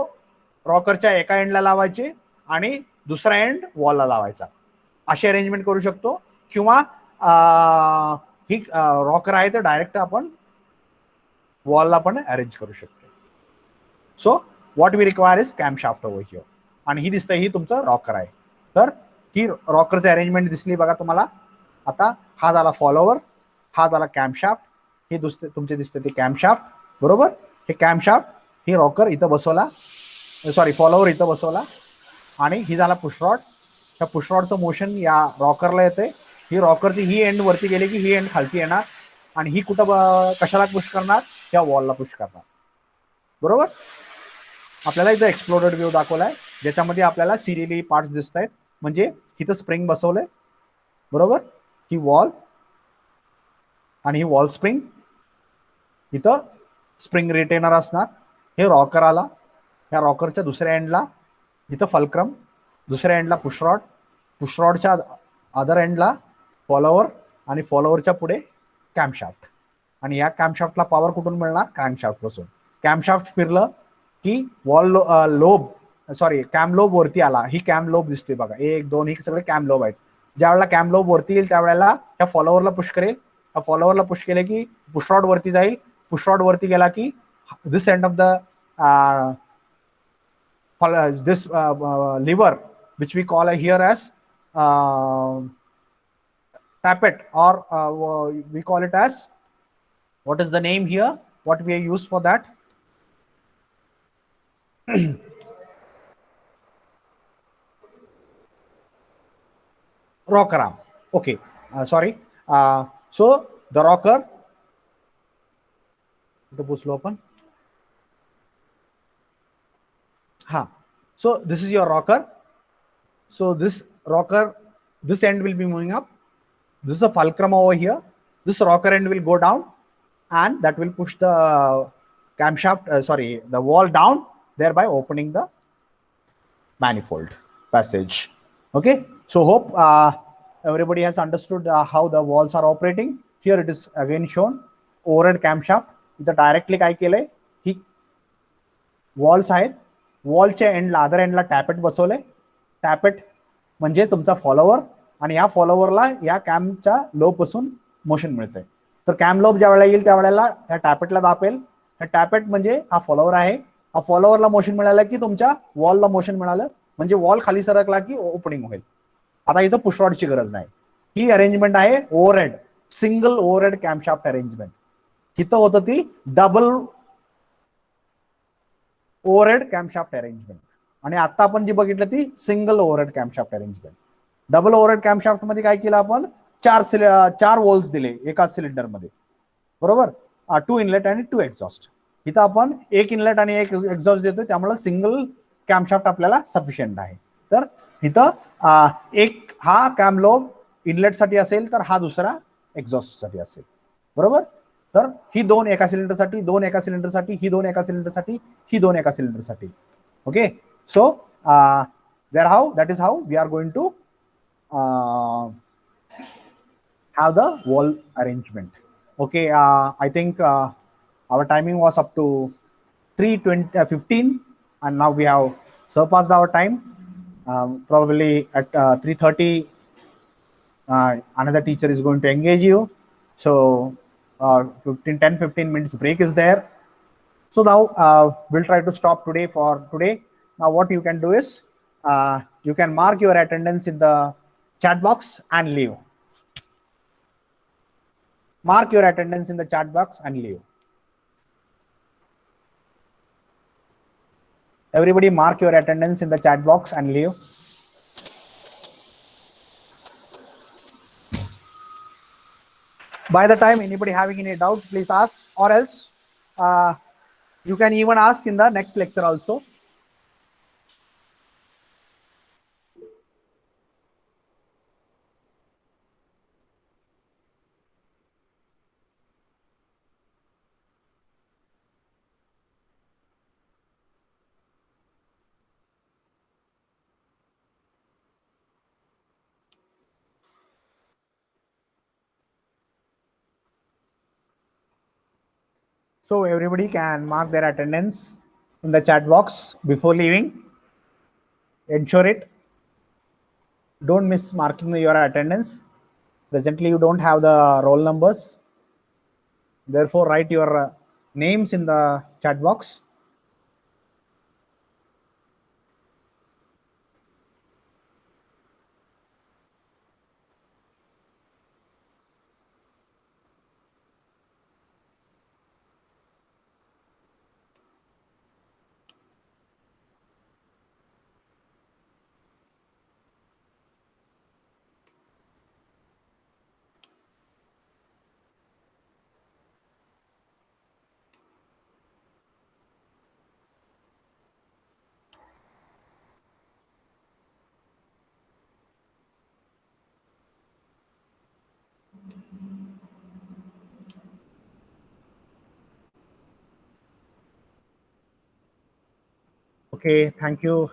S1: रॉकरच्या एका एंडला लावायची आणि दुसरा एंड वॉलला लावायचा, अशी अरेंजमेंट करू शकतो. किंवा ही रॉकर आहे तर डायरेक्ट आपण वॉलला पण अरेंज करू शकतो. So what we require is camshaft over here, आणि ही दिसतंय ही तुमचं रॉकर आहे. तर ही रॉकरची अरेंजमेंट दिसली बघा तुम्हाला. आता हा झाला फॉलोवर, हा झाला कॅम्पशाफ्ट, हे तुमचे दिसते ते कॅम्पशाफ्ट. बरोबर, हे कॅम्पशाफ्ट, ही रॉकर इथं बसवला, सॉरी फॉलोवर इथं बसवला, आणि ही झाला पुशरॉड. त्या पुशरॉडचं मोशन या रॉकरला येते. ही रॉकरची ही एंड वरती गेली की ही एंड खालती येणार, आणि ही कुठं कशाला पुश करणार, त्या वॉलला पुश करणार. बरोबर, आपल्याला इथं एक्सप्लोडेड व्ह्यू दाखवलाय ज्याच्यामध्ये आपल्याला सिरियली पार्ट्स दिसत आहेत. म्हणजे इथं स्प्रिंग बसवलंय. बरोबर, ही वॉल, आणि ही वॉल स्प्रिंग, इथं स्प्रिंग रिटेनर असणार. हे रॉकर आला, ह्या रॉकरच्या दुसऱ्या एंडला इथं फल्क्रम, दुसऱ्या एंडला पुशरॉड, पुशरॉडच्या अदर एंडला फॉलोवर, आणि फॉलोवरच्या पुढे कॅम्पशाफ्ट. आणि या कॅम्पशाफ्टला पॉवर कुठून मिळणार? कॅम्पशाफ्ट पासून. कॅम्पशाफ्ट फिरलं की wall lobe, sorry cam lobe वरती आला. ही कॅम लोब दिसते बघा, 1 2 ही सगळे कॅम लोब आहेत. ज्या वेळेला कॅम लोब वरती येईल त्यावेळेला त्या फॉलोवरला पुश करेल. त्या फॉलोवरला पुश केले की पुशरॉड वरती जाईल. पुशरॉड वरती गेला की this end of the this lever, which we call here as tappet, or we call it as, what is the name here, what we are used for that? Rocker arm. Okay, sorry. So the rocker, the push open. So this is your rocker. So this rocker, this end will be moving up. This is a fulcrum over here. This rocker end will go down, and that will push the camshaft, the wall down, thereby opening the manifold passage. Okay, so hope everybody has understood how the walls are operating. Here it is again shown, overhead camshaft. इथं directly काय केलंय, ही walls आहेत, वॉलच्या एंडला, other एंडला tappet बसवलंय. Tappet म्हणजे तुमचा follower, आणि या फॉलोवरला या कॅमच्या लोब पासून मोशन मिळतंय. तर कॅम लोब ज्या वेळेला येईल त्यावेळेला ह्या टॅपेटला दापेल. ह्या टॅपेट म्हणजे हा फॉलोवर आहे. हा फॉलोवरला मोशन मिळालं की तुमच्या वॉलला मोशन मिळालं, म्हणजे वॉल खाली सरकला की ओपनिंग होईल. आता इथं पुशरॉडची गरज नाही. ही अरेंजमेंट आहे overhead, single overhead camshaft arrangement. इथं होतं ती डबल ओव्हरहेड कॅमशाफ्ट अरेंजमेंट, आणि आता आपण जी बघितलं ती single overhead camshaft arrangement. Double overhead camshaft मध्ये काय केलं आपण, 4 वॉल्स दिले एका सिलेंडर मध्ये, बरोबर. 2 इनलेट आणि 2 एक्झॉस्ट. इथं आपण 1 इनलेट आणि 1 एक्झॉस्ट देतोय, त्यामुळे सिंगल कॅमशाफ्ट आपल्याला सफिशियंट आहे. तर इथं एक हा कॅम लोब इनलेट साठी असेल, तर हा दुसरा एक्झॉस्ट साठी असेल, बरोबर. तर ही 2 एका सिलेंडरसाठी, 2 एका सिलेंडरसाठी, ही 2 एका सिलेंडरसाठी, ही 2 एका सिलेंडरसाठी. Okay, so that is how we are going to have the wall arrangement. Okay, I think our timing was up to 3:15, and now we have surpassed our time. Probably at 3:30 another teacher is going to engage you. So 10-15 minutes break is there. So now we'll try to stop today for today. Now what you can do is you can mark your attendance in the chat box and leave. Mark your attendance in the chat box and leave. Everybody mark your attendance in the chat box and leave. By the time anybody having any doubt, please ask, or else you can even ask in the next lecture also. So everybody can mark their attendance in the chat box before leaving. Ensure it. Don't miss marking your attendance. Presently, you don't have the roll numbers. Therefore, write your names in the chat box. Okay, thank you